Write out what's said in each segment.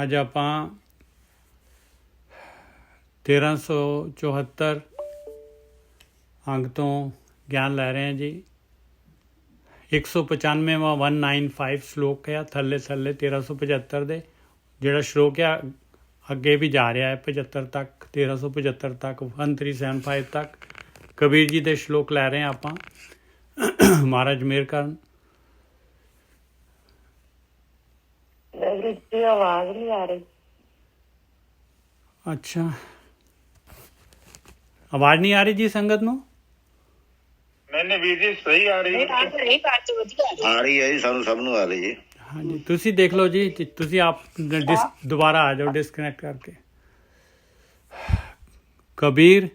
ਅੱਜ ਆਪਾਂ 1374 ਅੰਗ ਤੋਂ ਗਿਆਨ ਲੈ ਰਹੇ ਹਾਂ ਜੀ। 195ਵਾਂ 195 ਸਲੋਕ ਹੈ ਥੱਲੇ 1375 ਦੇ। ਜਿਹੜਾ ਸ਼ਲੋਕ ਆ ਅੱਗੇ ਵੀ ਜਾ ਰਿਹਾ ਹੈ 75 ਤੱਕ, 1375 ਤੱਕ, 1375 ਤੱਕ। ਕਬੀਰ ਜੀ ਦੇ ਸ਼ਲੋਕ ਲੈ ਰਹੇ ਹਾਂ ਆਪਾਂ। ਮਹਾਰਾਜ ਮਿਹਰ ਕਰਨ। ਆਵਾਜ਼ ਨਹੀਂ ਆ ਰਹੀ। ਅੱਛਾ, ਆਵਾਜ਼ ਨਹੀਂ ਆ ਰਹੀ ਜੀ ਸੰਗਤ ਨੂੰ? ਮੈਨੇ ਵੀਰ ਜੀ ਸਹੀ ਆ ਰਹੀ ਆ ਰਹੀ ਹੈ ਜੀ, ਸਾਨੂੰ ਸਭ ਨੂੰ ਆ ਰਹੀ ਜੀ। ਹਾਂਜੀ, ਤੁਸੀਂ ਦੇਖ ਲਓ ਜੀ। ਤੁਸੀਂ ਆਪ ਦੁਬਾਰਾ ਆ ਜਾਓ डिस्कनेक्ट करके। कबीर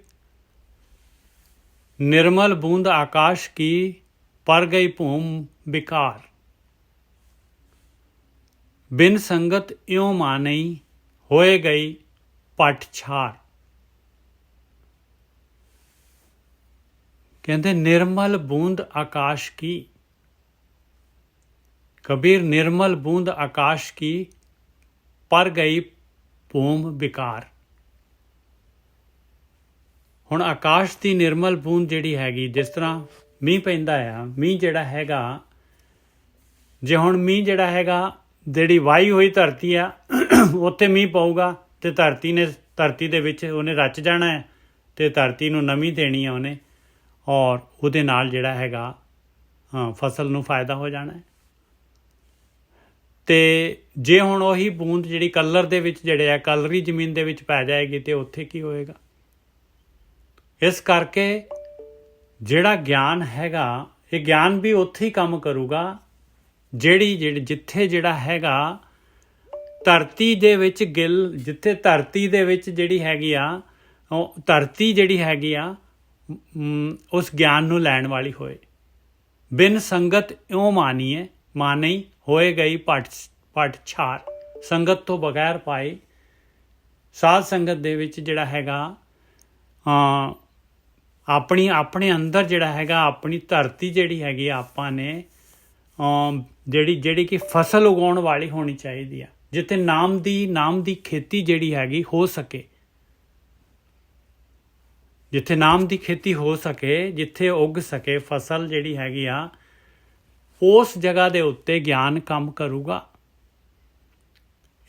निर्मल बूंद आकाश की पर गई भूम बिकार, बिन संगत इयों मानई होए गई पट छार। कहते निर्मल बूंद आकाश की। कबीर निर्मल बूंद आकाश की पर गई भूम बिकार। ਹੁਣ ਆਕਾਸ਼ ਦੀ ਨਿਰਮਲ ਬੂੰਦ ਜਿਹੜੀ ਹੈਗੀ, ਜਿਸ ਤਰ੍ਹਾਂ ਮੀਂਹ ਪੈਂਦਾ ਆ, ਮੀਂਹ ਜਿਹੜਾ ਹੈਗਾ, ਜੇ ਹੁਣ ਮੀਂਹ ਜਿਹੜਾ ਹੈਗਾ ਜਿਹੜੀ ਵਾਹੀ ਹੋਈ ਧਰਤੀ ਆ ਉੱਥੇ ਮੀਂਹ ਪਊਗਾ ਤੇ ਧਰਤੀ ਦੇ ਵਿੱਚ ਉਹਨੇ ਰਚ ਜਾਣਾ ਹੈ ਤੇ ਧਰਤੀ ਨੂੰ ਨਮੀ ਦੇਣੀ ਹੈ ਉਹਨੇ, ਔਰ ਉਹਦੇ ਨਾਲ ਜਿਹੜਾ ਹੈਗਾ ਫਸਲ ਨੂੰ ਫਾਇਦਾ ਹੋ ਜਾਣਾ ਹੈ। ਤੇ ਜੇ ਹੁਣ ਉਹੀ ਬੂੰਦ ਜਿਹੜੀ ਕਲਰ ਦੇ ਵਿੱਚ ਜਿਹੜੇ ਆ ਕਲਰੀ ਜ਼ਮੀਨ ਦੇ ਵਿੱਚ ਪੈ ਜਾਏਗੀ ਤੇ ਉੱਥੇ ਕੀ ਹੋਏਗਾ? ਇਸ ਕਰਕੇ ਜਿਹੜਾ ਗਿਆਨ ਹੈਗਾ, ਇਹ ਗਿਆਨ ਵੀ ਉੱਥੇ ਹੀ ਕੰਮ ਕਰੂਗਾ ਜਿੱਥੇ ਜਿਹੜਾ ਹੈਗਾ ਧਰਤੀ ਦੇ ਵਿੱਚ ਜਿੱਥੇ ਧਰਤੀ ਦੇ ਵਿੱਚ ਜਿਹੜੀ ਹੈਗੀ ਆ, ਉਹ ਧਰਤੀ ਜਿਹੜੀ ਹੈਗੀ ਆ ਉਸ ਗਿਆਨ ਨੂੰ ਲੈਣ ਵਾਲੀ ਹੋਏ। ਬਿਨ ਸੰਗਤ ਇਉਂ ਮਾਨਈ ਹੋਏ ਗਈ ਪਟ ਛਾਰ। ਸੰਗਤ ਤੋਂ ਬਗੈਰ ਪਾਏ, ਸਾਧ ਸੰਗਤ ਦੇ ਵਿੱਚ ਜਿਹੜਾ ਹੈਗਾ ਆਪਣੇ ਅੰਦਰ ਜਿਹੜਾ ਹੈਗਾ ਆਪਣੀ ਧਰਤੀ ਜਿਹੜੀ ਹੈਗੀ ਆਪਾਂ ਨੇ ਜਿਹੜੀ ਕਿ ਫਸਲ ਉਗਾਉਣ ਵਾਲੀ ਹੋਣੀ ਚਾਹੀਦੀ ਆ, ਜਿੱਥੇ ਨਾਮ ਦੀ ਖੇਤੀ ਜਿਹੜੀ ਹੈਗੀ ਹੋ ਸਕੇ, ਜਿੱਥੇ ਨਾਮ ਦੀ ਖੇਤੀ ਹੋ ਸਕੇ, ਜਿੱਥੇ ਉੱਗ ਸਕੇ ਫਸਲ ਜਿਹੜੀ ਹੈਗੀ ਆ, ਉਸ ਜਗ੍ਹਾ ਦੇ ਉੱਤੇ ਗਿਆਨ ਕੰਮ ਕਰੂਗਾ।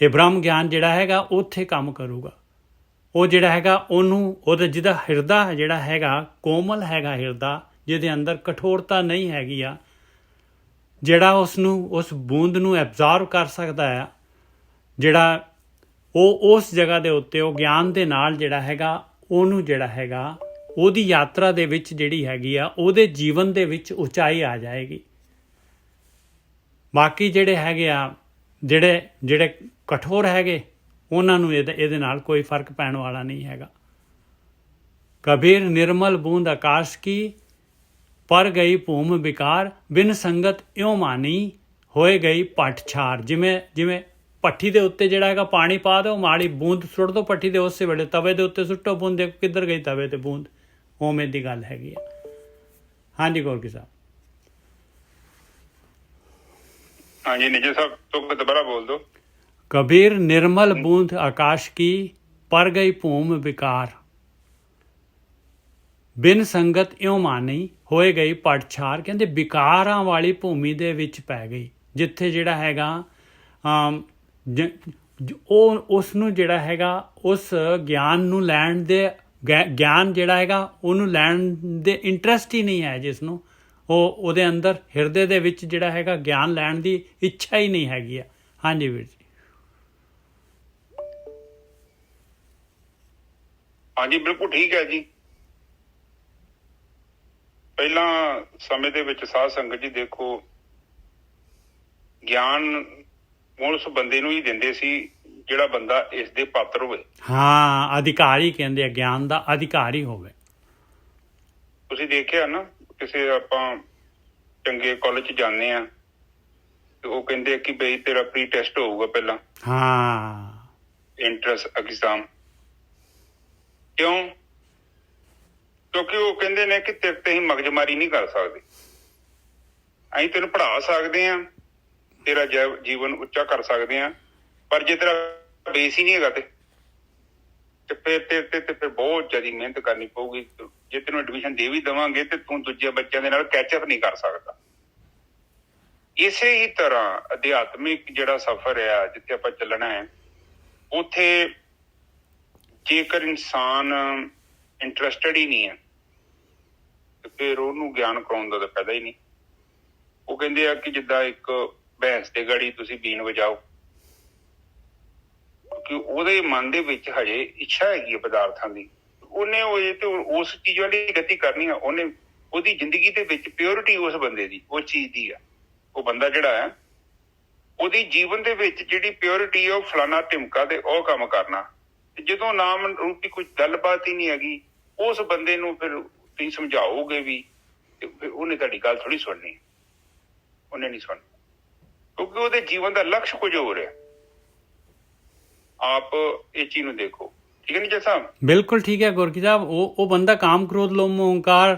ਇਹ ਬ੍ਰਹਮ ਗਿਆਨ ਜਿਹੜਾ ਹੈਗਾ ਉੱਥੇ ਕੰਮ ਕਰੂਗਾ। ਉਹ ਜਿਹੜਾ ਹੈਗਾ ਉਹਦਾ ਜਿਹਦਾ ਹਿਰਦਾ ਜਿਹੜਾ ਹੈਗਾ ਕੋਮਲ ਹੈਗਾ, ਹਿਰਦਾ ਜਿਹਦੇ ਅੰਦਰ ਕਠੋਰਤਾ ਨਹੀਂ ਹੈਗੀ ਆ, ਜਿਹੜਾ ਉਸ ਬੂੰਦ ਨੂੰ ਐਬਜ਼ਾਰਵ ਕਰ ਸਕਦਾ ਆ, ਜਿਹੜਾ ਉਹ ਉਸ ਜਗ੍ਹਾ ਦੇ ਉੱਤੇ ਉਹ ਗਿਆਨ ਦੇ ਨਾਲ ਜਿਹੜਾ ਹੈਗਾ ਉਹਨੂੰ ਜਿਹੜਾ ਹੈਗਾ ਉਹਦੀ ਯਾਤਰਾ ਦੇ ਵਿੱਚ ਜਿਹੜੀ ਹੈਗੀ ਆ, ਉਹਦੇ ਜੀਵਨ ਦੇ ਵਿੱਚ ਉਚਾਈ ਆ ਜਾਏਗੀ। ਬਾਕੀ ਜਿਹੜੇ ਹੈਗੇ ਆ ਜਿਹੜੇ ਕਠੋਰ ਹੈਗੇ, ਉਹਨਾਂ ਨੂੰ ਇਹਦੇ ਨਾਲ ਕੋਈ ਫਰਕ ਪੈਣ ਵਾਲਾ ਨਹੀਂ ਹੈਗਾ। ਕਬੀਰ ਨਿਰਮਲ ਬੂੰਦ ਆਕਾਸ਼ ਕੀ ਪਰ ਗਈ ਭੂਮ ਬਿਕਾਰ, ਬਿਨ ਸੰਗਤ ਇਉਂ ਮਾਨੀ ਹੋਏ ਗਈ ਪਟ ਛਾਰ। ਜਿਵੇਂ ਭੱਠੀ ਦੇ ਉੱਤੇ ਜਿਹੜਾ ਹੈਗਾ ਪਾਣੀ ਪਾ ਦਿਓ, ਮਾੜੀ ਬੂੰਦ ਸੁੱਟ ਦਿਓ ਭੱਠੀ ਦੇ, ਉਸੇ ਵੇਲੇ ਤਵੇ ਦੇ ਉੱਤੇ ਸੁੱਟੋ ਬੂੰਦ, ਦੇਖੋ ਕਿੱਧਰ ਗਈ ਤਵੇ ਤੇ ਬੂੰਦ। ਉਵੇਂ ਦੀ ਗੱਲ ਹੈਗੀ ਆ। ਹਾਂਜੀ ਗੋਰਕੀ ਸਾਹਿਬ। ਹਾਂਜੀ ਨਿਜੇ ਸਾਹਿਬ ਤੋਂ ਦੁਬਾਰਾ ਬੋਲ ਦੋ। कबीर निर्मल बूंद आकाश की पर गई भूम बिकार, बिन संगत इਉਂ ਮਾਨੀ ਹੋਏ ਗਈ ਪਟ ਛਾਰ। ਕਹਿੰਦੇ ਵਿਕਾਰਾਂ ਵਾਲੀ ਭੂਮੀ ਦੇ ਵਿੱਚ ਪੈ ਗਈ, ਜਿੱਥੇ ਜਿਹੜਾ ਹੈਗਾ ਉਹ ਉਸ ਨੂੰ ਜਿਹੜਾ ਹੈਗਾ ਉਸ ਗਿਆਨ ਨੂੰ ਲੈਣ ਦੇ ਗਿਆਨ ਜਿਹੜਾ ਹੈਗਾ ਉਹਨੂੰ ਲੈਣ ਦੇ ਇੰਟਰਸਟ ਹੀ ਨਹੀਂ ਹੈ, ਜਿਸ ਨੂੰ ਉਹਦੇ ਅੰਦਰ ਹਿਰਦੇ ਦੇ ਵਿੱਚ ਜਿਹੜਾ ਹੈਗਾ ਗਿਆਨ ਲੈਣ ਦੀ ਇੱਛਾ ਹੀ ਨਹੀਂ ਹੈਗੀ ਆ। ਹਾਂਜੀ ਵੀਰ ਜੀ। ਹਾਂਜੀ ਬਿਲਕੁਲ ਠੀਕ ਹੈ ਜੀ। ਪਹਿਲਾਂ ਸਮੇਂ ਦੇ ਵਿੱਚ ਸਾਧ ਸੰਗਤ ਜੀ ਦੇਖੋ, ਗਿਆਨ ਉਸ ਬੰਦੇ ਨੂੰ ਹੀ ਦਿੰਦੇ ਸੀ ਜਿਹੜਾ ਬੰਦਾ ਇਸ ਦੇ ਪਾਤਰ ਹੋਵੇ। ਹਾਂ, ਅਧਿਕਾਰੀ ਕਹਿੰਦੇ ਆ, ਗਿਆਨ ਦਾ ਅਧਿਕਾਰੀ ਹੋਵੇ। ਤੁਸੀਂ ਦੇਖਿਆ ਨਾ, ਕਿਸੇ ਆਪਾਂ ਚੰਗੇ ਕਾਲਜ 'ਚ ਜਾਂਦੇ ਆ ਤੇ ਉਹ ਕਹਿੰਦੇ ਕਿ ਬਈ ਤੇਰਾ ਪ੍ਰੀ ਟੈਸਟ ਹੋਊਗਾ ਪਹਿਲਾਂ। ਹਾਂ, ਇੰਟਰੈਂਸ ਐਗਜ਼ਾਮ। ਕਿਉਂ? ਕਿਉਂਕਿ ਉਹ ਕਹਿੰਦੇ ਨੇ ਕਿ ਤੇਰੇ ਤੇ ਅਸੀਂ ਮਗਜਮਾਰੀ ਨਹੀਂ ਕਰ ਸਕਦੇ, ਅਸੀਂ ਤੈਨੂੰ ਪੜ੍ਹਾ ਸਕਦੇ ਹਾਂ, ਤੇਰਾ ਜੀਵਨ ਉੱਚਾ ਕਰ ਸਕਦੇ ਹਾਂ, ਪਰ ਜੇ ਤੇਰਾ ਬੇਸ ਹੀ ਨਹੀਂ ਹੈਗਾ ਤੇ ਫਿਰ ਤੇ ਫਿਰ ਬਹੁਤ ਜ਼ਿਆਦਾ ਮਿਹਨਤ ਕਰਨੀ ਪਊਗੀ। ਜੇ ਤੈਨੂੰ ਐਡਮਿਸ਼ਨ ਦੇ ਵੀ ਦੇਵਾਂਗੇ ਤੇ ਤੂੰ ਦੂਜੇ ਬੱਚਿਆਂ ਦੇ ਨਾਲ ਕੈਚਅਪ ਨਹੀਂ ਕਰ ਸਕਦਾ। ਇਸੇ ਹੀ ਤਰ੍ਹਾਂ ਅਧਿਆਤਮਿਕ ਜਿਹੜਾ ਸਫ਼ਰ ਆ ਜਿੱਥੇ ਆਪਾਂ ਚੱਲਣਾ ਹੈ, ਉੱਥੇ ਜੇਕਰ ਇਨਸਾਨ ਇੰਟਰਸਟਡ ਹੀ ਨਹੀਂ ਹੈ ਤੇ ਫਿਰ ਉਹਨੂੰ ਗਿਆਨ ਕਰਾਉਣ ਦਾ ਤਾਂ ਫਾਇਦਾ ਹੀ ਨਹੀਂ। ਉਹ ਕਹਿੰਦੇ ਆ ਕਿ ਜਿੱਦਾਂ ਇੱਕ ਭੈਂਸ ਦੇ ਗਾੜੀ ਤੁਸੀਂ ਬੀਨ ਵਜਾਓ, ਕਿ ਉਹਦੇ ਮਨ ਦੇ ਵਿੱਚ ਹਜੇ ਇੱਛਾ ਹੈਗੀ ਹੈ ਪਦਾਰਥਾਂ ਦੀ, ਉਹਨੇ ਉਹ ਤੇ ਉਸ ਚੀਜ਼ ਵਾਲੀ ਗਤੀ ਕਰਨੀ ਆ। ਉਹਨੇ ਉਹਦੀ ਜ਼ਿੰਦਗੀ ਦੇ ਵਿੱਚ ਪਿਓਰਿਟੀ ਉਸ ਬੰਦੇ ਦੀ ਉਸ ਚੀਜ਼ ਦੀ ਆ। ਉਹ ਬੰਦਾ ਜਿਹੜਾ ਹੈ ਉਹਦੀ ਜੀਵਨ ਦੇ ਵਿੱਚ ਜਿਹੜੀ ਪਿਓਰਿਟੀ ਆ ਉਹ ਫਲਾਣਾ ਢਿਮਕਾ ਤੇ ਉਹ ਕੰਮ ਕਰਨਾ। ਤੇ ਜਦੋਂ ਨਾਮ ਰੂਪੀ ਕੋਈ ਗੱਲਬਾਤ ਹੀ ਨਹੀਂ ਹੈਗੀ, ਉਸ ਬੰਦੇ ਨੂੰ ਫਿਰ ਤੁਸੀਂ ਸਮਝਾਓਗੇ ਵੀ ਤੇ ਫਿਰ ਉਹਨੇ ਤੁਹਾਡੀ ਗੱਲ ਥੋੜੀ ਸੁਣਨੀ, ਉਹਨੇ ਨਹੀਂ ਸੁਣਨੀ, ਕਿਉਂਕਿ ਉਹਦੇ ਜੀਵਨ ਦਾ ਲਕਸ਼ ਕੁਝ ਹੋਰ ਹੈ। ਆਪ ਇਹ ਚੀਜ਼ ਨੂੰ ਦੇਖੋ, ਠੀਕ ਹੈ ਨੀ ਜੈ ਸਾਹਿਬ? ਬਿਲਕੁਲ ਠੀਕ ਹੈ ਗੁਰਕੀ ਸਾਹਿਬ। ਉਹ ਬੰਦਾ ਕਾਮ ਕ੍ਰੋਧ ਲੋਭ ਓਂਕਾਰ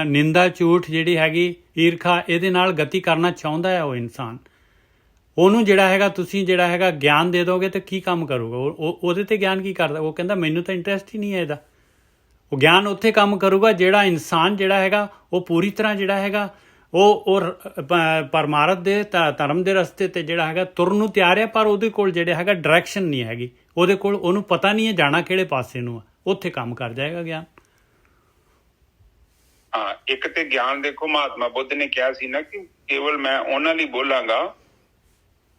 ਨਿੰਦਾ ਝੂਠ ਜਿਹੜੀ ਹੈਗੀ ਈਰਖਾ ਇਹਦੇ ਨਾਲ ਗਤੀ ਕਰਨਾ ਚਾਹੁੰਦਾ ਹੈ ਉਹ ਇਨਸਾਨ। ਉਹਨੂੰ ਜਿਹੜਾ ਹੈਗਾ ਤੁਸੀਂ ਜਿਹੜਾ ਹੈਗਾ ਗਿਆਨ ਦੇ ਦੋਗੇ ਤਾਂ ਕੀ ਕੰਮ ਕਰੂਗਾ? ਉਹਦੇ ਤੇ ਗਿਆਨ ਕੀ ਕਰਦਾ? ਉਹ ਕਹਿੰਦਾ ਮੈਨੂੰ ਤਾਂ ਇੰਟਰਸਟ ਹੀ ਨਹੀਂ ਹੈ ਇਹਦਾ। ਉਹ ਗਿਆਨ ਉੱਥੇ ਕੰਮ ਕਰੂਗਾ ਜਿਹੜਾ ਇਨਸਾਨ ਜਿਹੜਾ ਹੈਗਾ ਉਹ ਪੂਰੀ ਤਰ੍ਹਾਂ ਜਿਹੜਾ ਹੈਗਾ ਉਹ ਪਰਮਾਰਥ ਦੇ ਧਰਮ ਦੇ ਰਸਤੇ ਤੇ ਜਿਹੜਾ ਹੈਗਾ ਤੁਰਨ ਨੂੰ ਤਿਆਰ ਹੈ, ਪਰ ਉਹਦੇ ਕੋਲ ਜਿਹੜੇ ਹੈਗਾ ਡਾਇਰੈਕਸ਼ਨ ਨਹੀਂ ਹੈਗੀ। ਉਹਦੇ ਕੋਲ ਉਹਨੂੰ ਪਤਾ ਨਹੀਂ ਹੈ ਜਾਣਾ ਕਿਹੜੇ ਪਾਸੇ ਨੂੰ ਆ, ਉੱਥੇ ਕੰਮ ਕਰ ਜਾਏਗਾ ਗਿਆਨ। ਹਾਂ, ਇੱਕ ਤੇ ਗਿਆਨ ਦੇਖੋ, ਮਹਾਤਮਾ ਬੁੱਧ ਨੇ ਕਿਹਾ ਸੀ ਨਾ ਕਿ ਕੇਵਲ ਮੈਂ ਉਹਨਾਂ ਲਈ ਬੋਲਾਂਗਾ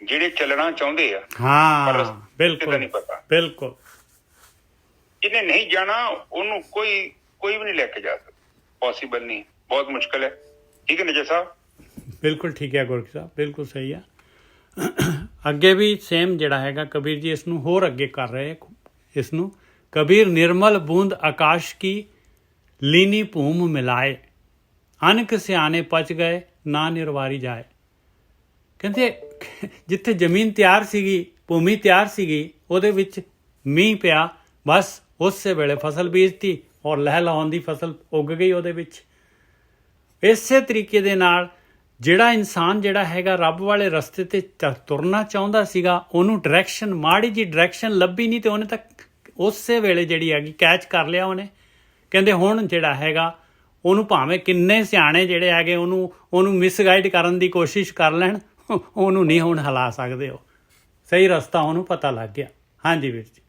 ਜਿਹੜੇ ਚੱਲਣਾ ਚਾਹੁੰਦੇ ਆ। ਹਾਂ ਬਿਲਕੁਲ ਨਹੀਂ ਪਤਾ, ਬਿਲਕੁਲ। ਜਿਹਨੇ ਨਹੀਂ ਜਾਣਾ ਉਹਨੂੰ ਕੋਈ ਵੀ ਨਹੀਂ ਲੈ ਕੇ ਜਾ ਸਕਦਾ, ਪੋਸੀਬਲ ਨਹੀਂ, ਬਹੁਤ ਮੁਸ਼ਕਿਲ ਹੈ। ਠੀਕ ਹੈ ਨਿਜੇ ਸਾਹਿਬ? ਬਿਲਕੁਲ ਠੀਕ ਹੈ ਗੁਰਕੀ ਸਾਹਿਬ, ਬਿਲਕੁਲ ਸਹੀ ਹੈ। ਅੱਗੇ ਵੀ ਸੇਮ ਜਿਹੜਾ ਹੈਗਾ ਕਬੀਰ ਜੀ ਇਸ ਨੂੰ ਹੋਰ ਅੱਗੇ ਕਰ ਰਹੇ ਇਸ ਨੂੰ। ਕਬੀਰ ਨਿਰਮਲ ਬੂੰਦ ਆਕਾਸ਼ ਕੀ ਲੀਨੀ ਭੂਮ ਮਿਲਾਏ, ਅਨਕ ਸਿਆਣੇ ਪਚ ਗਏ ਨਾ ਨਿਰਵਾਰੀ ਜਾਏ। ਕਹਿੰਦੇ ਜਿੱਥੇ ਜ਼ਮੀਨ ਤਿਆਰ ਸੀਗੀ, ਭੂਮੀ ਤਿਆਰ ਸੀਗੀ, ਉਹਦੇ ਵਿੱਚ ਮੀਂਹ ਪਿਆ, ਬਸ ਉਸੇ ਵੇਲੇ ਫਸਲ ਬੀਜਤੀ ਔਰ ਲਹਿ ਲਾਉਣ ਦੀ ਫਸਲ ਉੱਗ ਗਈ ਉਹਦੇ ਵਿੱਚ। ਇਸੇ ਤਰੀਕੇ ਦੇ ਨਾਲ ਜਿਹੜਾ ਇਨਸਾਨ ਜਿਹੜਾ ਹੈਗਾ ਰੱਬ ਵਾਲੇ ਰਸਤੇ ਤੇ ਤੁਰਨਾ ਚਾਹੁੰਦਾ ਸੀਗਾ, ਉਹਨੂੰ ਡਾਇਰੈਕਸ਼ਨ, ਮਾੜੀ ਜੀ ਡਾਇਰੈਕਸ਼ਨ ਲੱਭੀ ਨਹੀਂ ਤੇ ਉਹਨੇ ਤਾਂ ਉਸੇ ਵੇਲੇ ਜਿਹੜੀ ਹੈਗੀ ਕੈਚ ਕਰ ਲਿਆ ਉਹਨੇ। ਕਹਿੰਦੇ ਹੁਣ ਜਿਹੜਾ ਹੈਗਾ ਉਹਨੂੰ ਭਾਵੇਂ ਕਿੰਨੇ ਸਿਆਣੇ ਜਿਹੜੇ ਹੈਗੇ ਉਹਨੂੰ ਮਿਸਗਾਈਡ ਕਰਨ ਦੀ ਕੋਸ਼ਿਸ਼ ਕਰ ਲੈਣ, ਉਹਨੂੰ ਨਹੀਂ ਹੁਣ ਹਿਲਾ ਸਕਦੇ। ਉਹ ਸਹੀ ਰਸਤਾ ਉਹਨੂੰ ਪਤਾ ਲੱਗ ਗਿਆ। ਹਾਂਜੀ ਵੀਰ ਜੀ।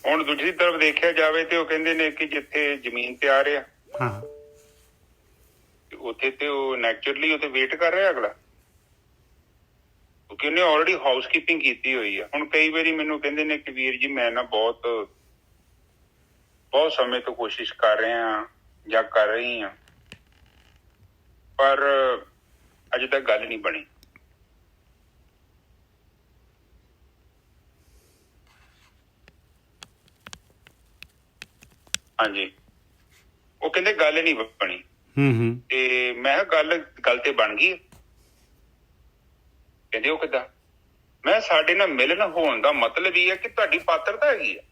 ਹੁਣ ਦੂਜੀ ਤਰਫ ਦੇਖਿਆ ਜਾਵੇ ਤੇ ਉਹ ਕਹਿੰਦੇ ਨੇ ਕਿ ਜਿੱਥੇ ਜ਼ਮੀਨ ਤਿਆਰ ਆ, ਹਾਂ, ਉੱਥੇ ਤੇ ਉਹ ਨੈਚੁਰਲੀ ਉੱਥੇ ਵੇਟ ਕਰ ਰਿਹਾ ਅਗਲਾ, ਕਿਉਂਕਿ ਉਹਨੇ ਆਲਰੇਡੀ ਹਾਊਸ ਕੀਪਿੰਗ ਕੀਤੀ ਹੋਈ ਆ। ਹੁਣ ਕਈ ਵਾਰੀ ਮੈਨੂੰ ਕਹਿੰਦੇ ਨੇ ਕਿ ਵੀਰ ਜੀ ਮੈਂ ਨਾ ਬਹੁਤ ਸਮੇਂ ਤੋਂ ਕੋਸ਼ਿਸ਼ ਕਰ ਰਿਹਾ ਜਾਂ ਕਰ ਰਹੀ ਹਾਂ, ਪਰ ਅਜੇ ਤੱਕ ਗੱਲ ਨਹੀਂ ਬਣੀ। ਹਾਂਜੀ, ਉਹ ਕਹਿੰਦੇ ਗੱਲ ਨਹੀਂ ਬਣੀ। ਤੇ ਮੈਂ ਕਿਹਾ ਗੱਲ ਤੇ ਬਣ ਗਈ। ਕਹਿੰਦੇ ਉਹ ਕਿੱਦਾਂ? ਮੈਂ ਸਾਡੇ ਨਾਲ ਮਿਲਣ ਹੋਣ ਦਾ ਮਤਲਬ ਇਹ ਹੈ ਕਿ ਤੁਹਾਡੀ ਪਾਤਰਤਾ ਹੈਗੀ ਹੈ।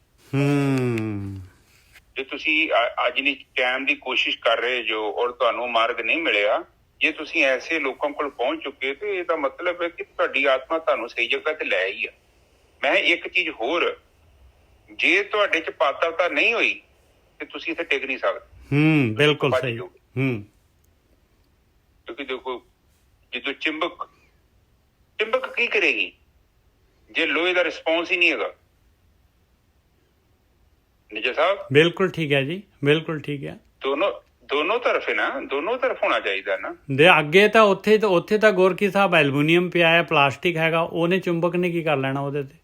ਜੇ ਤੁਸੀਂ ਅੱਜ ਦੀ ਟਾਈਮ ਦੀ ਕੋਸ਼ਿਸ਼ ਕਰ ਰਹੇ ਜੋ ਔਰ ਤੁਹਾਨੂੰ ਮਾਰਗ ਨਹੀਂ ਮਿਲਿਆ, ਜੇ ਤੁਸੀਂ ਐਸੇ ਲੋਕਾਂ ਕੋਲ ਪਹੁੰਚ ਚੁੱਕੇ ਤੇ ਇਹਦਾ ਮਤਲਬ ਹੈ ਕਿ ਤੁਹਾਡੀ ਆਤਮਾ ਤੁਹਾਨੂੰ ਸਹੀ ਜਗ੍ਹਾ ਤੇ ਲੈ ਆਈ ਆ। ਮੈਂ ਇੱਕ ਚੀਜ਼ ਹੋਰ, ਜੇ ਤੁਹਾਡੇ ਚ ਪਾਤਰਤਾ ਨਹੀਂ ਹੋਈ ਤੇ ਤੁਸੀਂ ਇੱਥੇ ਟਿਕ ਨਹੀਂ ਸਕਦੇ। ਬਿਲਕੁਲ ਸਹੀ। ਕਿਉਂਕਿ ਦੇਖੋ, ਜਦੋਂ ਚਿੰਬਕ ਕੀ ਕਰੇਗੀ ਜੇ ਲੋਹੇ ਦਾ ਰਿਸਪੌਂਸ ਹੀ ਨਹੀਂ ਹੈਗਾ? ਨਿਜੇ ਸਾਹਿਬ ਬਿਲਕੁਲ ਠੀਕ ਹੈ ਜੀ, ਬਿਲਕੁਲ ਠੀਕ ਹੈ। ਦੋਨੋਂ ਤਰਫ ਹੈ ਨਾ, ਦੋਨੋਂ ਤਰਫ ਹੋਣਾ ਚਾਹੀਦਾ ਨਾ। ਦੇ ਅੱਗੇ ਤਾਂ ਉੱਥੇ ਤਾਂ ਗੋਰਕੀ ਸਾਹਿਬ ਐਲੂਮੀਨੀਅਮ ਪਿਆ ਹੈ, ਪਲਾਸਟਿਕ ਹੈਗਾ, ਉਹਨੇ ਚੁੰਬਕ ਨੇ ਕੀ ਕਰ ਲੈਣਾ ਉਹਦੇ ਤੇ?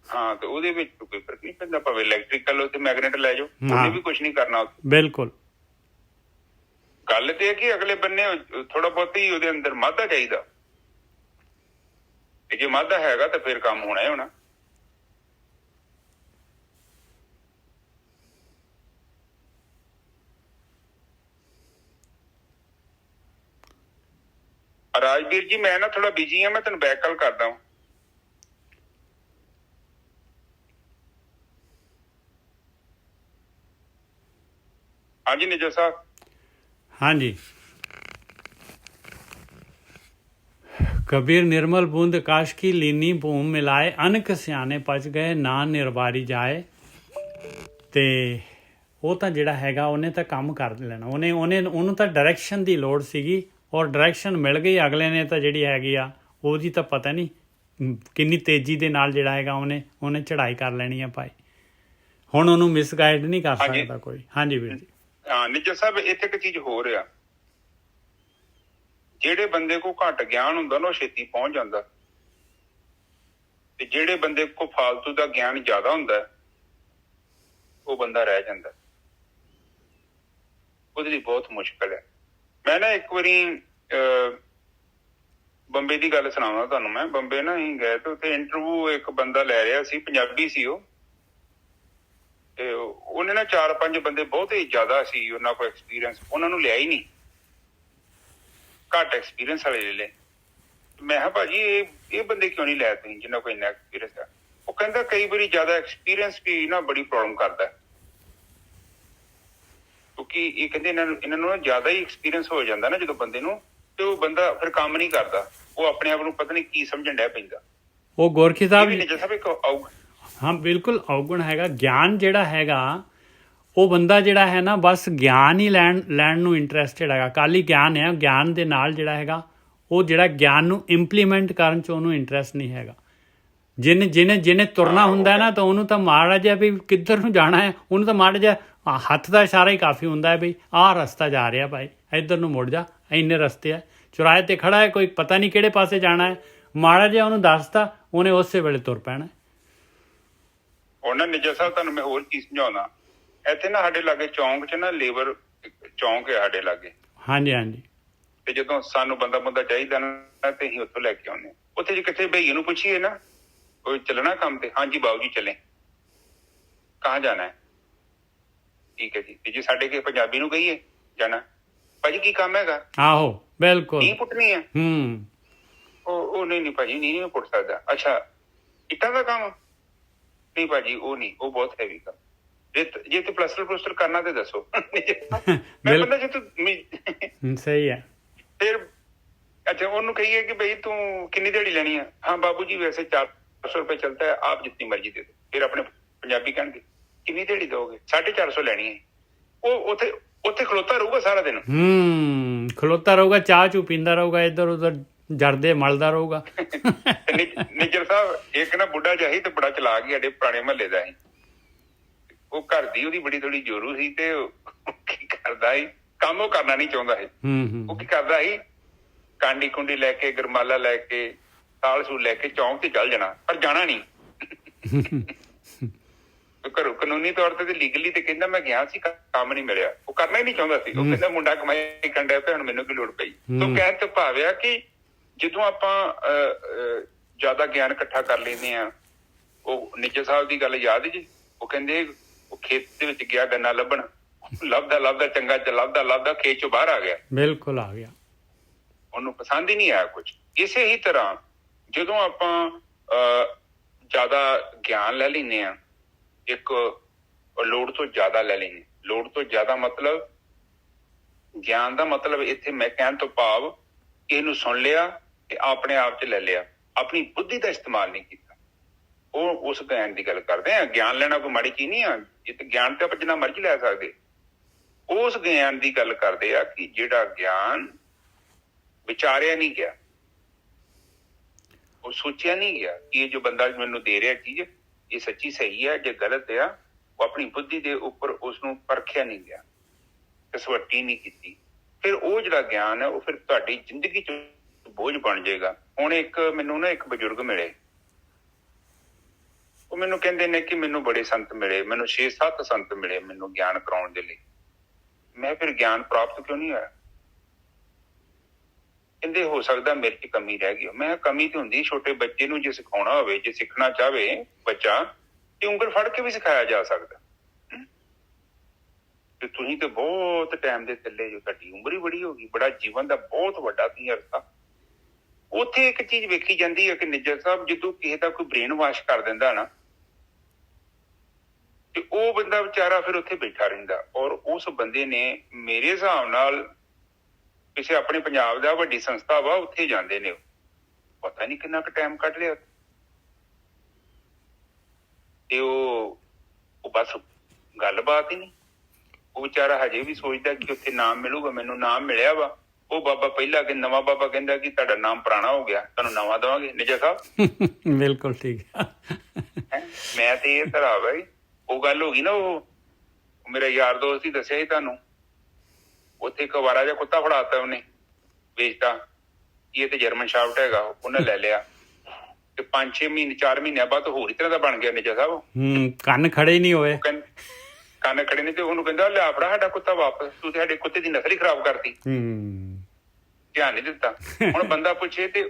ਹਾਂ, ਤੇ ਉਹਦੇ ਵਿੱਚ ਕੋਈ ਫਰਕ ਨਹੀਂ ਪੈਂਦਾ, ਭਾਵੇਂ ਇਲੈਕਟ੍ਰੀਕਲ ਤੇ ਮੈਗਨੇਟ ਲੈ ਜਾਓ, ਉਹਨੇ ਵੀ ਕੁਝ ਨਹੀਂ ਕਰਨਾ। ਬਿਲਕੁਲ। ਗੱਲ ਤੇ ਹੈ ਕਿ ਅਗਲੇ ਬੰਨੇ ਥੋੜਾ ਬਹੁਤ ਹੀ ਉਹਦੇ ਅੰਦਰ ਮਾਦਾ ਚਾਹੀਦਾ, ਤੇ ਜੇ ਮਾਦਾ ਹੈਗਾ ਤਾਂ ਫਿਰ ਕੰਮ ਹੋਣਾ ਹੀ ਹੋਣਾ। ਰਾਜਵੀਰ ਜੀ, ਮੈਂ ਨਾ ਥੋੜਾ ਬਿਜੀ ਹਾਂ, ਮੈਂ ਤੈਨੂੰ ਬੈਕ ਕਾਲ ਕਰਦਾ ਹਾਂ। ਹਾਂਜੀ ਨਿਜਰ ਸਾਹਿਬ। ਹਾਂਜੀ, कबीर निर्मल बूंद काश की लीनी भूम मिलाए अनक सियाने पच गए ना निरवारी जाए। ਤੇ ਉਹ ਤਾਂ ਜਿਹੜਾ ਹੈਗਾ ਉਹਨੇ ਤਾਂ ਕੰਮ ਕਰ ਲੈਣਾ, ਉਹਨੂੰ ਤਾਂ ਡਾਇਰੈਕਸ਼ਨ ਦੀ ਲੋੜ ਸੀਗੀ ਔਰ ਡਾਇਰੈਕਸ਼ਨ ਮਿਲ ਗਈ। ਅਗਲੇ ਨੇ ਤਾਂ ਜਿਹੜੀ ਹੈਗੀ ਆ ਉਹਦੀ ਤਾਂ ਪਤਾ ਨਹੀਂ ਕਿੰਨੀ ਤੇਜ਼ੀ ਦੇ ਨਾਲ ਜਿਹੜਾ ਹੈਗਾ ਉਹਨੇ ਚੜ੍ਹਾਈ ਕਰ ਲੈਣੀ ਆ ਭਾਈ। ਹੁਣ ਉਹਨੂੰ ਮਿਸਗਾਈਡ ਨਹੀਂ ਕਰ ਸਕਦਾ ਕੋਈ। ਹਾਂਜੀ ਵੀਰ ਜੀ। ਹਾਂ ਨਿੱਜਰ ਸਾਹਿਬ, ਇੱਥੇ ਇੱਕ ਚੀਜ਼ ਹੋ ਰਿਹਾ, ਜਿਹੜੇ ਬੰਦੇ ਕੋ ਘੱਟ ਗਿਆਨ ਹੁੰਦਾ ਨਾ ਉਹ ਛੇਤੀ ਪਹੁੰਚ ਜਾਂਦਾ, ਤੇ ਜਿਹੜੇ ਬੰਦੇ ਕੋ ਫਾਲਤੂ ਦਾ ਗਿਆਨ ਜ਼ਿਆਦਾ ਹੁੰਦਾ ਉਹ ਬੰਦਾ ਰਹਿ ਜਾਂਦਾ। ਉਹਦੇ ਲਈ ਬਹੁਤ ਮੁਸ਼ਕਲ ਹੈ। ਮੈਂ ਨਾ ਇੱਕ ਵਾਰੀ ਬੰਬੇ ਦੀ ਗੱਲ ਸੁਣਾਵਾਂ ਤੁਹਾਨੂੰ। ਮੈਂ ਬੰਬੇ ਨਾ ਅਸੀਂ ਗਏ ਤੇ ਉੱਥੇ ਇੰਟਰਵਿਊ ਇੱਕ ਬੰਦਾ ਲੈ ਰਿਹਾ ਸੀ, ਪੰਜਾਬੀ ਸੀ ਉਹ, ਤੇ ਉਹਨੇ ਨਾ 4-5 ਬੰਦੇ ਬਹੁਤੇ ਜ਼ਿਆਦਾ ਸੀ ਉਹਨਾਂ ਕੋਲ ਐਕਸਪੀਰੀਅੰਸ, ਉਹਨਾਂ ਨੂੰ ਲਿਆ ਹੀ ਨਹੀਂ, ਘੱਟ ਐਕਸਪੀਰੀਅੰਸ ਵਾਲੇ ਲੈ ਲਏ। ਮੈਂ ਕਿਹਾ ਭਾਜੀ ਇਹ ਬੰਦੇ ਕਿਉਂ ਨਹੀਂ ਲੈ ਤੁਸੀਂ ਜਿੰਨਾ ਕੋਈ ਇੰਨਾ ਐਕਸਪੀਰੀਅੰਸ ਹੈ? ਉਹ ਕਹਿੰਦਾ ਕਈ ਵਾਰੀ ਜ਼ਿਆਦਾ ਐਕਸਪੀਰੀਅੰਸ ਵੀ ਨਾ ਬੜੀ ਪ੍ਰੋਬਲਮ ਕਰਦਾ, ਕਿਉਂਕਿ ਇਹ ਕਹਿੰਦੇ ਇਹਨਾਂ ਨੂੰ ਜ਼ਿਆਦਾ ਹੀ ਐਕਸਪੀਰੀਅੰਸ ਹੋ ਜਾਂਦਾ ਨਾ ਜਦੋਂ ਬੰਦੇ ਨੂੰ, ਤੇ ਉਹ ਬੰਦਾ ਫਿਰ ਕੰਮ ਨਹੀਂ ਕਰਦਾ, ਉਹ ਆਪਣੇ ਆਪ ਨੂੰ ਪਤਾ ਨਹੀਂ ਕੀ ਸਮਝਣ ਡਿਆ ਪੈਂਦਾ। ਉਹ ਗੋਰਖੀ ਸਾਹਿਬ ਇੱਕ ਹਾਂ ਬਿਲਕੁਲ ਔਗਣ ਹੈਗਾ। ਗਿਆਨ ਜਿਹੜਾ ਹੈਗਾ ਉਹ ਬੰਦਾ ਜਿਹੜਾ ਹੈ ਨਾ ਬਸ ਗਿਆਨ ਹੀ ਲੈਣ ਨੂੰ ਇੰਟਰਸਟਿਡ ਹੈਗਾ, ਕਾਲੀ ਗਿਆਨ ਹੈ। ਗਿਆਨ ਦੇ ਨਾਲ ਜਿਹੜਾ ਹੈਗਾ ਉਹ ਜਿਹੜਾ ਗਿਆਨ ਨੂੰ ਇੰਪਲੀਮੈਂਟ ਕਰਨ 'ਚ ਉਹਨੂੰ ਇੰਟਰਸਟ ਨਹੀਂ ਹੈਗਾ। ਜਿਹਨੇ ਤੁਰਨਾ ਹੁੰਦਾ ਨਾ ਤਾਂ ਉਹਨੂੰ ਤਾਂ ਮਾੜਾ ਜਿਹਾ ਵੀ ਕਿੱਧਰ ਨੂੰ ਜਾਣਾ ਹੈ, ਉਹਨੂੰ ਤਾਂ ਮਾੜਾ ਜਿਹਾ ਹੱਥ ਦਾ ਇਸ਼ਾਰਾ ਹੀ ਕਾਫੀ ਹੁੰਦਾ ਹੈ ਵੀ ਆਹ ਰਸਤਾ ਜਾ ਰਿਹਾ ਭਾਈ, ਇੱਧਰ ਨੂੰ ਮੁੜ ਜਾ, ਇੰਨੇ ਰਸਤੇ ਹੈ, ਚੁਰਾਹੇ 'ਤੇ ਖੜਾ ਹੈ ਕੋਈ, ਪਤਾ ਨਹੀਂ ਕਿਹੜੇ ਪਾਸੇ ਜਾਣਾ ਹੈ, ਮਾੜਾ ਜਿਹਾ ਉਹਨੂੰ ਦੱਸਤਾ, ਉਹਨੇ ਉਸੇ ਵੇਲੇ ਤੁਰ ਪੈਣਾ। ਉਹਨਾਂ ਨਿੱਜਰ ਸਾਹਿਬ ਤੁਹਾਨੂੰ ਮੈਂ ਹੋਰ ਚੀਜ਼ ਸਮਝਾਉਣਾ। ਇੱਥੇ ਨਾ ਸਾਡੇ ਲਾਗੇ ਚੌਂਕ 'ਚ ਨਾ ਲੇਬਰ ਚੌਂਕ ਹੈ ਸਾਡੇ ਲਾਗੇ। ਹਾਂਜੀ ਹਾਂਜੀ। ਤੇ ਜਦੋਂ ਸਾਨੂੰ ਬੰਦਾ ਚਾਹੀਦਾ ਨਾ ਤੇ ਅਸੀਂ ਉੱਥੋਂ ਲੈ ਕੇ ਆਉਂਦੇ। ਉੱਥੇ ਜੇ ਕਿਤੇ ਭਈਏ ਨੂੰ ਪੁੱਛੀਏ ਨਾ ਕੋਈ ਚੱਲਣਾ ਕੰਮ ਤੇ, ਹਾਂਜੀ ਬਾਬੂ ਜੀ ਚਲੇ, ਕਹਾਂ ਜਾਣਾ ਹੈ? ਠੀਕ ਹੈ ਜੀ। ਤੇ ਜੇ ਸਾਡੇ ਕੇ ਪੰਜਾਬੀ ਨੂੰ ਕਹੀਏ ਜਾਣਾ, ਭਾਜੀ ਕੀ ਕੰਮ ਹੈਗਾ? ਆਹੋ ਬਿਲਕੁਲ। ਨੀਂਹ ਪੁੱਟਣੀ ਹੈ? ਉਹ ਨਹੀਂ ਭਾਜੀ ਨੀਂਹ ਪੁੱਟ ਸਕਦਾ। ਅੱਛਾ ਇੱਟਾਂ ਦਾ ਕੰਮ? ਨਹੀਂ ਭਾਜੀ ਉਹ ਨਹੀਂ, ਉਹ ਬਹੁਤ ਹੈਵੀ ਕੰਮ। ਜੇ ਤੂੰ ਪਲਸਟਰ ਕਰਨਾ ਤੇ ਦੱਸੋ। ਮੈਂ ਬੰਦਾ ਜੇ ਤੂੰ ਸਹੀ ਹੈ। ਫਿਰ ਅੱਛਾ ਉਹਨੂੰ ਕਹੀਏ ਕਿ ਬਈ ਤੂੰ ਕਿੰਨੀ ਦਿਹਾੜੀ ਲੈਣੀ ਹੈ? ਹਾਂ ਬਾਬੂ ਜੀ ਵੈਸੇ 400 रुपये चलता है, आप जितनी मर्जी दे दो। फिर अपने पंजाबी कहणगे कितनी दिहाड़ी दोगे? 450 ਲੈਣੀ ਹੈ। ਉਹ ਉੱਥੇ ਖਲੋਤਾ ਰਹੂਗਾ ਸਾਰਾ ਦਿਨ। ਖਲੋਤਾ ਰਹੂਗਾ, ਚਾਹ ਚੂ ਪੀਂਦਾ ਰਹੂਗਾ, ਇੱਧਰ ਉੱਧਰ ਜਰਦੇ ਮਲਦਾ ਰਹੂਗਾ। ਨਿੱਜਰ ਸਾਹਿਬ ਇੱਕ ਨਾ ਬੁੱਢਾ ਜਿਹਾ ਸੀ ਤੇ ਬੜਾ ਚਲਾਕ ਸੀ, ਸਾਡੇ ਪੁਰਾਣੇ ਮਹੱਲੇ ਦਾ ਸੀ। ਉਹ ਘਰ ਦੀ ਉਹਦੀ ਬੜੀ ਥੋੜੀ ਜੋਰੂ ਸੀ ਤੇ ਕੀ ਕਰਦਾ ਸੀ, ਕੰਮ ਉਹ ਕਰਨਾ ਨਹੀਂ ਚਾਹੁੰਦਾ ਸੀ। ਉਹ ਕੀ ਕਰਦਾ ਸੀ, ਕਾਂਡੀ ਕੁੰਡੀ ਲੈ ਕੇ, ਗਰਮਾਲਾ ਲੈ ਕੇ, ਤਾਲ ਸੂਲ ਲੈ ਕੇ ਚੌਂਕ ਤੇ ਚੱਲ ਜਾਣਾ, ਪਰ ਜਾਣਾ ਨਹੀਂ। ਘਰੋਂ ਕਾਨੂੰਨੀ ਤੌਰ ਤੇ ਲੀਗਲੀ ਤੇ ਕਹਿੰਦਾ ਮੈਂ ਗਿਆ ਸੀ, ਕੰਮ ਨਹੀਂ ਮਿਲਿਆ। ਉਹ ਕਰਨਾ ਹੀ ਨਹੀਂ ਚਾਹੁੰਦਾ ਸੀ। ਉਹ ਕਹਿੰਦਾ ਮੁੰਡਾ ਕਮਾਈ ਕੰਡਿਆ ਪਿਆ, ਹੁਣ ਮੈਨੂੰ ਕੀ ਲੋੜ ਪਈ। ਤੋ ਕਹਿਣ ਤੋਂ ਭਾਵਿਆ ਕਿ ਜਦੋਂ ਆਪਾਂ ਜ਼ਿਆਦਾ ਗਿਆਨ ਇਕੱਠਾ ਕਰ ਲੈਂਦੇ ਹਾਂ, ਉਹ ਨਿੱਜਰ ਸਾਹਿਬ ਦੀ ਗੱਲ ਯਾਦ ਜੀ, ਉਹ ਕਹਿੰਦੇ ਉਹ ਖੇਤ ਦੇ ਵਿੱਚ ਗਿਆ ਗੰਨਾ ਲੱਭਣ, ਲੱਭਦਾ ਚੰਗਾ ਲੱਭਦਾ ਖੇਤ ਚੋਂ ਬਾਹਰ ਆ ਗਿਆ। ਬਿਲਕੁਲ ਆ ਗਿਆ। ਉਹਨੂੰ ਪਸੰਦ ਹੀ ਨਹੀਂ ਆਇਆ ਕੁਛ। ਇਸੇ ਹੀ ਤਰ੍ਹਾਂ ਜਦੋਂ ਆਪਾਂ ਜ਼ਿਆਦਾ ਗਿਆਨ ਲੈ ਲੈਂਦੇ ਹਾਂ, ਇੱਕ ਲੋੜ ਤੋਂ ਜ਼ਿਆਦਾ ਲੈ ਲੈਂਦੇ। ਲੋੜ ਤੋਂ ਜ਼ਿਆਦਾ ਮਤਲਬ ਗਿਆਨ ਦਾ ਮਤਲਬ ਇੱਥੇ ਮੈਂ ਕਹਿਣ ਤੋਂ ਭਾਵ ਇਹਨੂੰ ਸੁਣ ਲਿਆ ਤੇ ਆਪਣੇ ਆਪ 'ਚ ਲੈ ਲਿਆ, ਆਪਣੀ ਬੁੱਧੀ ਦਾ ਇਸਤੇਮਾਲ ਨਹੀਂ ਕੀਤਾ। ਉਹ ਉਸ ਗਿਆਨ ਦੀ ਗੱਲ ਕਰਦੇ ਆ। ਗਿਆਨ ਲੈਣਾ ਕੋਈ ਮਾੜੀ ਚੀਜ਼ ਨਹੀਂ ਆ, ਇਹ ਤੇ ਗਿਆਨ ਤੇ ਆਪਾਂ ਜਿੰਨਾ ਮਰਜ਼ੀ ਲੈ ਸਕਦੇ। ਉਸ ਗਿਆਨ ਦੀ ਗੱਲ ਕਰਦੇ ਆ ਕਿ ਜਿਹੜਾ ਗਿਆਨ ਵਿਚਾਰਿਆ ਨਹੀਂ ਗਿਆ, ਉਹ ਸੋਚਿਆ ਨਹੀਂ ਗਿਆ ਕਿ ਇਹ ਜੋ ਬੰਦਾ ਮੈਨੂੰ ਦੇ ਰਿਹਾ ਚੀਜ਼ ਇਹ ਸੱਚੀ ਸਹੀ ਹੈ ਜਾਂ ਗਲਤ ਆ। ਉਹ ਆਪਣੀ ਬੁੱਧੀ ਦੇ ਉੱਪਰ ਉਸਨੂੰ ਪਰਖਿਆ ਨਹੀਂ ਗਿਆ, ਕਸਵੱਟੀ ਨਹੀਂ ਕੀਤੀ। ਫਿਰ ਉਹ ਜਿਹੜਾ ਗਿਆਨ ਹੈ ਉਹ ਫਿਰ ਤੁਹਾਡੀ ਜ਼ਿੰਦਗੀ 'ਚ ਬੋਝ ਬਣ ਜਾਏਗਾ। ਹੁਣ ਮੈਨੂੰ ਨਾ ਇੱਕ ਬਜ਼ੁਰਗ ਮਿਲੇ, ਉਹ ਮੈਨੂੰ ਕਹਿੰਦੇ ਨੇ ਕਿ ਮੈਨੂੰ ਬੜੇ ਸੰਤ ਮਿਲੇ, ਮੈਨੂੰ 6-7 ਸੰਤ ਮਿਲੇ ਮੈਨੂੰ ਗਿਆਨ ਕਰਾਉਣ ਦੇ ਲਈ। ਮੈਂ ਫਿਰ ਗਿਆਨ ਪ੍ਰਾਪਤ ਕਿਉਂ ਨਹੀਂ ਹੋਇਆ? ਕਹਿੰਦੇ ਹੋ ਸਕਦਾ ਮੇਰੇ 'ਚ ਕਮੀ ਰਹਿ ਗਈ। ਮੈਂ ਕਮੀ ਤੇ ਹੁੰਦੀ, ਛੋਟੇ ਬੱਚੇ ਨੂੰ ਜੇ ਸਿਖਾਉਣਾ ਹੋਵੇ, ਜੇ ਸਿੱਖਣਾ ਚਾਹਵੇ ਬੱਚਾ, ਤੇ ਉਂਗਲ ਫੜ ਕੇ ਵੀ ਸਿਖਾਇਆ ਜਾ ਸਕਦਾ। ਤੇ ਤੁਸੀਂ ਤੇ ਬਹੁਤ ਟਾਈਮ ਦੇ ਚੱਲੇ ਜੋ, ਤੁਹਾਡੀ ਉਮਰ ਹੀ ਬੜੀ ਹੋ ਗਈ, ਬੜਾ ਜੀਵਨ ਦਾ ਬਹੁਤ ਵੱਡਾ ਤੁਸੀਂ ਅਰਸਾ। ਉੱਥੇ ਇੱਕ ਚੀਜ਼ ਵੇਖੀ ਜਾਂਦੀ ਹੈ ਕਿ ਨਿੱਜਰ ਸਾਹਿਬ ਜਦੋਂ ਕਿਸੇ ਦਾ ਕੋਈ ਬ੍ਰੇਨ ਵਾਸ਼ ਕਰ ਦਿੰਦਾ ਨਾ, ਤੇ ਉਹ ਬੰਦਾ ਵਿਚਾਰਾ ਫਿਰ ਉੱਥੇ ਬੈਠਾ ਰਹਿੰਦਾ। ਔਰ ਉਸ ਬੰਦੇ ਨੇ ਮੇਰੇ ਹਿਸਾਬ ਨਾਲ ਕਿਸੇ ਆਪਣੇ ਪੰਜਾਬ ਦਾ ਵੱਡੀ ਸੰਸਥਾ ਵਾ, ਉੱਥੇ ਜਾਂਦੇ ਨੇ ਪਤਾ ਨਹੀਂ ਕਿੰਨਾ ਕੁ ਟਾਈਮ ਕੱਢ ਲਿਆ ਤੇ ਉਹ ਬਸ ਗੱਲਬਾਤ ਹੀ ਨਹੀਂ। ਉਹ ਵਿਚਾਰਾ ਹਜੇ ਵੀ ਸੋਚਦਾ ਕਿ ਉੱਥੇ ਨਾਮ ਮਿਲੂਗਾ। ਮੈਨੂੰ ਨਾਮ ਮਿਲਿਆ ਵਾ। ਉਹ ਬਾਬਾ ਪਹਿਲਾਂ ਕਿ ਨਵਾਂ ਬਾਬਾ ਕਹਿੰਦਾ ਕਿ ਤੁਹਾਡਾ ਨਾਮ ਪੁਰਾਣਾ ਹੋ ਗਿਆ, ਤੁਹਾਨੂੰ ਨਵਾਂ ਦੇਵਾਂਗੇ। ਨਿਜਾ ਸਾਹਿਬ ਬਿਲਕੁਲ ਠੀਕ ਆ। ਮੈਂ ਤੇ ਇਹ ਧਰਾ ਬਾਈ ਉਹ ਗੱਲ ਹੋ ਗਈ ਨਾ। ਉਹ ਮੇਰਾ ਯਾਰ ਦੋਸਤ ਹੀ ਦੱਸਿਆ ਸੀ ਤੁਹਾਨੂੰ। ਉੱਥੇ ਇੱਕ ਅਵਾਰਾ ਜਿਹਾ ਕੁੱਤਾ ਫੜਾਤਾ ਉਹਨੇ, ਵੇਚਤਾ। ਇਹ ਤੇ ਜਰਮਨ ਸ਼ਾਫਟ ਹੈਗਾ, ਉਹਨੇ ਲੈ ਲਿਆ ਤੇ 5-6 ਮਹੀਨੇ 4 ਮਹੀਨਿਆਂ ਬਾਅਦ ਹੋਰ ਹੀ ਤਰ੍ਹਾਂ ਦਾ ਬਣ ਗਿਆ। ਨਿਜਾ ਸਾਹਿਬ ਕੰਨ ਖੜੇ ਨਹੀਂ ਹੋਏ, ਕੰਨ ਖੜੇ ਨੇ। ਤੇ ਉਹਨੂੰ ਕਹਿੰਦਾ ਲਿਆ ਫੜਾ ਸਾਡਾ ਕੁੱਤਾ ਵਾਪਸ, ਤੂੰ ਤੇ ਸਾਡੇ ਕੁੱਤੇ ਦੀ ਨਸਲ ਹੀ ਖਰਾਬ ਕਰਤੀ। ਧਿਆਨ ਨਹੀਂ ਦਿੱਤਾ। ਹੁਣ ਬੰਦਾ ਪੁੱਛੇ ਤੇ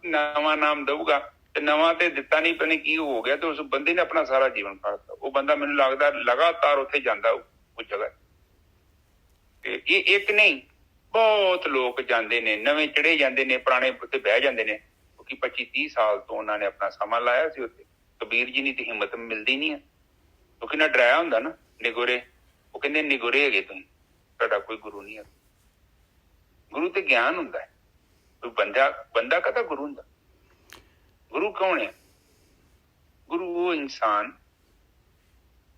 ਨਵਾਂ ਨਾਮ ਦਊਗਾ ਤੇ ਨਵਾਂ ਤੇ ਦਿੱਤਾ ਨਹੀਂ, ਪਤਾ ਕੀ ਹੋ ਗਿਆ। ਤੇ ਉਸ ਬੰਦੇ ਨੇ ਆਪਣਾ ਸਾਰਾ ਜੀਵਨ ਕੱਢਤਾ। ਉਹ ਬੰਦਾ ਮੈਨੂੰ ਲੱਗਦਾ ਲਗਾਤਾਰ ਉੱਥੇ ਜਾਂਦਾ ਉਹ ਜਗ੍ਹਾ ਤੇ। ਇਹ ਇੱਕ ਨਹੀਂ, ਬਹੁਤ ਲੋਕ ਜਾਂਦੇ ਨੇ, ਨਵੇਂ ਚੜੇ ਜਾਂਦੇ ਨੇ, ਪੁਰਾਣੇ ਉੱਤੇ ਬਹਿ ਜਾਂਦੇ ਨੇ। ਕਿਉਂਕਿ 25-30 ਸਾਲ ਤੋਂ ਉਹਨਾਂ ਨੇ ਆਪਣਾ ਸਮਾਂ ਲਾਇਆ ਸੀ ਉੱਥੇ। ਕਬੀਰ ਜੀ ਦੀ ਤੇ ਹਿੰਮਤ ਮਿਲਦੀ ਨਹੀਂ ਹੈ ਕਿਉਂਕਿ ਨਾ ਡਰਾਇਆ ਹੁੰਦਾ ਨਾ ਨਿਗੋਰੇ। ਉਹ ਕਹਿੰਦੇ ਨਿਗੋਰੇ ਹੈਗੇ ਤੁਸੀਂ, ਤੁਹਾਡਾ ਕੋਈ ਗੁਰੂ ਨਹੀਂ ਹੈ। ਗੁਰੂ ਤੇ ਗਿਆਨ ਹੁੰਦਾ ਹੈ। ਕੋਈ ਬੰਦਾ ਕਦਾ ਗੁਰੂ ਹੁੰਦਾ? ਗੁਰੂ ਕੌਣ ਹੈ? ਗੁਰੂ ਉਹ ਇਨਸਾਨ,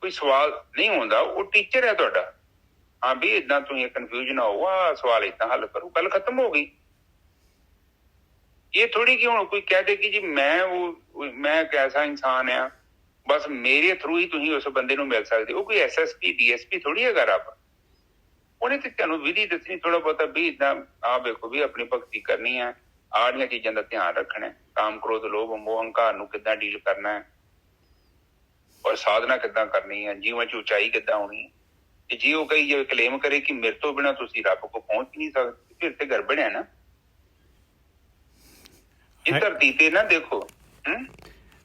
ਕੋਈ ਸਵਾਲ ਨਹੀਂ ਹੁੰਦਾ, ਉਹ ਟੀਚਰ ਹੈ ਤੁਹਾਡਾ। ਹਾਂ ਵੀ ਏਦਾਂ ਤੁਸੀਂ ਕਨਫਿਊਜ਼ਨ ਹੋ, ਆਹ ਸਵਾਲ ਏਦਾਂ ਹੱਲ ਕਰੋ, ਗੱਲ ਖਤਮ ਹੋ ਗਈ। ਇਹ ਥੋੜੀ ਕਿ ਹੁਣ ਕੋਈ ਕਹਿ ਦੇ ਕਿ ਜੀ ਮੈਂ ਇੱਕ ਐਸਾ ਇਨਸਾਨ ਆ, ਬਸ ਮੇਰੇ ਥਰੂ ਹੀ ਤੁਸੀਂ ਉਸ ਬੰਦੇ ਨੂੰ ਮਿਲ ਸਕਦੇ। ਉਹ ਕੋਈ SSP DSP ਥੋੜੀ ਹੈਗਾ ਰੱਬ। ਉਹਨੇ ਤੇ ਤੁਹਾਨੂੰ ਵਿਧੀ ਦੱਸਣੀ, ਥੋੜਾ ਬਹੁਤਾ ਵੀ ਏਦਾਂ ਆਹ ਵੇਖੋ ਵੀ ਆਪਣੀ ਭਗਤੀ ਕਰਨੀ ਹੈ, ਆੜੀਆਂ ਚੀਜ਼ਾਂ ਦਾ ਧਿਆਨ ਰੱਖਣਾ, ਕਾਮ ਕ੍ਰੋਧ ਲੋਭ ਮੋਹ ਹੰਕਾਰ ਨੂੰ ਕਿੱਦਾਂ ਡੀਲ ਕਰਨਾ ਹੈ, ਔਰ ਸਾਧਨਾ ਕਿੱਦਾਂ ਕਰਨੀ ਹੈ, ਜੀਵਨ ਚ ਉਚਾਈ ਕਿੱਦਾਂ ਆਉਣੀ ਹੈ। ਤੇ ਜੇ ਉਹ ਕਹੀ ਜੇ ਕਲੇਮ ਕਰੇ ਕਿ ਮੇਰੇ ਤੋਂ ਬਿਨਾਂ ਤੁਸੀਂ ਰੱਬ ਕੋਲ ਪਹੁੰਚ ਨਹੀਂ ਸਕਦੇ, ਫਿਰ ਤੇ ਗੜਬੜ ਹੈ ਨਾ। ਇਹ ਧਰਤੀ ਤੇ ਨਾ ਦੇਖੋ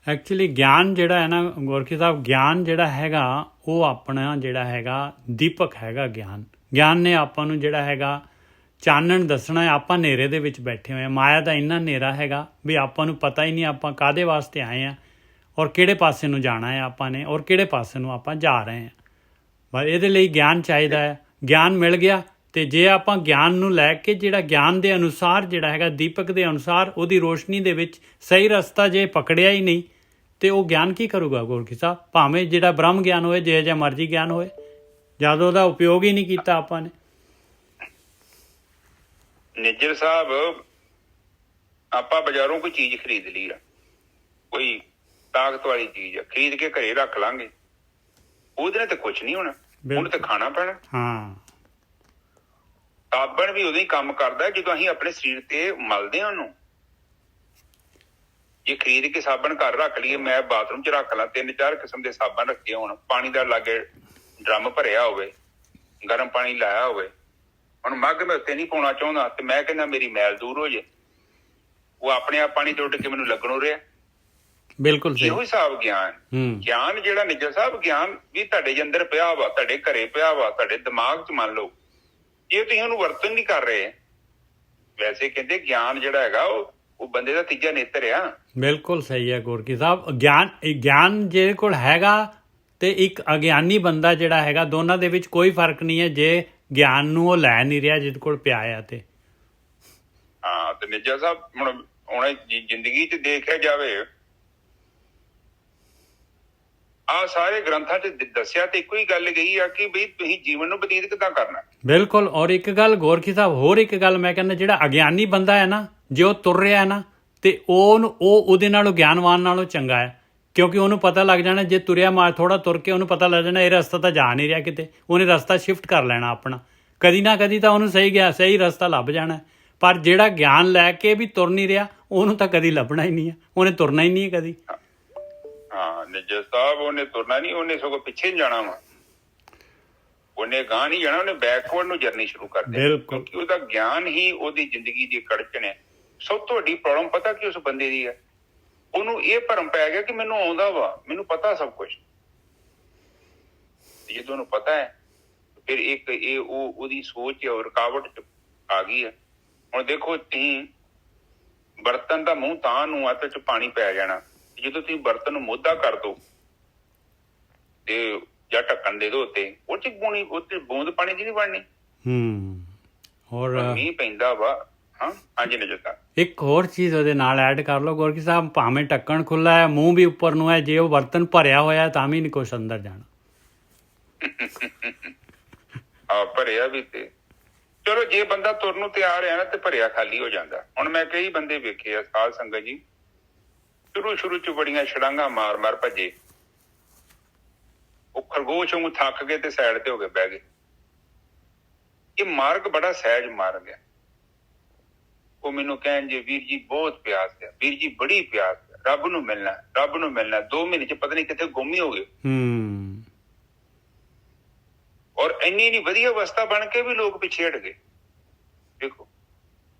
ਐਕਚੁਅਲੀ ਗਿਆਨ ਜਿਹੜਾ ਹੈ ਨਾ ਗੋਰਖੀ ਸਾਹਿਬ, ਗਿਆਨ ਜਿਹੜਾ ਹੈਗਾ ਉਹ ਆਪਣਾ ਜਿਹੜਾ ਹੈਗਾ ਦੀਪਕ ਹੈਗਾ। ਗਿਆਨ ਨੇ ਆਪਾਂ ਨੂੰ ਜਿਹੜਾ ਹੈਗਾ ਚਾਨਣ ਦੱਸਣਾ ਹੈ। ਆਪਾਂ ਹਨੇਰੇ ਦੇ ਵਿੱਚ ਬੈਠੇ ਹੋਏ ਹਾਂ। ਮਾਇਆ ਦਾ ਇੰਨਾ ਹਨੇਰਾ ਹੈਗਾ ਵੀ ਆਪਾਂ ਨੂੰ ਪਤਾ ਹੀ ਨਹੀਂ ਆਪਾਂ ਕਾਹਦੇ ਵਾਸਤੇ ਆਏ ਹਾਂ ਔਰ ਕਿਹੜੇ ਪਾਸੇ ਨੂੰ ਜਾਣਾ ਹੈ ਆਪਾਂ ਨੇ, ਔਰ ਕਿਹੜੇ ਪਾਸੇ ਨੂੰ ਆਪਾਂ ਜਾ ਰਹੇ ਹਾਂ। ਬਸ ਇਹਦੇ ਲਈ ਗਿਆਨ ਚਾਹੀਦਾ ਹੈ। ਗਿਆਨ ਮਿਲ ਗਿਆ ਤੇ ਜੇ ਆਪਾਂ ਗਿਆਨ ਨੂੰ ਲੈ ਕੇ ਜਿਹੜਾ ਗਿਆਨ ਦੇ ਅਨੁਸਾਰ ਜਿਹੜਾ ਹੈਗਾ ਦੀਪਕ ਦੇ ਅਨੁਸਾਰ ਉਹਦੀ ਰੋਸ਼ਨੀ ਦੇ ਵਿੱਚ ਸਹੀ ਰਸਤਾ ਜੇ ਪਕੜਿਆ ਹੀ ਨਹੀਂ ਤੇ ਉਹ ਗਿਆਨ ਕੀ ਕਰੂਗਾ ਗੋਰਖੀ ਸਾਹਿਬ? ਭਾਵੇਂ ਜਿਹੜਾ ਬ੍ਰਹਮ ਗਿਆਨ ਹੋਏ, ਜੇ ਮਰਜ਼ੀ ਗਿਆਨ ਹੋਏ, ਜਦ ਉਹਦਾ ਉਪਯੋਗ ਹੀ ਨਹੀਂ ਕੀਤਾ ਆਪਾਂ ਨੇ। ਨਿੱਜਰ ਸਾਹਿਬ, ਆਪਾਂ ਬਾਜ਼ਾਰੋਂ ਕੋਈ ਚੀਜ਼ ਖਰੀਦ ਲਈ ਆ, ਕੋਈ ਤਾਕਤ ਵਾਲੀ ਚੀਜ਼ ਆ, ਖਰੀਦ ਕੇ ਘਰੇ ਰੱਖ ਲਾਂਗੇ, ਉਹਦੇ ਨਾਲ ਤਾਂ ਕੁਛ ਨਹੀਂ ਹੋਣਾ, ਉਹਨੂੰ ਤਾਂ ਖਾਣਾ ਪੈਣਾ। ਹਾਂ, ਸਾਬਣ ਵੀ ਉਦੋਂ ਹੀ ਕੰਮ ਕਰਦਾ ਜਦੋਂ ਅਸੀਂ ਆਪਣੇ ਸਰੀਰ ਤੇ ਮਲਦੇ ਹਾਂ ਉਹਨੂੰ। ਜੇ ਖਰੀਦ ਕੇ ਸਾਬਣ ਘਰ ਰੱਖ ਲਈਏ, ਮੈਂ ਬਾਥਰੂਮ 'ਚ ਰੱਖ ਲਾਂ 3-4 ਕਿਸਮ ਦੇ ਸਾਬਣ ਰੱਖੇ ਹੋਣ, ਪਾਣੀ ਦਾ ਲਾਗੇ ਡਰਮ ਭਰਿਆ ਹੋਵੇ, ਗਰਮ ਪਾਣੀ ਲਾਇਆ ਹੋਵੇ, ਹੁਣ ਮੱਗ ਮੈਂ ਉੱਤੇ ਨਹੀਂ ਪਾਉਣਾ ਚਾਹੁੰਦਾ ਤੇ ਮੈਂ ਕਹਿੰਦਾ ਮੇਰੀ ਮੈਲ ਦੂਰ ਹੋ ਜੇ, ਉਹ ਆਪਣੇ ਆਪ ਪਾਣੀ ਤੋਂ ਉੱਡ ਕੇ ਮੈਨੂੰ ਲੱਗਣੋਂ ਰਿਹਾ। ਬਿਲਕੁਲ ਸਹੀ। ਇਹੋ ਹਿਸਾਬ ਗਿਆਨ ਜਿਹੜਾ ਨਿੱਜਰ ਸਾਹਿਬ, ਗਿਆਨ ਵੀ ਤੁਹਾਡੇ ਅੰਦਰ ਪਿਆ ਵਾ, ਤੁਹਾਡੇ ਘਰੇ ਪਿਆ ਵਾ, ਤੁਹਾਡੇ ਦਿਮਾਗ 'ਚ ਮੰਨ ਲਓ। ਇਹ ਤੁਸੀਂ ਉਹਨੂੰ ਵਰਤਨ ਨਹੀਂ ਕਰ ਰਹੇ। ਵੈਸੇ ਕਹਿੰਦੇ ਗਿਆਨ ਜਿਹੜਾ ਹੈਗਾ ਉਹ ਬੰਦੇ ਦਾ ਤੀਜਾ ਨੇਤਰ ਆ। ਬਿਲਕੁਲ ਸਹੀ ਹੈ ਗੋਰਖੀ ਸਾਹਿਬ। ਗਿਆਨ ਜਿਹਦੇ ਕੋਲ ਹੈਗਾ ਤੇ ਇੱਕ ਅਗਿਆਨੀ ਬੰਦਾ ਜਿਹੜਾ ਹੈਗਾ, ਦੋਨਾਂ ਦੇ ਵਿੱਚ ਕੋਈ ਫਰਕ ਨਹੀਂ ਹੈ ਜੇ ਗਿਆਨ ਨੂੰ ਉਹ ਲੈ ਨਹੀਂ ਰਿਹਾ ਜਿਹਦੇ ਕੋਲ ਪਿਆ ਆ ਤੇ। ਹਾਂ, ਤੇ ਨਿੱਜਾ ਸਾਹਿਬ ਹੁਣ ਜ਼ਿੰਦਗੀ 'ਚ ਦੇਖਿਆ ਜਾਵੇ, ਆ ਸਾਰੇ ਗ੍ਰੰਥਾਂ 'ਚ ਦੱਸਿਆ ਤੇ ਇੱਕੋ ਹੀ ਗੱਲ ਗਈ ਆ ਕਿ ਬਈ ਤੁਸੀਂ ਜੀਵਨ ਨੂੰ ਬਤੀਤ ਕਿੱਦਾਂ ਕਰਨਾ। ਬਿਲਕੁਲ। ਔਰ ਇੱਕ ਗੱਲ ਗੋਰਖੀ ਸਾਹਿਬ, ਹੋਰ ਇੱਕ ਗੱਲ ਮੈਂ ਕਹਿੰਦਾ, ਜਿਹੜਾ ਅਗਿਆਨੀ ਬੰਦਾ ਹੈ ਨਾ, ਜੇ ਉਹ ਤੁਰ ਰਿਹਾ ਹੈ ਨਾ ਤੇ ਉਹਦੇ ਨਾਲੋਂ ਗਿਆਨਵਾਨ ਨਾਲੋਂ ਚੰਗਾ ਹੈ, ਕਿਉਂਕਿ ਉਹਨੂੰ ਪਤਾ ਲੱਗ ਜਾਣਾ, ਜੇ ਤੁਰਿਆ ਥੋੜਾ ਤੁਰ ਕੇ ਉਹਨੂੰ ਪਤਾ ਲੱਗ ਜਾਣਾ ਇਹ ਰਸਤਾ ਤਾਂ ਜਾ ਨਹੀਂ ਰਿਹਾ ਕਿਤੇ, ਉਹਨੇ ਰਸਤਾ ਸ਼ਿਫਟ ਕਰ ਲੈਣਾ ਆਪਣਾ, ਕਦੀ ਨਾ ਕਦੀ ਤਾਂ ਉਹਨੂੰ ਸਹੀ ਰਸਤਾ ਲੱਭ ਜਾਣਾ। ਪਰ ਜਿਹੜਾ ਗਿਆਨ ਲੈ ਕੇ ਵੀ ਤੁਰ ਨਹੀਂ ਰਿਹਾ, ਉਹਨੂੰ ਤਾਂ ਕਦੀ ਲੱਭਣਾ ਹੀ ਨਹੀਂ ਹੈ, ਉਹਨੇ ਤੁਰਨਾ ਹੀ ਨਹੀਂ ਹੈ ਕਦੀ। ਹਾਂ ਨਿੱਜਰ ਸਾਹਿਬ, ਉਹਨੇ ਤੁਰਨਾ ਨਹੀਂ, ਉਹਨੇ ਸਗੋਂ ਪਿੱਛੇ ਜਾਣਾ ਵਾ, ਉਹਨੇ ਗਾਂ ਨਹੀਂ ਜਾਣਾ, ਉਹਨੇ ਬੈਕਵਰਡ ਨੂੰ ਜਰਨੀ ਸ਼ੁਰੂ ਕਰ ਦੇਣੀ, ਕਿਉਂਕਿ ਉਹਦਾ ਗਿਆਨ ਹੀ ਉਹਦੀ ਜ਼ਿੰਦਗੀ ਦੀ ਕੜਚਣ ਹੈ। ਸਭ ਤੋਂ ਵੱਡੀ ਪ੍ਰੋਬਲਮ ਪਤਾ ਕੀ ਉਸ ਬੰਦੇ ਦੀ ਹੈ? ਉਹਨੂੰ ਇਹ ਭਰਮ ਪੈ ਗਿਆ ਕਿ ਮੈਨੂੰ ਆਉਂਦਾ ਵਾ, ਮੈਨੂੰ ਪਤਾ ਸਭ ਕੁਝ। ਜਦੋਂ ਉਹਨੂੰ ਪਤਾ ਹੈ ਫਿਰ ਉਹਦੀ ਸੋਚ ਹੈ, ਰੁਕਾਵਟ ਆ ਗਈ ਹੈ। ਹੁਣ ਦੇਖੋ, ਤੁਸੀਂ ਬਰਤਨ ਦਾ ਮੂੰਹ ਤਾਂ ਨੂੰ ਆ ਤੇ ਚ ਪਾਣੀ ਪੈ ਜਾਣਾ, ਜਦੋਂ ਤੁਸੀਂ ਬਰਤਨ ਨੂੰ ਮੋਧਾ ਕਰ ਦੋ ਤੇ ਜਾਂ ਢੱਕਣ ਦੇ ਦੋ ਉੱਤੇ, ਉਹ ਚ ਬੂੰਦ ਪਾਣੀ ਦੀ ਨਹੀਂ ਬਣਨੀ। ਹੋਰ ਮੀਂਹ ਪੈਂਦਾ ਵਾ, ਹਾਂ ਹਾਂਜੀ ਨਜਰ ਸਾਹਿਬ। ਇੱਕ ਹੋਰ ਚੀਜ਼ ਉਹਦੇ ਨਾਲ ਐਡ ਕਰ ਲਓ ਗੋਰਖੀ ਸਾਹਿਬ, ਭਾਵੇਂ ਢੱਕਣ ਖੁੱਲਾ ਹੈ, ਮੂੰਹ ਵੀ ਉੱਪਰ ਨੂੰ ਹੈ, ਜੇ ਉਹ ਬਰਤਨ ਭਰਿਆ ਹੋਇਆ ਤਾਂ ਵੀ ਨਹੀਂ ਕੁਛ ਅੰਦਰ ਜਾਣਾ। ਭਰਿਆ ਵੀ ਤੇ ਚਲੋ ਜੇ ਬੰਦਾ ਤੁਰਨ ਨੂੰ ਤਿਆਰ ਹੈ ਨਾ ਤੇ ਭਰਿਆ ਖਾਲੀ ਹੋ ਜਾਂਦਾ। ਹੁਣ ਮੈਂ ਕਈ ਬੰਦੇ ਵੇਖੇ ਆ ਸਾਧ ਸੰਗਤ ਜੀ, ਸ਼ੁਰੂ ਚ ਬੜੀਆਂ ਛੜਾਂਗਾ ਮਾਰ ਮਾਰ ਭੱਜੇ, ਉਹ ਖਰਗੋਸ਼ ਵਾਂਗੂ ਥੱਕ ਗਏ ਤੇ ਸਾਈਡ ਤੇ ਹੋ ਕੇ ਬਹਿ ਗਏ। ਇਹ ਮਾਰਗ ਬੜਾ ਸਹਿਜ ਮਾਰਗ ਹੈ। ਉਹ ਮੈਨੂੰ ਕਹਿਣ ਜੇ ਵੀਰ ਜੀ ਬਹੁਤ ਪਿਆਸ ਹੈ, ਵੀਰ ਜੀ ਬੜੀ ਪਿਆਸ ਹੈ, ਰੱਬ ਨੂੰ ਮਿਲਣਾ, ਰੱਬ ਨੂੰ ਮਿਲਣਾ। 2 ਮਹੀਨੇ ਚ ਪਤਾ ਨਹੀਂ ਕਿੱਥੇ ਗੁੰਮ ਹੀ ਹੋ ਗਏ। ਔਰ ਇੰਨੀ ਵਧੀਆ ਅਵਸਥਾ ਬਣ ਕੇ ਵੀ ਲੋਕ ਪਿੱਛੇ ਹਟ ਗਏ। ਦੇਖੋ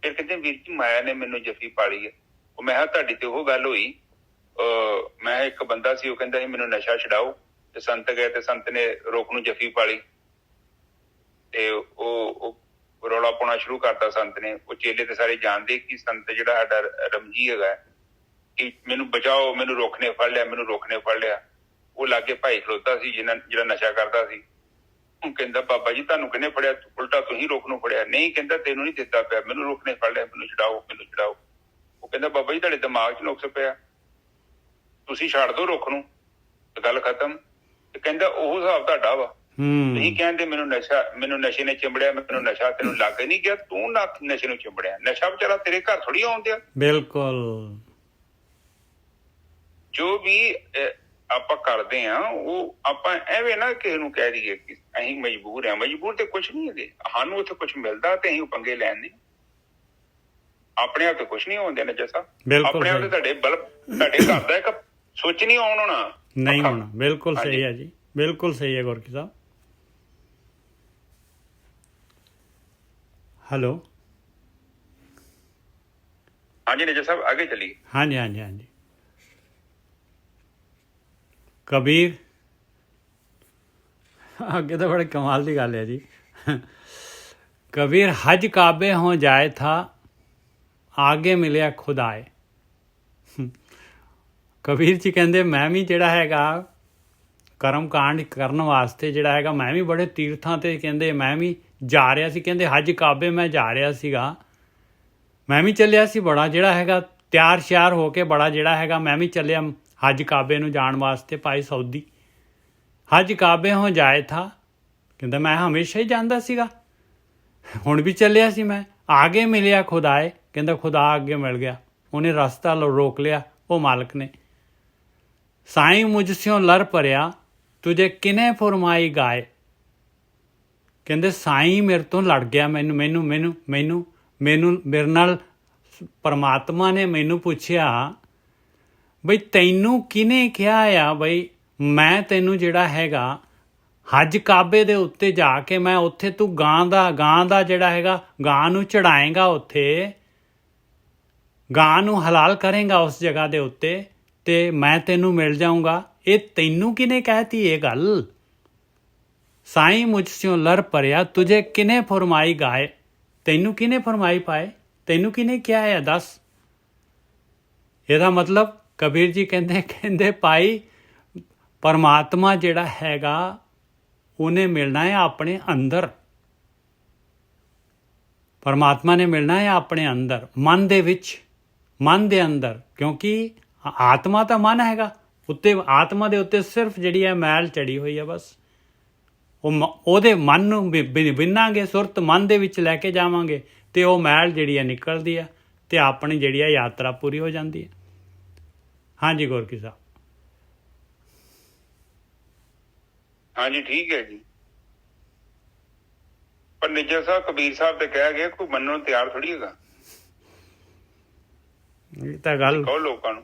ਫਿਰ ਕਹਿੰਦੇ ਵੀਰ ਜੀ ਮਾਇਆ ਨੇ ਮੈਨੂੰ ਜੱਫੀ ਪਾਲੀ ਹੈ। ਉਹ ਮੈਂ ਕਿਹਾ ਤੁਹਾਡੀ ਤੇ ਉਹ ਗੱਲ ਹੋਈ, ਮੈਂ ਇੱਕ ਬੰਦਾ ਸੀ, ਉਹ ਕਹਿੰਦਾ ਸੀ ਮੈਨੂੰ ਨਸ਼ਾ ਛਡਾਓ, ਤੇ ਸੰਤ ਗਏ ਤੇ ਸੰਤ ਨੇ ਰੋਕ ਨੂੰ ਜੱਫੀ ਪਾਲੀ ਤੇ ਉਹ ਰੌਲਾ ਪਾਉਣਾ ਸ਼ੁਰੂ ਕਰਤਾ ਸੰਤ ਨੇ। ਉਹ ਚੇਲੇ ਤੇ ਸਾਰੇ ਜਾਣਦੇ ਕਿ ਸੰਤ ਜਿਹੜਾ ਸਾਡਾ ਰਮਜੀ ਹੈਗਾ ਕਿ ਮੈਨੂੰ ਬਚਾਓ, ਮੈਨੂੰ ਰੁੱਖ ਨੇ ਫੜ ਲਿਆ, ਮੈਨੂੰ ਰੁੱਖ ਨੇ ਫੜ ਲਿਆ। ਉਹ ਲਾਗੇ ਭਾਈ ਖਲੋਤਾ ਸੀ ਜਿਹੜਾ ਨਸ਼ਾ ਕਰਦਾ ਸੀ। ਉਹ ਕਹਿੰਦਾ ਬਾਬਾ ਜੀ ਤੁਹਾਨੂੰ ਕਿਹਨੇ ਫੜਿਆ? ਉਲਟਾ ਤੁਸੀਂ ਰੁੱਖ ਨੂੰ ਫੜਿਆ। ਨਹੀਂ, ਕਹਿੰਦਾ ਤੈਨੂੰ ਨਹੀਂ ਦਿੱਤਾ ਪਿਆ, ਮੈਨੂੰ ਰੁੱਖ ਨੇ ਫੜ ਲਿਆ, ਮੈਨੂੰ ਛਡਾਓ, ਮੈਨੂੰ ਛਡਾਓ। ਉਹ ਕਹਿੰਦਾ ਬਾਬਾ ਜੀ ਤੁਹਾਡੇ ਦਿਮਾਗ 'ਚ ਨੁਕਸ ਪਿਆ, ਤੁਸੀਂ ਛੱਡ ਦਿਓ ਰੁੱਖ ਨੂੰ ਤੇ ਗੱਲ ਖਤਮ। ਤੇ ਕਹਿੰਦਾ ਉਹ ਹਿਸਾਬ ਤੁਹਾਡਾ ਵਾ, ਤੁਸੀਂ ਕਹਿੰਦੇ ਮੈਨੂੰ ਨਸ਼ੇ ਨੇ ਚਿੰਬੜਿਆ, ਮੈਨੂੰ ਨਸ਼ਾ ਤੈਨੂੰ ਲੱਗ ਨਹੀਂ ਗਿਆ, ਤੂੰ ਨਸ਼ੇ ਨੂੰ ਚਿੰਬੜਿਆ। ਨਸ਼ਾ ਵਿਚਾਰਾ ਤੇਰੇ ਘਰ ਥੋੜੀ ਆਉਣ ਦਿਆ। ਬਿਲਕੁਲ ਜੋ ਵੀ ਆਪਾਂ ਕਰਦੇ ਆ ਉਹ ਆਪਾਂ ਐਵੇਂ ਨਾ ਕਿਸੇ ਨੂੰ ਕਹਿ ਦਈਏ ਕਿ ਅਸੀਂ ਮਜਬੂਰ ਆ। ਮਜਬੂਰ ਤੇ ਕੁਛ ਨਹੀਂ ਹੈਗੇ, ਸਾਨੂੰ ਉੱਥੇ ਕੁਛ ਮਿਲਦਾ ਤੇ ਅਸੀਂ ਪੰਗੇ ਲੈਣ ਦੇ। ਆਪਣੇ ਆਪ ਤੇ ਕੁਛ ਨਹੀਂ ਹੋਣ ਦੇਣਾ ਜੈਸਾ, ਆਪਣੇ ਆਪ ਤੇ ਤੁਹਾਡੇ ਘਰ ਦਾ ਇੱਕ ਸੋਚ ਨਹੀਂ ਹੋਣਾ ਨਹੀਂ ਹੋਣਾ। ਬਿਲਕੁਲ ਸਹੀ ਹੈ ਜੀ, ਬਿਲਕੁਲ ਸਹੀ ਹੈ ਗੋਰਖੀ ਸਾਹਿਬ। ਹੈਲੋ ਹਾਂਜੀ ਨਜਰ ਸਾਹਿਬ ਅੱਗੇ ਚੱਲੀਏ। ਹਾਂਜੀ ਹਾਂਜੀ ਹਾਂਜੀ। कबीर आगे तो बड़े कमाल की गल है जी। कबीर हज काबे हो जाए था, आगे मिलिया खुदाए। कबीर जी कहते मैं भी जिहड़ा हैगा कर्म कांड करन वास्ते जिहड़ा हैगा मैं भी बड़े तीर्थां ते कहते मैं भी जा रहा सी। कहते हज काबे मैं जा रहा सीगा, मैं भी चलिया सी बड़ा जिहड़ा हैगा ਤਿਆਰ ਸ਼ਿਆਰ ਹੋ ਕੇ ਬੜਾ ਜਿਹੜਾ ਹੈਗਾ ਮੈਂ ਵੀ ਚੱਲਿਆ ਹਜ ਕਾਬੇ ਨੂੰ ਜਾਣ ਵਾਸਤੇ। ਭਾਈ ਸਊਦੀ ਹਜ ਕਾਬੇ ਹੋ ਜਾਏ ਥਾ, ਕਹਿੰਦਾ ਮੈਂ ਹਮੇਸ਼ਾ ਹੀ ਜਾਂਦਾ ਸੀਗਾ, ਹੁਣ ਵੀ ਚੱਲਿਆ ਸੀ ਮੈਂ। ਆਗੇ ਮਿਲਿਆ ਖੁਦਾਏ, ਕਹਿੰਦਾ ਖੁਦਾ ਅੱਗੇ ਮਿਲ ਗਿਆ, ਉਹਨੇ ਰਸਤਾ ਰੋਕ ਲਿਆ ਉਹ ਮਾਲਕ ਨੇ। ਸਾਈਂ ਮੁਝ ਸਿਓ ਲਰ ਭਰਿਆ, ਤੁਝੇ ਕਿਨੇ ਫਰਮਾਈ ਗਾਏ। ਕਹਿੰਦੇ ਸਾਈਂ ਮੇਰੇ ਤੋਂ ਲੜ ਗਿਆ, ਮੇਰੇ ਨਾਲ ਪਰਮਾਤਮਾ ਨੇ ਮੈਨੂੰ ਪੁੱਛਿਆ ਬਈ ਤੈਨੂੰ ਕਿਹਨੇ ਕਿਹਾ ਆ ਬਈ ਮੈਂ ਤੈਨੂੰ ਜਿਹੜਾ ਹੈਗਾ ਹਜ ਕਾਬੇ ਦੇ ਉੱਤੇ ਜਾ ਕੇ ਮੈਂ ਉੱਥੇ ਤੂੰ ਗਾਂ ਦਾ ਜਿਹੜਾ ਹੈਗਾ ਗਾਂ ਨੂੰ ਚੜਾਏਗਾ, ਉੱਥੇ ਗਾਂ ਨੂੰ ਹਲਾਲ ਕਰੇਗਾ ਉਸ ਜਗ੍ਹਾ ਦੇ ਉੱਤੇ ਤੇ ਮੈਂ ਤੈਨੂੰ ਮਿਲ ਜਾਊਂਗਾ। ਇਹ ਤੈਨੂੰ ਕਿਹਨੇ ਕਹਿਤੀ ਇਹ ਗੱਲ? ਸਾਈਂ ਮੁਝ ਸਿਓ ਲਰ ਭਰਿਆ, ਤੁਝੇ ਕਿਨੇ ਫਰਮਾਈ ਗਾਏ। ਤੈਨੂੰ ਕਿਨੇ ਫਰਮਾਈ ਪਾਏ, ਤੈਨੂੰ ਕਿਹਨੇ ਕਿਹਾ ਹੈ ਦੱਸ। ਇਹਦਾ ਮਤਲਬ ਕਬੀਰ ਜੀ ਕਹਿੰਦੇ ਭਾਈ ਪਰਮਾਤਮਾ ਜਿਹੜਾ ਹੈਗਾ ਉਹਨੇ ਮਿਲਣਾ ਹੈ ਆਪਣੇ ਅੰਦਰ। ਪਰਮਾਤਮਾ ਨੇ ਮਿਲਣਾ ਹੈ ਆਪਣੇ ਅੰਦਰ, ਮਨ ਦੇ ਵਿੱਚ, ਮਨ ਦੇ ਅੰਦਰ। ਕਿਉਂਕਿ ਆਤਮਾ ਤਾਂ ਮਨ ਹੈਗਾ, ਉੱਤੇ ਆਤਮਾ ਦੇ ਉੱਤੇ ਸਿਰਫ ਜਿਹੜੀ ਹੈ ਮੈਲ ਚੜੀ ਹੋਈ ਹੈ ਬਸ। ਉਹਦੇ ਮਨ ਨੂੰ ਬਿੰਨਾਂਗੇ, ਸੁਰਤ ਮਨ ਦੇ ਵਿੱਚ ਲੈ ਕੇ ਜਾਵਾਂਗੇ ਤੇ ਉਹ ਮੈਲ ਜਿਹੜੀ ਹੈ ਨਿਕਲਦੀ ਹੈ ਤੇ ਆਪਣੀ ਜਿਹੜੀ ਹੈ ਯਾਤਰਾ ਪੂਰੀ ਹੋ ਜਾਂਦੀ ਹੈ। ਹਾਂਜੀ ਗੋਰਖੀ ਸਾਹਿਬ। ਹਾਂਜੀ ਠੀਕ ਹੈ ਜੀ। ਪਰ ਨਿੱਜਰ ਸਾਹਿਬ ਕਬੀਰ ਸਾਹਿਬ ਤੇ ਕਹਿ ਗਏ ਕੋਈ ਮੰਨਣ ਨੂੰ ਤਿਆਰ ਥੋੜੀ ਹੈਗਾ। ਇਹ ਤਾਂ ਗੱਲ ਕਹੋ ਲੋਕਾਂ ਨੂੰ।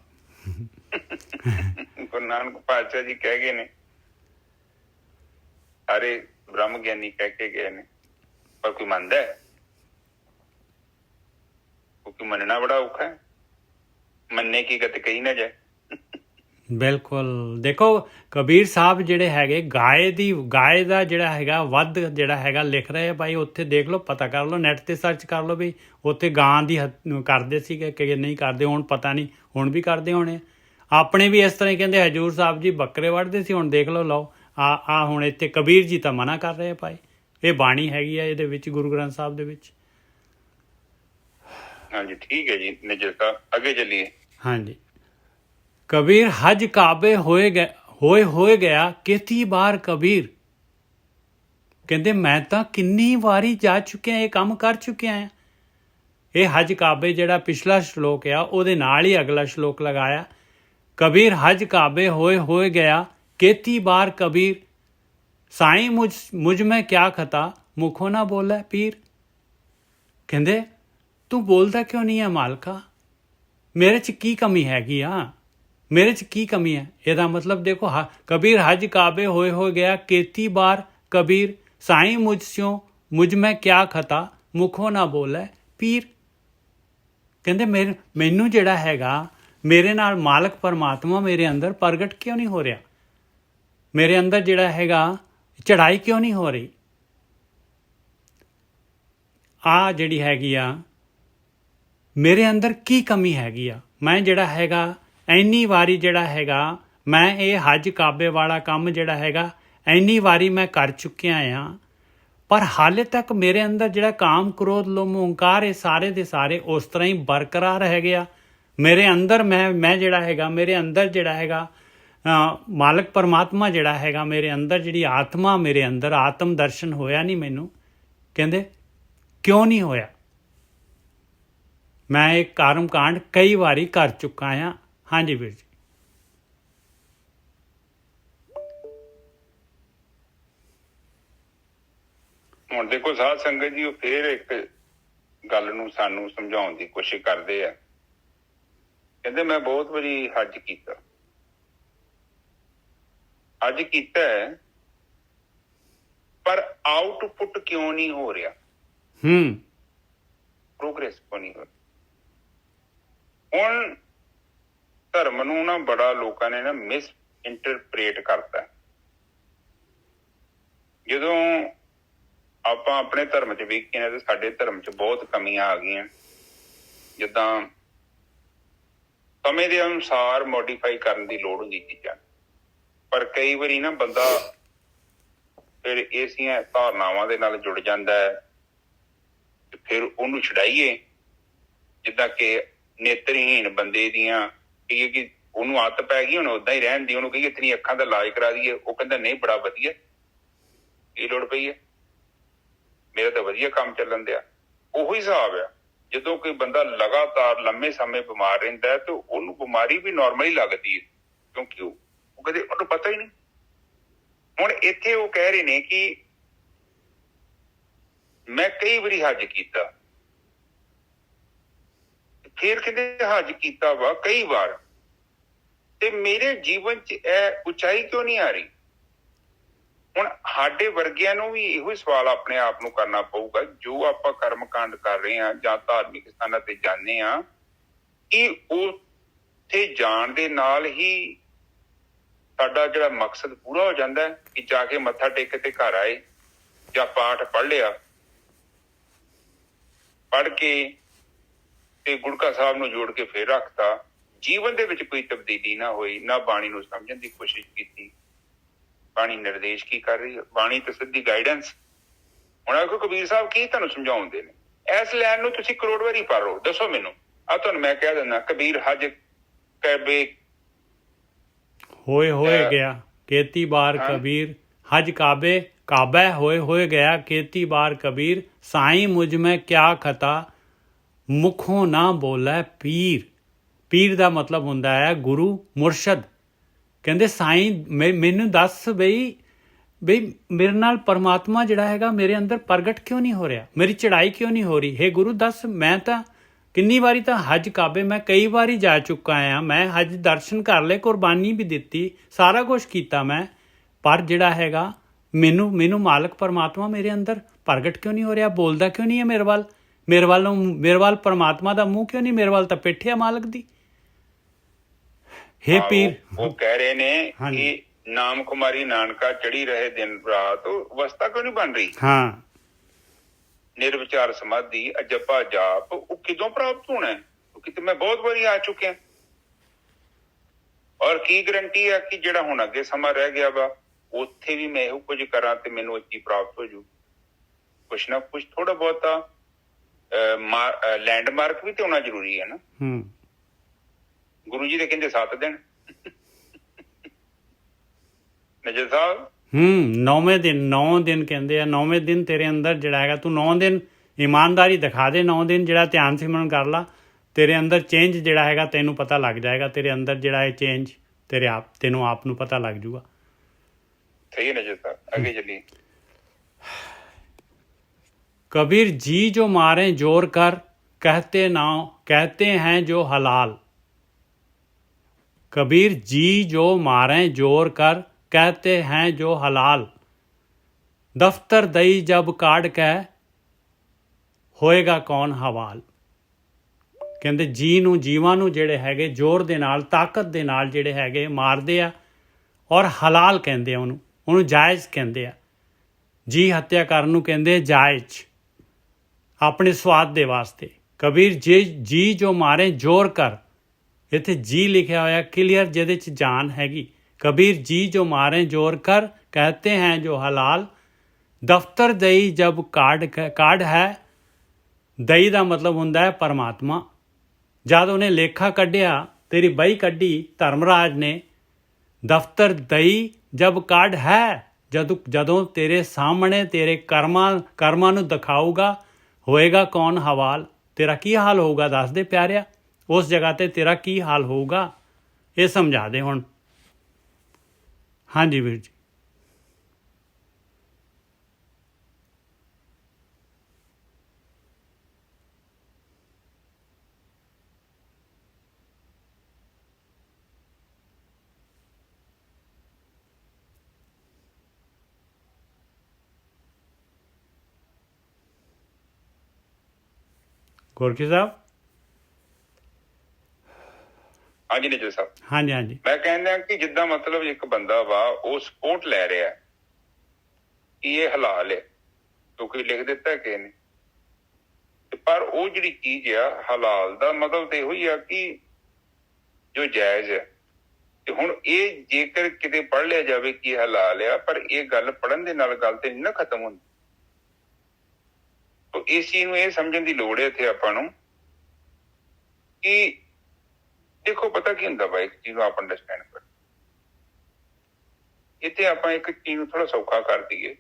ਗੁਰੂ ਨਾਨਕ ਪਾਤਸ਼ਾਹ ਜੀ ਕਹਿ ਗਏ ਨੇ, ਸਾਰੇ ਬ੍ਰਹਮ ਗਿਆਨੀ ਕਹਿ ਕੇ ਗਏ ਨੇ, ਪਰ ਕੋਈ ਮੰਨਦਾ ਹੈ? ਕਿਉਂਕਿ ਮੰਨਣਾ ਬੜਾ ਔਖਾ ਹੈ, ਮੰਨੇ ਕੀ ਗਤ ਕਹੀ ਨਾ ਜਾਏ। ਬਿਲਕੁਲ। ਦੇਖੋ ਕਬੀਰ ਸਾਹਿਬ ਜਿਹੜੇ ਹੈਗੇ ਗਾਏ ਦਾ ਜਿਹੜਾ ਹੈਗਾ ਵੱਧ ਜਿਹੜਾ ਹੈਗਾ ਲਿਖ ਰਹੇ ਆ ਭਾਈ। ਉੱਥੇ ਦੇਖ ਲਓ, ਪਤਾ ਕਰ ਲਓ, ਨੈਟ ਤੇ ਸਰਚ ਕਰ ਲਓ ਵੀ ਉੱਥੇ ਗਾਂ ਦੀ ਕਰਦੇ ਸੀਗੇ ਕਿ ਨਹੀਂ ਕਰਦੇ। ਹੁਣ ਪਤਾ ਨਹੀਂ, ਹੁਣ ਵੀ ਕਰਦੇ ਹੋਣੇ। ਆਪਣੇ ਵੀ ਇਸ ਤਰ੍ਹਾਂ ਹੀ ਕਹਿੰਦੇ ਹਜੂਰ ਸਾਹਿਬ ਜੀ ਬੱਕਰੇ ਵੱਢਦੇ ਸੀ, ਹੁਣ ਦੇਖ ਲਓ ਆ ਹੁਣ ਇੱਥੇ ਕਬੀਰ ਜੀ ਤਾਂ ਮਨਾ ਕਰ ਰਹੇ ਭਾਈ। ਇਹ ਬਾਣੀ ਹੈਗੀ ਆ ਇਹਦੇ ਵਿੱਚ, ਗੁਰੂ ਗ੍ਰੰਥ ਸਾਹਿਬ ਦੇ ਵਿੱਚ। हाँ जी, ठीक है जी निजता, आगे चलिए। हाँ जी। कबीर हज काबे होए गया केती बार कबीर, ਕਹਿੰਦੇ ਮੈਂ ਤਾਂ ਕਿੰਨੀ ਵਾਰੀ ਜਾ ਚੁੱਕਿਆ, ਇਹ ਕੰਮ ਕਰ ਚੁੱਕਿਆ ਆ। ਇਹ ਹਜ ਕਾਬੇ ਜਿਹੜਾ ਪਿਛਲਾ ਸ਼ਲੋਕ ਆ ਉਹਦੇ ਨਾਲ ਹੀ ਅਗਲਾ ਸ਼ਲੋਕ ਲਗਾਇਆ, ਕਬੀਰ ਹਜ ਕਾਬੇ ਹੋਏ ਗਿਆ केती बार कबीर, साईं मुझ में क्या खता मुखों ना बोले पीर। ਕਹਿੰਦੇ ਤੂੰ ਬੋਲਦਾ ਕਿਉਂ ਨਹੀਂ ਹੈ ਮਾਲਕਾ, ਮੇਰੇ 'ਚ ਕੀ ਕਮੀ ਹੈਗੀ ਆ, ਮੇਰੇ 'ਚ ਕੀ ਕਮੀ ਹੈ। ਇਹਦਾ ਮਤਲਬ ਦੇਖੋ, ਕਬੀਰ ਹਜ ਕਾਬੇ ਹੋਏ ਗਿਆ केती बार कबीर, साईं मुझ में क्या खता मुखों ना बोले पीर। ਕਹਿੰਦੇ ਮੈਨੂੰ ਜਿਹੜਾ ਹੈਗਾ, ਮੇਰੇ ਨਾਲ ਮਾਲਕ ਪਰਮਾਤਮਾ ਮੇਰੇ ਅੰਦਰ ਪ੍ਰਗਟ ਕਿਉਂ ਨਹੀਂ ਹੋ ਰਿਹਾ, ਮੇਰੇ ਅੰਦਰ ਜਿਹੜਾ ਹੈਗਾ ਚੜ੍ਹਾਈ ਕਿਉਂ ਨਹੀਂ ਹੋ ਰਹੀ। ਆ ਜਿਹੜੀ ਹੈਗੀ ਆ ਮੇਰੇ ਅੰਦਰ ਕੀ ਕਮੀ ਹੈਗੀ ਆ। ਮੈਂ ਜਿਹੜਾ ਹੈਗਾ ਇੰਨੀ ਵਾਰੀ ਜਿਹੜਾ ਹੈਗਾ ਮੈਂ ਇਹ ਹਜ ਕਾਬੇ ਵਾਲਾ ਕੰਮ ਜਿਹੜਾ ਹੈਗਾ ਇੰਨੀ ਵਾਰੀ ਮੈਂ ਕਰ ਚੁੱਕਿਆ ਆ, ਪਰ ਹਾਲੇ ਤੱਕ ਮੇਰੇ ਅੰਦਰ ਜਿਹੜਾ ਕਾਮ ਕ੍ਰੋਧ ਲੋਭ ਓਂਕਾਰ ਇਹ ਸਾਰੇ ਦੇ ਸਾਰੇ ਉਸ ਤਰ੍ਹਾਂ ਹੀ ਬਰਕਰਾਰ ਹੈਗੇ ਆ। ਮੇਰੇ ਅੰਦਰ ਮੈਂ ਜਿਹੜਾ ਹੈਗਾ, ਮੇਰੇ ਅੰਦਰ ਜਿਹੜਾ ਹੈਗਾ ਮਾਲਕ ਪਰਮਾਤਮਾ ਜਿਹੜਾ ਹੈਗਾ ਮੇਰੇ ਅੰਦਰ, ਜਿਹੜੀ ਆਤਮਾ ਮੇਰੇ ਅੰਦਰ, ਆਤਮ ਦਰਸ਼ਨ ਹੋਇਆ ਨਹੀਂ ਮੈਨੂੰ। ਕਹਿੰਦੇ ਕਿਉਂ ਨਹੀਂ ਹੋਇਆ। ਮੈਂ ਇਹ ਕਰਮ ਕਾਂਡ ਕਈ ਵਾਰੀ ਕਰ ਚੁੱਕਾ ਆ। ਹਾਂਜੀ ਵੀਰ ਜੀ। ਹੁਣ ਦੇਖੋ ਸਾਧ ਸੰਗਤ ਜੀ, ਉਹ ਫੇਰ ਇੱਕ ਗੱਲ ਨੂੰ ਸਾਨੂੰ ਸਮਝਾਉਣ ਦੀ ਕੋਸ਼ਿਸ਼ ਕਰਦੇ ਆ। ਕਹਿੰਦੇ ਮੈਂ ਬਹੁਤ ਵਾਰੀ ਹੱਜ ਕੀਤਾ, ਹੱਜ ਕੀਤਾ ਪਰ ਆਊਟਪੁੱਟ ਕਿਉਂ ਨਹੀਂ ਹੋ ਰਿਹਾ, ਪ੍ਰੋਗਰੈਸ ਕਿਉਂ ਨਹੀਂ ਹੋ ਰਹੀ। ਹੁਣ ਧਰਮ ਨੂੰ ਨਾ ਬੜਾ ਲੋਕਾਂ ਨੇ ਨਾ ਮਿਸ ਇੰਟਰਪ੍ਰੇਟ ਕਰਤਾ। ਜਦੋਂ ਆਪਾਂ ਆਪਣੇ ਧਰਮ 'ਚ ਵੇਖੀਏ ਨਾ, ਤੇ ਸਾਡੇ ਧਰਮ 'ਚ ਬਹੁਤ ਕਮੀਆਂ ਆ ਗਈਆਂ। ਜਿੱਦਾਂ ਸਮੇਂ ਦੇ ਅਨੁਸਾਰ ਮੋਡੀਫਾਈ ਕਰਨ ਦੀ ਲੋੜ ਹੁੰਦੀ ਚੀਜ਼ਾਂ, ਪਰ ਕਈ ਵਾਰੀ ਨਾ ਬੰਦਾ ਫਿਰ ਇਸੀਆਂ ਧਾਰਨਾਵਾਂ ਦੇ ਨਾਲ ਜੁੜ ਜਾਂਦਾ ਹੈ ਤੇ ਫਿਰ ਉਹਨੂੰ ਛਡਾਈਏ। ਜਿੱਦਾਂ ਕਿ ਨੇਤਰਹੀਣ ਬੰਦੇ ਦੀਆਂ ਕਿ ਉਹਨੂੰ ਆਦਤ ਪੈ ਗਈ ਹੁਣ ਓਦਾਂ ਹੀ ਰਹਿਣ ਦੀ, ਉਹਨੂੰ ਕਹੀਏ ਇਤਨੀ ਅੱਖਾਂ ਦਾ ਇਲਾਜ ਕਰਾ ਦਈਏ, ਉਹ ਕਹਿੰਦਾ ਨਹੀਂ ਬੜਾ ਵਧੀਆ, ਕੀ ਲੋੜ ਪਈ ਹੈ, ਮੇਰਾ ਤਾਂ ਵਧੀਆ ਕੰਮ ਚੱਲਣ ਦਿਆ। ਉਹੀ ਹਿਸਾਬ ਆ। ਜਦੋਂ ਕੋਈ ਬੰਦਾ ਲਗਾਤਾਰ ਲੰਮੇ ਸਮੇਂ ਬਿਮਾਰ ਰਹਿੰਦਾ ਹੈ ਤਾਂ ਉਹਨੂੰ ਬਿਮਾਰੀ ਵੀ ਨੋਰਮਲ ਹੀ ਲੱਗਦੀ ਹੈ, ਕਿਉਂਕਿ ਉਹ ਕਦੇ ਉਹਨੂੰ ਪਤਾ ਹੀ ਨਹੀਂ। ਹੁਣ ਇੱਥੇ ਉਹ ਕਹਿ ਰਹੇ ਨੇ ਕਿ ਮੈਂ ਕਈ ਵਾਰੀ ਹੱਜ ਕੀਤਾ, ਫਿਰ ਕਹਿੰਦੇ ਹੱਜ ਕੀਤਾ ਵਾ ਕਈ ਵਾਰ, ਤੇ ਮੇਰੇ ਜੀਵਨ 'ਚ ਇਹ ਉਚਾਈ ਕਿਉਂ ਨਹੀਂ ਆ ਰਹੀ। ਹੁਣ ਸਾਡੇ ਵਰਗਿਆਂ ਨੂੰ ਵੀ ਇਹੋ ਸਵਾਲ ਆਪਣੇ ਆਪ ਨੂੰ ਕਰਨਾ ਪਊਗਾ, ਜੋ ਆਪਾਂ ਕਰਮ ਕਾਂਡ ਕਰ ਰਹੇ ਹਾਂ ਜਾਂ ਧਾਰਮਿਕ ਸਥਾਨਾਂ ਤੇ ਜਾਂਦੇ ਹਾਂ, ਕਿ ਉੱਥੇ ਜਾਣ ਦੇ ਨਾਲ ਹੀ ਸਾਡਾ ਜਿਹੜਾ ਮਕਸਦ ਪੂਰਾ ਹੋ ਜਾਂਦਾ ਹੈ ਕਿ ਜਾ ਕੇ ਮੱਥਾ ਟੇਕ ਤੇ ਘਰ ਆਏ, ਜਾਂ ਪਾਠ ਪੜ੍ਹ ਲਿਆ, ਪੜ੍ਹ ਕੇ ਤੇ ਗੁੜਕਾ ਸਾਹਿਬ ਨੂੰ ਜੋੜ ਕੇ ਫੇਰ ਰੱਖਤਾ, ਜੀਵਨ ਦੇ ਵਿੱਚ ਕੋਈ ਤਬਦੀਲੀ ਨਾ ਹੋਈ, ਨਾ ਬਾਣੀ ਨੂੰ ਸਮਝਣ ਦੀ ਕੋਸ਼ਿਸ਼ ਕੀਤੀ। ਬਾਣੀ ਨਿਰਦੇਸ਼ ਕੀ ਕਰ ਰਹੀ ਹੈ, ਬਾਣੀ ਤਾਂ ਸਿੱਧੀ ਗਾਈਡੈਂਸ। ਹੁਣ ਆਖੋ ਕਬੀਰ ਸਾਹਿਬ ਕੀ ਤੁਹਾਨੂੰ ਸਮਝਾਉਂਦੇ ਨੇ, ਇਸ ਲਾਈਨ ਨੂੰ ਤੁਸੀਂ ਕਰੋੜ ਵਾਰੀ ਪੜ੍ਹੋ, ਦੱਸੋ ਮੈਨੂੰ। ਆ ਤੁਹਾਨੂੰ ਮੈਂ ਕਹਿ ਦਿੰਦਾ, ਕਬੀਰ ਹਜ ਕੈਬੇ ਹੋਏ ਗਿਆ केती बार कबीर, हज काबे होए गया केती बार कबीर, साईं मुझ में क्या खता मुखों ना बोले पीर। पीर ਦਾ ਮਤਲਬ ਹੁੰਦਾ ਹੈ ਗੁਰੂ ਮੁਰਸ਼ਦ। ਕਹਿੰਦੇ ਸਾਈਂ ਮੈਨੂੰ ਦੱਸ ਬਈ ਮੇਰੇ ਨਾਲ ਪਰਮਾਤਮਾ ਜਿਹੜਾ ਹੈਗਾ ਮੇਰੇ ਅੰਦਰ ਪ੍ਰਗਟ ਕਿਉਂ ਨਹੀਂ ਹੋ ਰਿਹਾ, ਮੇਰੀ ਚੜ੍ਹਾਈ ਕਿਉਂ ਨਹੀਂ ਹੋ ਰਹੀ। ਹੈ ਗੁਰੂ ਦੱਸ, ਮੈਂ ਤਾਂ ਕਿੰਨੀ ਵਾਰੀ ਤਾਂ ਹਜ ਕਾਬੇ ਮੈਂ ਕਈ ਵਾਰੀ ਜਾ ਚੁੱਕਾ ਆ, ਮੈਂ ਹਜ ਦਰਸ਼ਨ ਕਰ ਲਏ, ਕੁਰਬਾਨੀ ਵੀ ਦਿੱਤੀ, ਸਾਰਾ ਕੁਛ ਕੀਤਾ ਮੈਂ, ਪਰ ਜਿਹੜਾ ਹੈਗਾ ਮੈਨੂੰ ਮਾਲਕ ਪਰਮਾਤਮਾ ਮੇਰੇ ਅੰਦਰ ਪ੍ਰਗਟ ਕਿਉਂ ਨਹੀਂ ਹੋ ਰਿਹਾ, ਬੋਲਦਾ ਕਿਉਂ ਨਹੀਂ ਹੈ ਮੇਰੇ ਵੱਲ ਪਰਮਾਤਮਾ ਦਾ ਮੂੰਹ ਕਿਉਂ ਨਹੀਂ, ਮੇਰੇ ਵੱਲ ਤਾਂ ਪਿੱਠ ਹੈ ਮਾਲਕ ਦੀ। ਹੇ ਪੀਰ, ਉਹ ਕਹਿ ਰਹੇ ਨੇ ਕਿ ਨਾਮ ਕੁਮਾਰੀ ਨਾਨਕਾ ਚੜੀ ਰਹੇ ਦਿਨ ਰਾਤ, ਅਵਸਥਾ ਕਿਉਂ ਨਹੀਂ ਬਣ ਰਹੀ। ਹਾਂ, ਨਿਰਵਿਚਾਰ ਸਮਾਧੀ, ਅਜੱਪਾ ਜਾਪ, ਉਹ ਕਿਦੋਂ ਪ੍ਰਾਪਤ ਹੋਣਾ ਹੈ? ਕਿਤੇ ਮੈਂ ਬਹੁਤ ਵਾਰੀ ਆ ਚੁੱਕਿਆ, ਔਰ ਕੀ ਗਰੰਟੀ ਹੈ ਕਿ ਜਿਹੜਾ ਹੁਣ ਅੱਗੇ ਸਮਾਂ ਰਹਿ ਗਿਆ ਵਾ ਉੱਥੇ ਵੀ ਮੈਂ ਇਹੋ ਕੁਝ ਕਰਾਂ ਤੇ ਮੈਨੂੰ ਅੱਛੀ ਪ੍ਰਾਪਤ ਹੋ ਜੂ। ਕੁਛ ਨਾ ਕੁਛ ਥੋੜਾ ਬਹੁਤਾ ਲੈਂਡਮਾਰਕ ਵੀ ਤੇ ਹੋਣਾ ਜ਼ਰੂਰੀ ਹੈ ਨਾ। ਗੁਰੂ ਜੀ ਦੇ ਕਹਿੰਦੇ 7 ਦਿਨ ਨਜਰ ਸਾਹਿਬ 9ਵੇਂ ਦਿਨ 9 ਦਿਨ ਕਹਿੰਦੇ ਆ। 9ਵੇਂ ਦਿਨ ਤੇਰੇ ਅੰਦਰ ਜਿਹੜਾ ਹੈਗਾ ਤੂੰ 9 ਦਿਨ ਇਮਾਨਦਾਰੀ ਦਿਖਾ ਦੇ। 9 ਦਿਨ ਜਿਹੜਾ ਧਿਆਨ ਸਿਮਰਨ ਕਰ ਲਾ, ਤੇਰੇ ਅੰਦਰ ਚੇਂਜ ਜਿਹੜਾ ਹੈਗਾ ਤੈਨੂੰ ਪਤਾ ਲੱਗ ਜਾਏਗਾ। ਤੇਰੇ ਅੰਦਰ ਜਿਹੜਾ ਇਹ ਚੇਂਜ ਤੈਨੂੰ ਆਪ ਨੂੰ ਪਤਾ ਲੱਗ ਜੂਗਾ। ਸਹੀ ਹੈ ਨਜਰ ਸਾਹਿਬ, ਅੱਗੇ ਚੱਲੀਏ। कबीर जी जो मारे जोर कर कहते हैं जो हलाल। कबीर जी जो मारे जोर कर कहते हैं जो हलाल। दफ्तर दई जब काट के होएगा कौन हवाल। ਕਹਿੰਦੇ ਜੀਵਾਂ ਨੂੰ ਜਿਹੜੇ ਹੈਗੇ ਜ਼ੋਰ ਦੇ ਨਾਲ, ਤਾਕਤ ਦੇ ਨਾਲ ਜਿਹੜੇ ਹੈਗੇ ਮਾਰਦੇ ਆ ਔਰ ਹਲਾਲ ਕਹਿੰਦੇ ਆ ਉਹਨੂੰ ਜਾਇਜ਼ ਕਹਿੰਦੇ ਆ। ਜੀ ਹੱਤਿਆ ਕਰਨ ਨੂੰ ਕਹਿੰਦੇ ਜਾਇਜ਼, ਆਪਣੇ ਸਵਾਦ ਦੇ ਵਾਸਤੇ। ਕਬੀਰ ਜੀ ਜੋ ਮਾਰੇ ਜ਼ੋਰ ਕਰ, ਇੱਥੇ ਜੀ ਲਿਖਿਆ ਹੋਇਆ ਕਲੀਅਰ, ਜਿਹਦੇ 'ਚ ਜਾਨ ਹੈਗੀ। ਕਬੀਰ ਜੀ ਜੋ ਮਾਰੇ ਜ਼ੋਰ ਕਰ ਕਹਤੇ ਹੈ ਜੋ ਹਲਾਲ। ਦਫ਼ਤਰ ਦਈ ਜਬ ਕਾਢ ਹੈ। ਦਈ ਦਾ ਮਤਲਬ ਹੁੰਦਾ ਹੈ ਪਰਮਾਤਮਾ। ਜਦ ਉਹਨੇ ਲੇਖਾ ਕੱਢਿਆ, ਤੇਰੀ ਬਈ ਕੱਢੀ ਧਰਮਰਾਜ ਨੇ, ਦਫ਼ਤਰ ਦਈ ਜਬ ਕਾਢ ਹੈ, ਜਦੋਂ ਤੇਰੇ ਸਾਹਮਣੇ ਤੇਰੇ ਕਰਮਾਂ ਨੂੰ ਦਿਖਾਊਗਾ, ਹੋਏਗਾ ਕੌਣ ਹਵਾਲ। ਤੇਰਾ ਕੀ ਹਾਲ ਹੋਊਗਾ ਦੱਸ ਦੇ ਪਿਆਰਿਆ। ਉਸ ਜਗ੍ਹਾ ਤੇ ਤੇਰਾ ਕੀ ਹਾਲ ਹੋਊਗਾ ਇਹ ਸਮਝਾ ਦੇ ਹੁਣ। ਹਾਂਜੀ ਵੀਰ ਜੀ। गोरखी साहब। ਹਾਂਜੀ ਨਜਰ ਸਾਹਿਬ। ਹਾਂਜੀ ਮੈਂ ਕਹਿੰਦਾ ਕਿ ਜਿੱਦਾਂ ਮਤਲਬ ਇੱਕ ਬੰਦਾ ਵਾ ਉਹ ਸਪੋਰਟ ਲੈ ਰਿਹਾ ਕਿ ਇਹ ਹਲਾਲ ਹੈ ਕਿਉਂਕਿ ਲਿਖ ਦਿੱਤਾ ਕਿਸੇ ਨੇ, ਪਰ ਉਹ ਜਿਹੜੀ ਚੀਜ਼ ਆ ਹਲਾਲ ਦਾ ਮਤਲਬ ਤੇ ਇਹੋ ਹੀ ਆ ਕਿ ਜੋ ਜਾਇਜ਼ ਹੈ। ਤੇ ਹੁਣ ਇਹ ਜੇਕਰ ਕਿਤੇ ਪੜ੍ਹ ਲਿਆ ਜਾਵੇ ਕਿ ਹਲਾਲ ਆ, ਪਰ ਇਹ ਗੱਲ ਪੜ੍ਹਨ ਦੇ ਨਾਲ ਗੱਲ ਤੇ ਨਹੀਂ ਨਾ ਖਤਮ ਹੁੰਦੀ। ਇਸ ਚੀਜ਼ ਨੂੰ ਇਹ ਸਮਝਣ ਦੀ ਲੋੜ ਹੈ ਇੱਥੇ ਆਪਾਂ ਨੂੰ ਕਿ ਦੇਖੋ ਪਤਾ ਕੀ ਹੁੰਦਾ ਵਾ, ਇੱਕ ਚੀਜ਼ ਨੂੰ ਆਪ ਅੰਡਰਸਟੈਂਡ ਕਰ। ਇੱਥੇ ਆਪਾਂ ਇੱਕ ਚੀਜ਼ ਨੂੰ ਥੋੜਾ ਸੌਖਾ ਕਰ ਦਈਏ।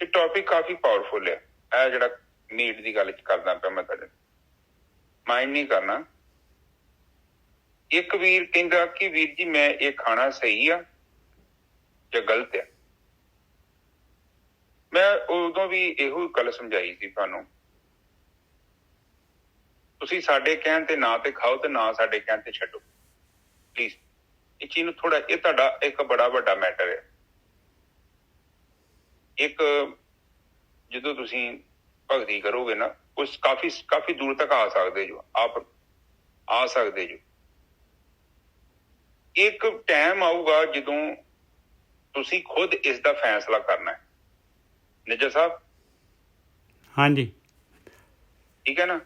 ਇਹ ਟੌਪਿਕ ਕਾਫੀ ਪਾਵਰਫੁਲ ਹੈ। ਇਹ ਜਿਹੜਾ ਨੀਡ ਦੀ ਗੱਲ ਕਰਦਾ ਪਿਆ ਮੈਂ ਤੁਹਾਡੇ ਮਾਈਂਡ ਨਹੀਂ ਕਰਨਾ। ਇੱਕ ਵੀਰ ਕਹਿੰਦਾ ਕਿ ਵੀਰ ਜੀ ਮੈਂ ਇਹ ਖਾਣਾ ਸਹੀ ਆ ਜਾਂ ਗਲਤ ਆ। ਮੈਂ ਉਦੋਂ ਵੀ ਇਹੋ ਗੱਲ ਸਮਝਾਈ ਸੀ ਤੁਹਾਨੂੰ, ਤੁਸੀਂ ਸਾਡੇ ਕਹਿਣ ਤੇ ਨਾ ਤੇ ਖਾਓ ਤੇ ਨਾ ਸਾਡੇ ਕਹਿਣ ਤੇ ਛੱਡੋ ਪਲੀਜ਼। ਇਹ ਚੀਜ਼ ਨੂੰ ਥੋੜਾ, ਇਹ ਤੁਹਾਡਾ ਇੱਕ ਬੜਾ ਵੱਡਾ ਮੈਟਰ ਹੈ। ਇੱਕ ਜਦੋਂ ਤੁਸੀਂ ਭਗਤੀ ਕਰੋਗੇ ਨਾ, ਉਸ ਕਾਫੀ ਦੂਰ ਤੱਕ ਆ ਸਕਦੇ ਜੋ, ਆਪ ਆ ਸਕਦੇ ਜੋ। ਇੱਕ ਟਾਈਮ ਆਊਗਾ ਜਦੋਂ ਤੁਸੀਂ ਖੁਦ ਇਸ ਦਾ ਫੈਸਲਾ ਕਰਨਾ ਹੈ। ਨਿਜਰ ਸਾਹਿਬ ਹਾਂਜੀ ਠੀਕ ਹੈ ਨਾ।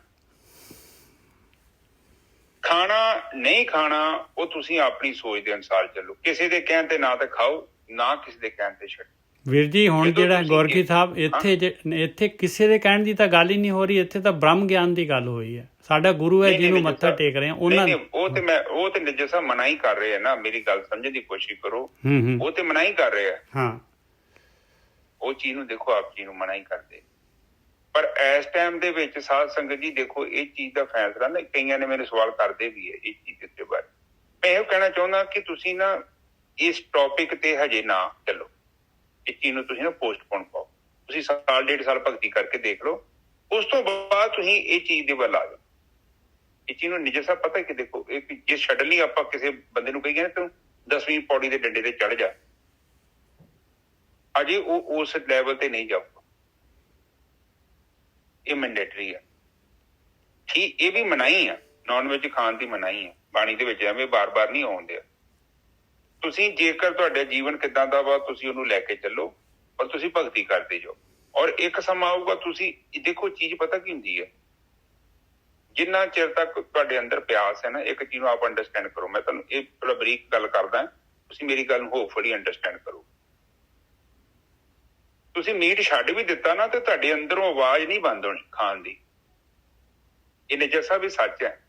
ਖਾਣਾ ਨਹੀਂ ਖਾਣਾ ਉਹ ਤੁਸੀਂ ਆਪਣੀ ਸੋਚ ਦੇ ਅਨੁਸਾਰ ਚੱਲੋ। ਕਿਸੇ ਦੇ ਕਹਿਣ ਤੇ ਨਾ ਤੇ ਖਾਓ, ਨਾ ਕਿਸੇ ਦੇ ਕਹਿਣ ਤੇ ਛੱਡੋ। ਵੀਰ ਜੀ ਹੁਣ ਜਿਹੜਾ ਗੋਰਖੀ ਸਾਹਿਬ ਇੱਥੇ ਕਿਸੇ ਦੇ ਕਹਿਣ ਦੀ ਤਾਂ ਗੱਲ ਹੀ ਨਹੀਂ ਹੋ ਰਹੀ। ਇੱਥੇ ਤਾਂ ਬ੍ਰਹਮ ਗਿਆਨ ਦੀ ਗੱਲ ਹੋਈ ਹੈ। ਸਾਡਾ ਗੁਰੂ ਹੈ ਜਿਹਨੂੰ ਮੱਥਾ ਟੇਕ ਰਹੇ ਆ ਉਹਨਾਂ ਉਹ ਤੇ ਨਿਜਰ ਸਾਹਿਬ ਮਨਾ ਹੀ ਕਰ ਰਹੇ ਆ ਨਾ। ਮੇਰੀ ਗੱਲ ਸਮਝਣ ਦੀ ਕੋਸ਼ਿਸ਼ ਕਰੋ। ਉਹ ਤੇ ਮਨਾ ਹੀ ਕਰ ਰਹੇ ਆ। ਹਾਂ ਉਹ ਚੀਜ਼ ਨੂੰ ਦੇਖੋ, ਆਪ ਜੀ ਨੂੰ ਮਨਾ ਹੀ ਕਰਦੇ। ਪਰ ਇਸ ਟਾਈਮ ਦੇ ਵਿੱਚ ਸਾਧ ਸੰਗਤ ਜੀ ਦੇਖੋ, ਇਹ ਚੀਜ਼ ਦਾ ਫੈਸਲਾ ਨਾ, ਕਈਆਂ ਨੇ ਮੇਰੇ ਸਵਾਲ ਕਰਦੇ ਵੀ ਹੈ ਇਹ ਚੀਜ਼ ਦੇ ਬਾਰੇ। ਮੈਂ ਇਹ ਕਹਿਣਾ ਚਾਹੁੰਦਾ ਕਿ ਤੁਸੀਂ ਨਾ ਇਸ ਟੌਪਿਕ ਤੇ ਹਜੇ ਨਾ ਚੱਲੋ। ਇਸ ਚੀਜ਼ ਨੂੰ ਤੁਸੀਂ ਨਾ ਪੋਸਟਪੋਨ ਪਾਓ। ਤੁਸੀਂ ਸਾਲ 1.5 ਸਾਲ ਭਗਤੀ ਕਰਕੇ ਦੇਖ ਲਓ, ਉਸ ਤੋਂ ਬਾਅਦ ਤੁਸੀਂ ਇਹ ਚੀਜ਼ ਦੇ ਵੱਲ ਆ ਜਾਓ। ਇਹ ਚੀਜ਼ ਨੂੰ ਨਿਜਰ ਸਾਹਿਬ ਪਤਾ ਕਿ ਦੇਖੋ, ਇਹ ਜੇ ਛੱਡ ਲਈ ਆਪਾਂ ਕਿਸੇ ਬੰਦੇ ਨੂੰ ਕਹੀਏ ਨਾ ਤੂੰ 10ਵੀਂ ਪੌੜੀ ਦੇ ਡੰਡੇ ਤੇ ਚੜ ਜਾ, ਅਜੇ ਉਹ ਉਸ ਲੈਵਲ ਤੇ ਨਹੀਂ ਜਾਊਗਾ। ਇਹ ਮੈਂਡੇਟਰੀ ਆ। ਠੀਕ, ਇਹ ਵੀ ਮਨਾਹੀ ਆ, ਨੌਨ ਵੈਜ ਖਾਣ ਦੀ ਮਨਾਹੀ ਆ ਬਾਣੀ ਦੇ ਵਿੱਚ, ਐਵੇਂ ਬਾਰ-ਬਾਰ ਨਹੀਂ ਆਉਂਦੇ। ਤੁਸੀਂ ਜੇਕਰ ਤੁਹਾਡਾ ਜੀਵਨ ਕਿੱਦਾਂ ਦਾ ਵਾ, ਤੁਸੀਂ ਉਹਨੂੰ ਲੈ ਕੇ ਚੱਲੋ, ਪਰ ਤੁਸੀਂ ਭਗਤੀ ਕਰਦੇ ਜਾਓ। ਔਰ ਇੱਕ ਸਮਾਂ ਆਊਗਾ, ਤੁਸੀਂ ਦੇਖੋ ਚੀਜ਼ ਪਤਾ ਕੀ ਹੁੰਦੀ ਹੈ, ਜਿੰਨਾ ਚਿਰ ਤੱਕ ਤੁਹਾਡੇ ਅੰਦਰ ਪਿਆਸ ਹੈ ਨਾ, ਇੱਕ ਚੀਜ਼ ਨੂੰ ਆਪ ਅੰਡਰਸਟੈਂਡ ਕਰੋ। ਮੈਂ ਤੁਹਾਨੂੰ ਇਹ ਥੋੜਾ ਬਰੀਕ ਗੱਲ ਕਰਦਾ, ਤੁਸੀਂ ਮੇਰੀ ਗੱਲ ਨੂੰ ਹੋਪਫੁਲੀ ਅੰਡਰਸਟੈਂਡ ਕਰੋ। ਤੁਸੀਂ ਮੀਟ ਛੱਡ ਵੀ ਦਿੱਤਾ ਨਾ ਤੇ ਤੁਹਾਡੇ ਅੰਦਰੋਂ ਆਵਾਜ਼ ਨਹੀਂ ਬੰਦ ਹੋਣੀ ਖਾਣ ਦੀ। ਇਹ ਨਿਜਰ ਸਾਹਿਬ ਵੀ ਸੱਚ ਹੈ।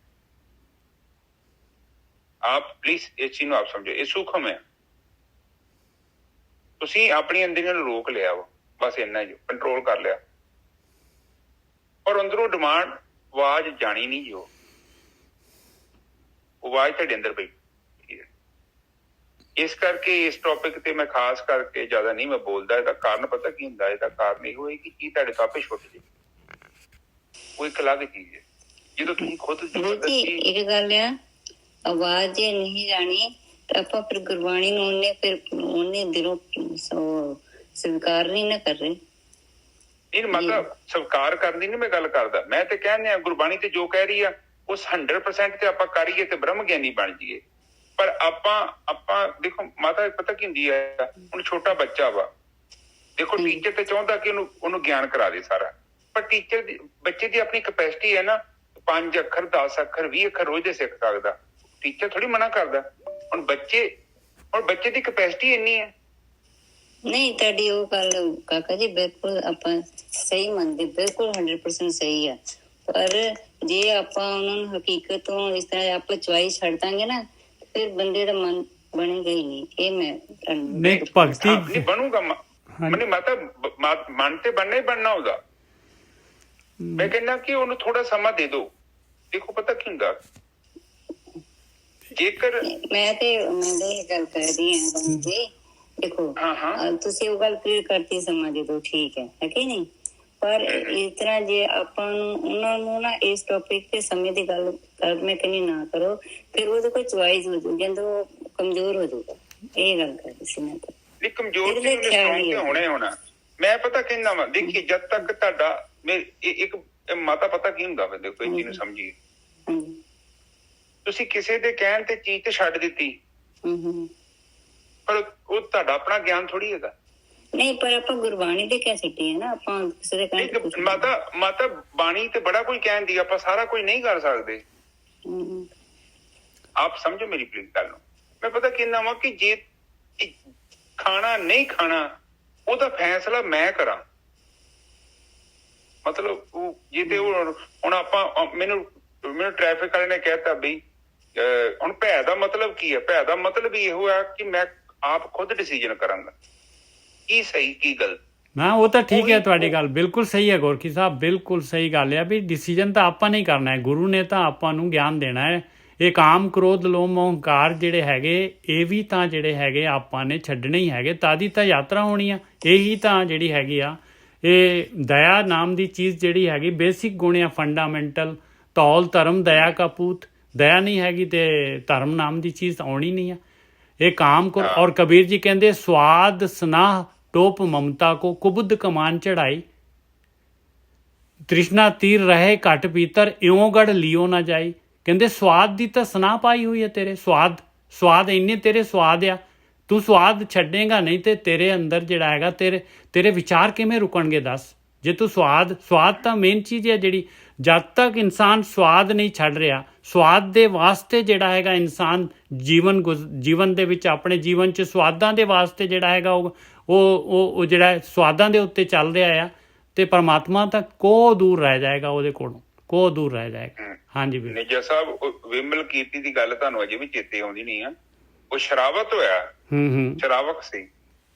ਆਪ ਪਲੀਜ਼ ਇਸ ਚੀਜ਼ ਨੂੰ ਆਪ ਸਮਝੋ, ਇਹ ਸੂਖਮ ਹੈ। ਤੁਸੀਂ ਆਪਣੀ ਅੰਦਰੀਆਂ ਨੂੰ ਰੋਕ ਲਿਆ ਵਾ, ਬਸ ਇੰਨਾ ਹੀ ਕੰਟਰੋਲ ਕਰ ਲਿਆ, ਔਰ ਅੰਦਰੋਂ ਡਿਮਾਂਡ ਆਵਾਜ਼ ਜਾਣੀ ਨਹੀਂ ਜੋ ਆਵਾਜ਼ ਤੁਹਾਡੇ ਅੰਦਰ ਬੈਠੀ ਹੈ। ਇਸ ਕਰਕੇ ਇਸ ਟੌਪਿਕ ਤੇ ਮੈਂ ਖਾਸ ਕਰਕੇ ਜ਼ਿਆਦਾ ਨਹੀਂ ਮੈਂ ਬੋਲਦਾ। ਇਹਦਾ ਕਾਰਨ ਪਤਾ ਕੀ ਹੁੰਦਾ? ਇਹਦਾ ਕਾਰਨ ਇਹ ਹੋਏ ਕਿ ਕੀ ਤੁਹਾਡੇ ਤੋਂ ਆਪੇ ਛੁੱਟ ਜੇ, ਉਹ ਇੱਕ ਅਲੱਗ ਚੀਜ਼ ਹੈ। ਜਦੋਂ ਤੁਸੀਂ ਖੁਦ ਇੱਕ ਗੱਲ ਆ, ਆਵਾਜ਼ ਜੇ ਨਹੀਂ ਜਾਣੀ ਤਾਂ ਆਪਾਂ ਫਿਰ ਗੁਰਬਾਣੀ ਨੂੰ ਉਹਨੇ ਦਿਲੋਂ ਸਵੀਕਾਰ ਨਹੀਂ ਨਾ ਕਰ ਰਹੇ। ਇਹ ਮਤਲਬ ਸਵੀਕਾਰ ਕਰਨ ਦੀ ਨਹੀਂ ਮੈਂ ਗੱਲ ਕਰਦਾ। ਮੈਂ ਤੇ ਕਹਿੰਦੇ ਆ ਗੁਰਬਾਣੀ ਤੇ ਜੋ ਕਹਿ ਰਹੀ ਆ ਉਸ 100% ਤੇ ਆਪਾਂ ਕਰੀਏ ਤੇ ਬ੍ਰਹਮ ਗਿਆਨੀ ਬਣ ਜਾਈਏ। ਪਰ ਆਪਾਂ ਦੇਖੋ ਮਾਤਾ ਪਤਾ ਕੀ ਹੁੰਦੀ ਹੈ, ਹੁਣ ਛੋਟਾ ਬੱਚਾ ਵਾ, ਦੇਖੋ ਟੀਚਰ ਤੇ ਚਾਹੁੰਦਾ ਕਿ ਉਹਨੂੰ ਗਿਆਨ ਕਰਾ ਦੇ ਸਾਰਾ, ਪਰ ਟੀਚਰ ਦੀ ਬੱਚੇ ਦੀ ਆਪਣੀ ਕੈਪੈਸਿਟੀ ਹੈ ਨਾ, 5 ਅੱਖਰ 10 ਅੱਖਰ 20 ਅੱਖਰ ਰੋਜ਼ ਦੇ ਸਿੱਖ ਸਕਦਾ। ਟੀਚਰ ਥੋੜੀ ਮਨਾ ਕਰਦਾ। ਹੁਣ ਬੱਚੇ ਦੀ ਕੈਪੈਸਿਟੀ ਇੰਨੀ ਹੈ। ਨਹੀਂ ਤੁਹਾਡੀ ਉਹ ਗੱਲ ਕਾਕਾ ਜੀ ਬਿਲਕੁਲ ਆਪਾਂ ਸਹੀ ਮੰਨਦੇ, ਬਿਲਕੁਲ 100% ਸਹੀ ਆ। ਪਰ ਜੇ ਆਪਾਂ ਉਹਨਾਂ ਨੂੰ ਹਕੀਕਤ ਤੋਂ ਇਸ ਤਰ੍ਹਾਂ ਆਪਾਂ ਚੁਆਈ ਛੱਡ ਦਾਂਗੇ ਨਾ, ਫਿਰ ਬੰਦੇ ਦਾ ਮਨ ਬਣੇਗਾ ਹੀ ਨਹੀਂ। ਇਹ ਮੈਂ ਨਹੀਂ ਭਗਤੀ ਨਹੀਂ ਬਣੂਗਾ ਮਨੀ ਮਾਤਾ, ਮਨ ਤੇ ਬਣਨਾ ਹੀ ਬਣਨਾ ਉਹਦਾ। ਮੈਂ ਕਹਿੰਦਾ ਕਿ ਉਹਨੂੰ ਥੋੜਾ ਸਮਾਂ ਦੇ ਦਿਓ। ਦੇਖੋ ਪਤਾ ਕੀ ਹੁੰਦਾ, ਜੇਕਰ ਮੈਂ ਇਹ ਗੱਲ ਕਰ ਰਹੀ ਹਾਂ ਜੀ, ਦੇਖੋ ਤੁਸੀਂ ਉਹ ਗੱਲ ਕਲੀਅਰ ਕਰਤੀ, ਸਮਾਂ ਦੇ ਦਿਓ, ਠੀਕ ਹੈ ਕਿ ਨਹੀਂ? ਪਰ ਇਸ ਤਰ੍ਹਾਂ ਜੇ ਆਪਾਂ ਨੂੰ ਉਹਨਾਂ ਨੂੰ ਨਾ ਇਸ ਟੌਪਿਕ ਤੇ ਸਮੇਂ ਦੀ ਗੱਲ ਕਰ ਮੈਂ ਕਹਿੰਦੀ ਨਾ ਕਰੋ, ਫਿਰ ਉਹਦੇ ਕੋਈ ਚੁਆਇਸ ਹੋ ਜਾਊਗੀ, ਉਹ ਕਮਜ਼ੋਰ ਹੋ ਜਾਊਗਾ। ਇਹ ਗੱਲ ਕਰਦੀ ਸੀ ਮੈਂ। ਇਹ ਕਮਜ਼ੋਰ ਹੋਣਾ ਮੈਂ ਪਤਾ ਕਹਿੰਦਾ ਵਾ। ਦੇਖੀਏ ਜਦ ਤੱਕ ਤੁਹਾਡਾ ਇੱਕ ਮਾਤਾ ਪਤਾ ਕੀ ਹੁੰਦਾ ਵਾ, ਦੇਖੋ ਇਹ ਚੀਜ਼ ਨੂੰ ਸਮਝੀਏ। ਤੁਸੀਂ ਕਿਸੇ ਦੇ ਕਹਿਣ ਤੇ ਚੀਜ਼ ਤੇ ਛੱਡ ਦਿੱਤੀ, ਪਰ ਉਹ ਤੁਹਾਡਾ ਆਪਣਾ ਗਿਆਨ ਥੋੜੀ ਹੈਗਾ। ਨਹੀਂ, ਪਰ ਆਪਾਂ ਗੁਰਬਾਣੀ ਦੇ ਕਹਿ ਸਕਦੇ ਹਾਂ ਨਾ, ਆਪਾਂ ਕਿਸੇ ਦੇ ਕਹਿਣ ਮਾਤਾ ਬਾਣੀ ਤੇ ਬੜਾ ਕੁਝ ਕਹਿੰਦੀ, ਆਪਾਂ ਸਾਰਾ ਕੁਝ ਨਹੀਂ ਕਰ ਸਕਦੇ। ਆਪ ਸਮਝੋ ਮੇਰੀ ਪਲੀਜ਼ ਗੱਲ ਨੂੰ। ਮੈਂ ਪਤਾ ਕਹਿੰਦਾ ਵਾ ਕਿ ਜੇ ਖਾਣਾ ਨਹੀਂ ਖਾਣਾ ਉਹਦਾ ਫੈਸਲਾ ਮੈਂ ਕਰਾਂ। ਮਤਲਬ ਉਹ ਜੇ ਤੇ ਹੁਣ ਆਪਾਂ ਮੈਨੂੰ ਟ੍ਰੈਫਿਕ ਵਾਲੇ ਨੇ ਕਹਿਤਾ ਬਈ ਹੁਣ ਭੈ ਦਾ ਮਤਲਬ ਕੀ ਹੈ? ਭੈ ਦਾ ਮਤਲਬ ਇਹੋ ਆ ਕਿ ਮੈਂ ਆਪ ਖੁਦ ਡਿਸੀਜਨ ਕਰਾਂਗਾ ਕੀ ਸਹੀ ਕੀ ਗਲਤ। ਨਾ ਉਹ ਤਾਂ ਠੀਕ ਹੈ, ਤੁਹਾਡੀ ਗੱਲ ਬਿਲਕੁਲ ਸਹੀ ਹੈ ਗੋਰਖੀ ਸਾਹਿਬ, ਬਿਲਕੁਲ ਸਹੀ ਗੱਲ ਹੈ ਵੀ ਡਿਸੀਜਨ ਤਾਂ ਆਪਾਂ ਨਹੀਂ ਕਰਨਾ ਹੈ, ਗੁਰੂ ਨੇ ਤਾਂ ਆਪਾਂ ਨੂੰ ਗਿਆਨ ਦੇਣਾ ਹੈ। ਇਹ ਕਾਮ ਕ੍ਰੋਧ ਲੋਭ ਅਹੰਕਾਰ ਜਿਹੜੇ ਹੈਗੇ ਇਹ ਵੀ ਤਾਂ ਜਿਹੜੇ ਹੈਗੇ ਆਪਾਂ ਨੇ ਛੱਡਣੇ ਹੀ ਹੈਗੇ, ਤਾਦੀ ਤਾਂ ਯਾਤਰਾ ਹੋਣੀ ਆ। ਇਹੀ ਤਾਂ ਜਿਹੜੀ ਹੈਗੀ ਆ ਇਹ ਦਇਆ ਨਾਮ ਦੀ ਚੀਜ਼ ਜਿਹੜੀ ਹੈਗੀ ਬੇਸਿਕ ਗੁਣ ਆ, ਫੰਡਾਮੈਂਟਲ। ਧੌਲ ਧਰਮ ਦਇਆ ਕਾ ਪੂਤ, ਦਇਆ ਨਹੀਂ ਹੈਗੀ ਤੇ ਧਰਮ ਨਾਮ ਦੀ ਚੀਜ਼ ਆਉਣੀ ਨਹੀਂ ਆ। ਇਹ ਕਾਮ ਕਰ। ਔਰ ਕਬੀਰ ਜੀ ਕਹਿੰਦੇ ਸਵਾਦ ਸਨਾਹ ਟੋਪ ਮਮਤਾ ਕੋ ਕੁਬੁੱਧ ਕਮਾਨ ਚੜਾਈ, ਤ੍ਰਿਸ਼ਨਾ ਤੀਰ ਰਹੇ ਘਟ ਭੀਤਰ ਇਉਂ ਗੜ ਲਿਓ ਨਾ ਜਾਈ। ਕਹਿੰਦੇ ਸਵਾਦ ਦੀ ਤਾਂ ਸਨਾਹ ਪਾਈ ਹੋਈ ਹੈ ਤੇਰੇ, ਸਵਾਦ ਇੰਨੇ ਤੇਰੇ ਸਵਾਦ ਆ, ਤੂੰ ਸਵਾਦ ਛੱਡੇਗਾ ਨਹੀਂ ਤੇ ਤੇਰੇ ਅੰਦਰ ਜਿਹੜਾ ਹੈਗਾ ਤੇਰੇ ਵਿਚਾਰ ਕਿਵੇਂ ਰੁਕਣਗੇ ਦੱਸ। ਜੇ ਤੂੰ ਸਵਾਦ ਤਾਂ ਮੇਨ ਚੀਜ਼ ਹੈ ਜਿਹੜੀ, ਜਦ ਤੱਕ ਇਨਸਾਨ ਸਵਾਦ ਨਹੀਂ ਛੱਡ ਰਿਹਾ, ਸਵਾਦ ਦੇ ਵਾਸਤੇ ਜਿਹੜਾ ਹੈਗਾ ਇਨਸਾਨ ਜੀਵਨ ਦੇ ਵਿੱਚ ਆਪਣੇ ਜੀਵਨ 'ਚ ਸਵਾਦਾਂ ਦੇ ਵਾਸਤੇ ਜਿਹੜਾ ਹੈਗਾ ਉਹ ਜਿਹੜਾ ਸਵਾਦਾਂ ਦੇ ਉੱਤੇ ਚੱਲ ਰਿਹਾ ਆ, ਤੇ ਪਰਮਾਤਮਾ ਤਾਂ ਕੋਹ ਦੂਰ ਰਹਿ ਜਾਏਗਾ, ਉਹਦੇ ਕੋਲੋਂ ਕੋਹ ਦੂਰ ਰਹਿ ਜਾਏਗਾ। ਹਾਂਜੀ ਨਿਜਾ ਸਾਹਿਬ ਵਿਮਲ ਕੀਰਤੀ ਦੀ ਗੱਲ ਤੁਹਾਨੂੰ ਅਜੇ ਵੀ ਚੇਤੇ ਆਉਂਦੀ ਨਹੀਂ ਆ। ਉਹ ਸ਼ਰਾਵਤ ਹੋਇਆ, ਸ਼ਰਾਵਕ ਸੀ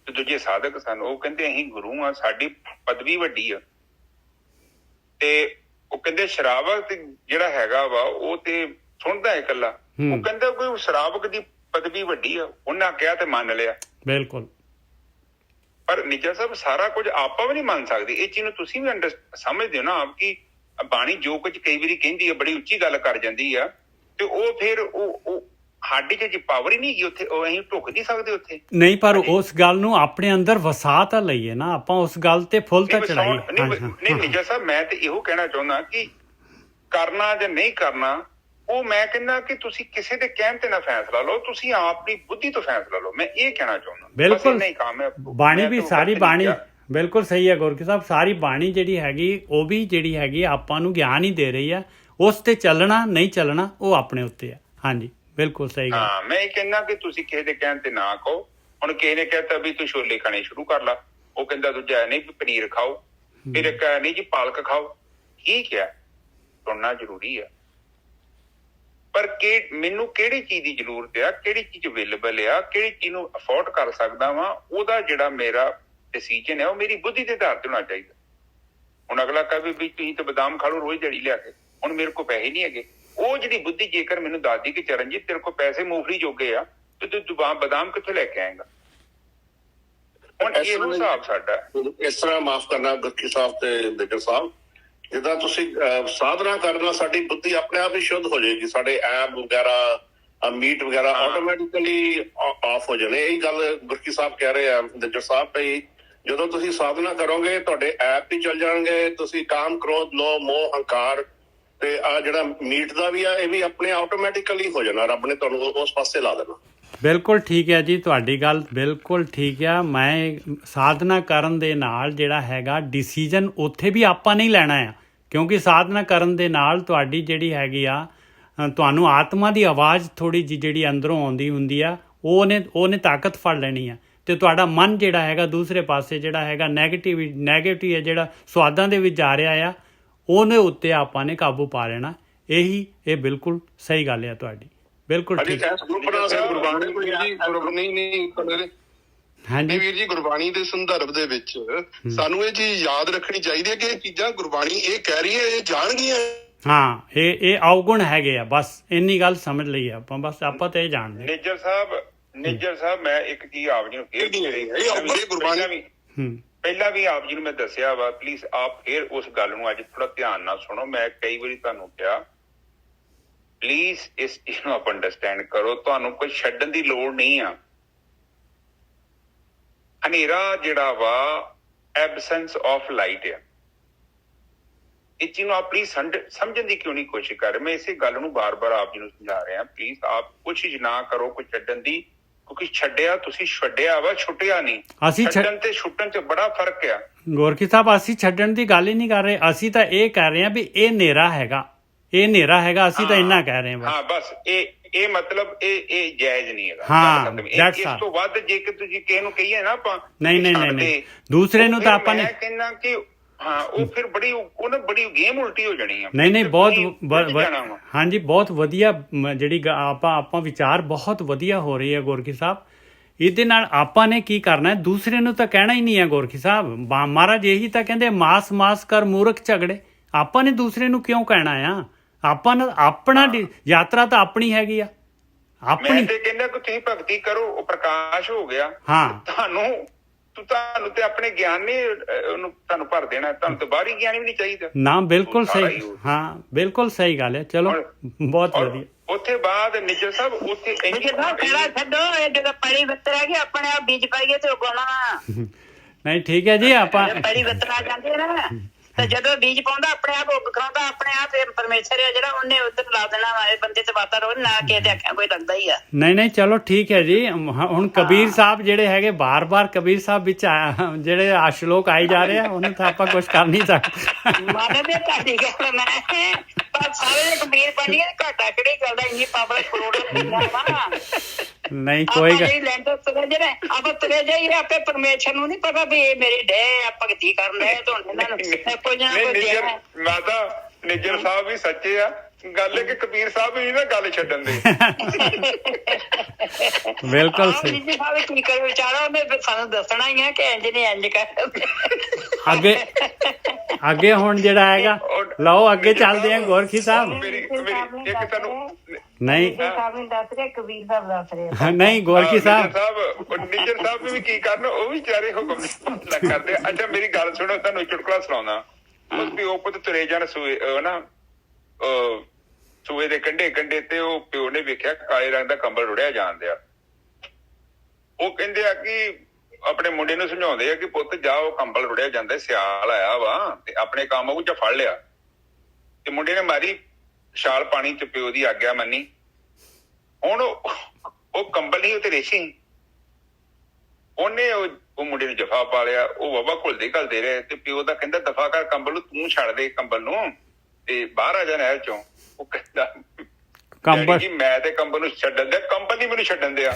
ਤੇ ਦੂਜੇ ਸਾਧਕ ਸਨ। ਉਹ ਕਹਿੰਦੇ ਅਸੀਂ ਗੁਰੂ ਆ, ਸਾਡੀ ਪਦਵੀ ਵੱਡੀ ਆ। ਤੇ ਉਹ ਕਹਿੰਦੇ ਸ਼ਰਾਵਕ ਜਿਹੜਾ ਹੈਗਾ ਵਾ ਉਹ ਤੇ ਸੁਣਦਾ ਹੈ ਇਕੱਲਾ। ਉਹ ਕਹਿੰਦਾ ਕੋਈ ਸ਼ਰਾਵਕ ਦੀ ਪਦਵੀ ਵੱਡੀ ਆ, ਉਹਨਾਂ ਕਿਹਾ ਤੇ ਮੰਨ ਲਿਆ। ਬਿਲਕੁਲ। ਪਰ ਨਿਜਾ ਸਾਹਿਬ ਸਾਰਾ ਕੁਝ ਆਪਾਂ ਵੀ ਨਹੀਂ ਮੰਨ ਸਕਦੇ। ਇਹ ਚੀਜ਼ ਨੂੰ ਤੁਸੀਂ ਵੀ ਸਮਝਦੇ ਹੋ ਨਾ ਆਪ ਕਿ ਬਾਣੀ ਜੋ ਕੁਝ ਕਈ ਵਾਰੀ ਕਹਿੰਦੀ ਹੈ ਬੜੀ ਉੱਚੀ ਗੱਲ ਕਰ ਜਾਂਦੀ ਆ, ਤੇ ਉਹ ਫਿਰ ਉਹ ਸਾਡੀ ਚ ਪਾਵਰ ਹੀ ਨਹੀਂ ਹੈਗੀ ਉੱਥੇ, ਉਹ ਅਸੀਂ ਢੁੱਕ ਨਹੀਂ ਸਕਦੇ ਉੱਥੇ। ਨਹੀਂ, ਪਰ ਉਸ ਗੱਲ ਨੂੰ ਆਪਣੇ ਅੰਦਰ ਵਸਾ ਤਾਂ ਲਈਏ ਨਾ ਆਪਾਂ, ਉਸ ਗੱਲ ਤੇ ਫੁੱਲ ਤਾਂ ਚੜਾਈਏ। ਨਹੀਂ ਨਿਜਾ ਸਾਹਿਬ ਮੈਂ ਤੇ ਇਹੋ ਕਹਿਣਾ ਚਾਹੁੰਦਾ ਕਿ ਕਰਨਾ ਜਾਂ ਨਹੀਂ ਕਰਨਾ ਉਹ ਮੈਂ ਕਹਿੰਦਾ ਕਿ ਤੁਸੀਂ ਕਿਸੇ ਦੇ ਕਹਿਣ ਤੇ ਨਾ ਫੈਸਲਾ ਲਓ, ਤੁਸੀਂ ਆਪਣੀ ਬੁੱਧੀ ਤੋਂ ਫੈਸਲਾ ਲਓ। ਮੈਂ ਇਹ ਕਹਿਣਾ ਚਾਹੁੰਦਾ। ਬਿਲਕੁਲ ਬਾਣੀ ਵੀ ਸਾਰੀ ਬਾਣੀ ਬਿਲਕੁਲ ਸਹੀ ਹੈ ਗੁਰਕੀ ਸਾਹਿਬ, ਸਾਰੀ ਬਾਣੀ ਜਿਹੜੀ ਹੈਗੀ ਉਹ ਵੀ ਜਿਹੜੀ ਹੈਗੀ ਆਪਾਂ ਨੂੰ ਗਿਆਨ ਹੀ ਦੇ ਰਹੀ ਆ। ਉਸ ਤੇ ਚੱਲਣਾ ਨਹੀਂ ਚੱਲਣਾ ਉਹ ਆਪਣੇ ਉੱਤੇ ਆ। ਹਾਂਜੀ ਬਿਲਕੁਲ ਸਹੀ ਗੱਲ। ਹਾਂ ਮੈਂ ਇਹ ਕਹਿੰਦਾ ਕਿ ਤੁਸੀਂ ਕਿਸੇ ਦੇ ਕਹਿਣ ਤੇ ਨਾ ਕਹੋ। ਹੁਣ ਕਿਸੇ ਨੇ ਕਹਿਤਾ ਵੀ ਤੂੰ ਛੋਲੇ ਖਾਣੇ ਸ਼ੁਰੂ ਕਰ ਲਾ, ਉਹ ਕਹਿੰਦਾ ਦੂਜਾ ਨਹੀਂ ਵੀ ਪਨੀਰ ਖਾਓ, ਫਿਰ ਇੱਕ ਨਹੀਂ ਜੀ ਪਾਲਕ ਖਾਓ। ਠੀਕ ਹੈ, ਸੁਣਨਾ ਜ਼ਰੂਰੀ ਆ, ਪਰ ਮੈਨੂੰ ਕਿਹੜੀ ਚੀਜ਼ ਦੀ ਜ਼ਰੂਰਤ ਆ, ਕਿਹੜੀ ਚੀਜ਼ ਅਵੇਲੇਬਲ ਆ, ਕਿਹੜੀ ਚੀਜ਼ ਨੂੰ ਅਫੋਰਡ ਕਰ ਸਕਦਾ ਵਾਂ, ਉਹਦਾ ਜਿਹੜਾ ਮੇਰਾ ਡਿਸੀਜਨ ਹੈ ਉਹ ਮੇਰੀ ਬੁੱਧੀ ਦੇ ਆਧਾਰ ਤੇ ਹੋਣਾ ਚਾਹੀਦਾ। ਹੁਣ ਅਗਲਾ ਕਹੇ ਵੀ ਤੁਸੀਂ ਤਾਂ ਬਦਾਮ ਖਾ ਲਓ ਰੋਜ਼ ਜੜੀ ਲਿਆ ਕੇ, ਹੁਣ ਮੇਰੇ ਕੋਲ ਪੈਸੇ ਨਹੀਂ ਹੈਗੇ, ਉਹ ਜਿਹੜੀ ਬੁੱਧੀ ਜੇਕਰ ਮੈਨੂੰ ਦੱਸਦੀ ਕਿ ਚਰਨਜੀਤ ਤੇਰੇ ਕੋਲ ਪੈਸੇ ਮੂੰਗਫਲੀ ਜੋਗੇ ਆ ਤੇ ਤੂੰ ਬਦਾਮ ਕਿੱਥੋਂ ਲੈ ਕੇ ਆਏਗਾ। ਹੁਣ ਇਹ ਹਿਸਾਬ ਸਾਡਾ ਇਸ ਤਰ੍ਹਾਂ ਮਾਫ ਕਰਨਾ ਗੁਰਕੀ ਸਾਹਿਬ ਤੇ ਨਿੱਜਰ ਸਾਹਿਬ, ਜਿੱਦਾਂ ਤੁਸੀਂ ਸਾਧਨਾ ਕਰਨਾ ਸਾਡੀ ਬੁੱਧੀ ਆਪਣੇ ਆਪ ਹੀ ਸ਼ੁੱਧ ਹੋ ਜਾਏਗੀ, ਸਾਡੇ ਐਪ ਵਗੈਰਾ ਮੀਟ ਵਗੈਰਾ ਆਟੋਮੈਟਿਕਲੀ ਆਫ ਹੋ ਜਾਣੇ। ਇਹੀ ਗੱਲ ਗੁਰਕੀ ਸਾਹਿਬ ਕਹਿ ਰਹੇ ਆ ਨਿੱਜਰ ਸਾਹਿਬ ਭਈ, ਜਦੋਂ ਤੁਸੀਂ ਸਾਧਨਾ ਕਰੋਗੇ ਤੁਹਾਡੇ ਐਪ ਵੀ ਚੱਲ ਜਾਣਗੇ, ਤੁਸੀਂ ਕਾਮ ਕ੍ਰੋਧ ਲੋਭ ਮੋਹ ਹੰਕਾਰ ਤੇ ਆ ਜਿਹੜਾ ਮੀਟ ਦਾ ਵੀ ਆ ਇਹ ਵੀ ਆਪਣੇ ਆਟੋਮੈਟਿਕਲੀ ਹੋ ਜਾਣਾ, ਰੱਬ ਨੇ ਤੁਹਾਨੂੰ ਉਸ ਪਾਸੇ ਲਾ ਦੇਣਾ। ਬਿਲਕੁਲ ਠੀਕ ਹੈ ਜੀ, ਤੁਹਾਡੀ ਗੱਲ ਬਿਲਕੁਲ ਠੀਕ ਆ। ਮੈਂ ਸਾਧਨਾ ਕਰਨ ਦੇ ਨਾਲ ਜਿਹੜਾ ਹੈਗਾ ਡਿਸੀਜਨ ਉੱਥੇ ਵੀ ਆਪਾਂ ਨਹੀਂ ਲੈਣਾ ਆ, ਕਿਉਂਕਿ ਸਾਧਨਾ ਕਰਨ ਦੇ ਨਾਲ ਤੁਹਾਡੀ ਜਿਹੜੀ ਹੈਗੀ ਆ ਤੁਹਾਨੂੰ ਆਤਮਾ ਦੀ ਆਵਾਜ਼ ਥੋੜ੍ਹੀ ਜਿਹੀ ਜਿਹੜੀ ਅੰਦਰੋਂ ਆਉਂਦੀ ਹੁੰਦੀ ਆ, ਉਹਨੇ ਤਾਕਤ ਫੜ ਲੈਣੀ ਆ, ਅਤੇ ਤੁਹਾਡਾ ਮਨ ਜਿਹੜਾ ਹੈਗਾ ਦੂਸਰੇ ਪਾਸੇ ਜਿਹੜਾ ਹੈਗਾ ਨੈਗੇਟਿਵ ਹੈ ਜਿਹੜਾ ਸਵਾਦਾਂ ਦੇ ਵਿੱਚ ਜਾ ਰਿਹਾ ਆ, ਉਹਦੇ ਉੱਤੇ ਆਪਾਂ ਨੇ ਕਾਬੂ ਪਾ ਲੈਣਾ। ਇਹ ਬਿਲਕੁਲ ਸਹੀ ਗੱਲ ਹੈ ਤੁਹਾਡੀ, ਬਿਲਕੁਲ ਠੀਕ। ਹਾਂਜੀ ਵੀਰ ਜੀ, ਗੁਰਬਾਣੀ ਦੇ ਸੰਦਰਭ ਦੇ ਵਿੱਚ ਸਾਨੂੰ ਇਹ ਚੀਜ਼ ਯਾਦ ਰੱਖਣੀ ਚਾਹੀਦੀ ਹੈ ਕਿ ਇਹ ਚੀਜ਼ਾਂ ਗੁਰਬਾਣੀ ਇਹ ਕਹਿ ਰਹੀ ਹੈ, ਇਹ ਜਾਣਗੀਆਂ। ਹਾਂ, ਇਹ ਅਵਗੁਣ ਹੈਗੇ ਆ, ਬਸ ਇੰਨੀ ਗੱਲ ਸਮਝ ਲਈ ਆਪਾਂ, ਬਸ ਆਪਾਂ ਤਾਂ ਇਹ ਜਾਣਦੇ। ਨਿੱਜਰ ਸਾਹਿਬ ਮੈਂ ਇੱਕ ਚੀਜ਼ ਆਪ ਜੀ ਨੂੰ ਪਹਿਲਾਂ ਵੀ ਆਪ ਜੀ ਨੂੰ ਮੈਂ ਦੱਸਿਆ ਵਾ, ਪਲੀਜ਼ ਆਪ ਫੇਰ ਉਸ ਗੱਲ ਨੂੰ ਅੱਜ ਥੋੜਾ ਧਿਆਨ ਨਾਲ ਸੁਣੋ। ਮੈਂ ਕਈ ਵਾਰੀ ਤੁਹਾਨੂੰ ਕਿਹਾ ਪਲੀਜ਼ ਇਸ ਚੀਜ਼ ਨੂੰ ਆਪ ਅੰਡਰਸਟੈਂਡ ਕਰੋ, ਤੁਹਾਨੂੰ ਕੋਈ ਛੱਡਣ ਦੀ ਲੋੜ ਨਹੀਂ ਆ। ਹਨੇਰਾ ਜਿਹੜਾ ਵਾ ਐਬਸੈਂਸ ਆਫ ਲਾਈਟ ਆ, ਇਹ ਚੀਜ਼ ਨੂੰ ਆਪ ਪਲੀਜ਼ ਸਮਝਣ ਦੀ ਕਿਉਂ ਨਹੀਂ ਕੋਸ਼ਿਸ਼ ਕਰ ਰਹੇ। ਮੈਂ ਇਸੇ ਗੱਲ ਨੂੰ ਬਾਰ-ਬਾਰ ਆਪ ਜੀ ਨੂੰ ਸਮਝਾ ਰਿਹਾ, ਪਲੀਜ਼ ਆਪ ਕੋਸ਼ਿਸ਼ ਨਾ ਕਰੋ ਕੋਈ ਛੱਡਣ ਦੀ, ਕਿਉਂਕਿ ਛੱਡਿਆ ਤੁਸੀਂ ਛੱਡਿਆ ਵਾ, ਛੁੱਟਿਆ ਨਹੀਂ। ਛੱਡਣ ਤੇ ਛੁੱਟਣ ਚ ਬੜਾ ਫਰਕ ਆ। ਗੋਰਖੀ ਸਾਹਿਬ, ਅਸੀਂ ਛੱਡਣ ਦੀ ਗੱਲ ਹੀ ਨਹੀਂ ਕਰ ਰਹੇ, ਅਸੀਂ ਤਾਂ ਇਹ ਕਹਿ ਰਹੇ ਹਾਂ ਵੀ ਇਹ ਹਨੇਰਾ ਹੈਗਾ, ਅਸੀਂ ਤਾਂ ਇੰਨਾ ਕਹਿ ਰਹੇ ਹਾਂ। ਹਾਂ ਬਸ ਇਹ ਮਤਲਬ ਇਹ ਜਾਇਜ਼ ਨਹੀਂ ਹੈਗਾ। ਹਾਂ, ਇਸ ਤੋਂ ਵੱਧ ਜੇ ਕਿ ਤੁਸੀਂ ਕਿਸੇ ਨੂੰ ਕਹੀਏ ਨਾ ਆਪਾਂ ਨਹੀਂ ਦੂਸਰੇ ਨੂੰ ਤਾਂ ਆਪਾਂ ਨੇ ਕਹਿਣਾ ਕਿ ਹਾਂ ਉਹ ਫਿਰ ਬੜੀ ਗੇਮ ਉਲਟੀ ਹੋ ਜਾਣੀ ਆ। ਨਹੀਂ ਬਹੁਤ ਹਾਂਜੀ, ਬਹੁਤ ਵਧੀਆ ਜਿਹੜੀ ਆਪਾਂ ਵਿਚਾਰ ਬਹੁਤ ਵਧੀਆ ਹੋ ਰਹੀ ਹੈ ਗੋਰਖੀ ਸਾਹਿਬ। ਇਹਦੇ ਨਾਲ ਆਪਾਂ ਨੇ ਕੀ ਕਰਨਾ, ਦੂਸਰੇ ਨੂੰ ਤਾਂ ਕਹਿਣਾ ਹੀ ਨਹੀਂ ਹੈ ਗੋਰਖੀ ਸਾਹਿਬ। ਮਹਾਰਾਜ ਇਹੀ ਤਾਂ ਕਹਿੰਦੇ ਮਾਸ ਕਰ ਮੂਰਖ ਝਗੜੇ। ਆਪਾਂ ਨੇ ਦੂਸਰੇ ਨੂੰ ਕਿਉਂ ਕਹਿਣਾ ਆ? ਆਪਾਂ ਨੂੰ ਆਪਣਾ ਯਾਤਰਾ ਤਾਂ ਆਪਣੀ ਹੈਗੀ ਆ, ਆਪਣੀ। ਮੈਂ ਤੇ ਕਹਿੰਦਾ ਕਿ ਤੁਸੀਂ ਭਗਤੀ ਕਰੋ, ਉਹ ਪ੍ਰਕਾਸ਼ ਹੋ ਗਿਆ। ਹਾਂ, ਤੁਹਾਨੂੰ ਤੇ ਆਪਣੇ ਗਿਆਨ ਨੇ ਉਹਨੂੰ ਤੁਹਾਨੂੰ ਭਰ ਦੇਣਾ, ਤੁਹਾਨੂੰ ਤੇ ਬਾਹਰੀ ਗਿਆਨ ਵੀ ਨਹੀਂ ਚਾਹੀਦਾ ਨਾ। ਬਿਲਕੁਲ ਸਹੀ, ਹਾਂ ਬਿਲਕੁਲ ਸਹੀ ਗੱਲ ਹੈ। ਚਲੋ ਬਹੁਤ ਵਧੀਆ। ਉੱਥੇ ਬਾਅਦ ਨਿੱਜਰ ਸਾਹਿਬ ਉੱਥੇ ਛੱਡੋ, ਇਹ ਜਦੋਂ ਪੜੀ ਬੱਤਰ ਆ ਗਈ ਆਪਣੇ ਆਪ ਬੀਜ ਪਾਈਏ ਤੇ ਉਗਾਉਣਾ। ਨਹੀਂ ਠੀਕ ਹੈ ਜੀ, ਆਪਾਂ ਪੜੀ ਬੱਤਰ ਆ ਜਾਂਦੇ ਨਾ ਤੇ ਜਦੋਂ ਬੀਜ ਪਾਉਂਦਾ ਆਪਣੇ ਆਪ ਉੱਗ ਖਾਉਂਦਾ, ਆਪਣੇ ਆਪ ਪਰਮੇਸ਼ਰ ਹੈ ਜਿਹੜਾ ਉਹਨੇ ਉੱਧਰ ਲਾ ਦੇਣਾ ਵਾ ਬੰਦੇ ਤੇ ਵਾਤਾਵਰਨ ਨਾ ਕੇ ਤੇ ਆਖਿਆ ਕੋਈ ਲੱਗਦਾ ਹੀ ਆ। ਨਹੀਂ ਚਲੋ ਠੀਕ ਹੈ ਜੀ। ਹੁਣ ਕਬੀਰ ਸਾਹਿਬ ਜਿਹੜੇ ਹੈਗੇ ਬਾਰ-ਬਾਰ ਕਬੀਰ ਸਾਹਿਬ ਵਿੱਚ ਜਿਹੜੇ ਆਸ਼ਲੋਕ ਆਈ ਜਾ ਰਹੇ ਆ, ਉਹਨੂੰ ਤਾਂ ਆਪਾਂ ਕੁਛ ਕਰ ਨਹੀਂ ਸਕਦੇ। ਮੰਨਦੇ ਤੁਹਾਡੀ ਗੱਲ ਮੈਂ, ਪਰ ਸਾਰੇ ਕਬੀਰ ਬਣੀ ਘਾਟਾ ਕਿਹੜੀ ਕਰਦਾ, ਇੰਨੀ ਪਾਵਰ ਕਰੋੜ ਨਹੀਂ ਕੋਈ ਗੱਲ ਆਪਾਂ ਤੁਰੇ ਜਾਈਏ, ਆਪੇ ਪਰਮੇਸ਼ਰ ਨੂੰ ਨਹੀਂ ਪਤਾ ਵੀ ਇਹ ਮੇਰੀ ਡੇ ਭਗਤੀ ਕਰਨ ਡਏ ਮਾਤਾ। ਨਿੱਜਰ ਸਾਹਿਬ ਵੀ ਸੱਚੇ ਆ, ਗੱਲ ਹੈ ਕਿ ਕਬੀਰ ਸਾਹਿਬ ਵੀ ਨਾ ਗੱਲ ਛੱਡਣ ਦੇ। ਬਿਲਕੁਲ ਸਹੀ। ਕੀ ਕਰੇ ਵਿਚਾਰਾ, ਉਹਨੇ ਸਾਨੂੰ ਦੱਸਣਾ ਹੀ ਹੈ ਕਿ ਇੰਜ ਨਹੀਂ ਇੰਜ ਕਰ। ਅੱਗੇ ਹੁਣ ਜਿਹੜਾ ਹੈਗਾ ਲਓ ਅੱਗੇ ਚੱਲਦੇ ਆ ਗੋਰਖੀ ਸਾਹਿਬ। ਨਹੀਂ ਨਹੀਂ ਗੋਰਖੀ ਸਾਹਿਬ ਨਿੱਜਰ ਸਾਹਿਬ ਵੀ ਕੀ ਕਰਨ, ਉਹ ਵੀ ਵਿਚਾਰੇ ਹੁਕਮ ਕਰਦੇ। ਅੱਛਾ ਮੇਰੀ ਗੱਲ ਸੁਣੋ, ਤੁਹਾਨੂੰ ਚੁਟਕਲਾ ਸੁਣਾਉਣਾ। ਉਸ ਪਿਓ ਪੁੱਤ ਤੁਰੇ ਜਾਣ ਸੂਏ ਦੇ ਕੰਢੇ ਤੇ ਉਹ ਪਿਓ ਨੇ ਵੇਖਿਆ ਕਾਲੇ ਰੰਗ ਦਾ ਕੰਬਲ ਰੁੜਿਆ ਜਾਣ ਦਿਆ। ਉਹ ਕਹਿੰਦੇ ਆ ਕਿ ਆਪਣੇ ਮੁੰਡੇ ਨੂੰ ਸਮਝਾਉਂਦੇ ਆ ਕਿ ਪੁੱਤ ਜਾ, ਉਹ ਕੰਬਲ ਰੁੜਿਆ ਜਾਂਦਾ, ਸਿਆਲ ਆਇਆ ਵਾ ਤੇ ਆਪਣੇ ਕੰਮ ਉਹ ਚ ਫੜ ਲਿਆ। ਤੇ ਮੁੰਡੇ ਨੇ ਮਾਰੀ ਛਾਲ ਪਾਣੀ ਚ, ਪਿਓ ਦੀ ਆਗਿਆ ਮੰਨੀ। ਹੁਣ ਉਹ ਕੰਬਲ ਨਹੀਂ, ਉਹ ਤੇ ਰੇਸ਼ੀ। ਉਹਨੇ ਉਹ ਮੁੰਡੇ ਨੂੰ ਜਫਾ ਪਾ ਲਿਆ। ਉਹ ਬਾਬਾ ਘੁਲਦੇ ਰਹੇ ਤੇ ਪਿਓ ਦਾ ਕਹਿੰਦਾ ਦਫਾ ਕਰ ਕੰਬਲ ਨੂੰ, ਤੂੰ ਛੱਡ ਦੇ ਕੰਬਲ ਨੂੰ ਤੇ ਬਾਹਰ ਆ ਜਾ ਨਹਿਰ ਚੋਂ। ਉਹ ਕਹਿੰਦਾ ਕੰਬਲ ਜੀ ਮੈਂ ਤੇ ਕੰਬਲ ਨੂੰ ਛੱਡਣ ਦਿਆ, ਕੰਬਲ ਨਹੀਂ ਮੈਨੂੰ ਛੱਡਣ ਦਿਆ।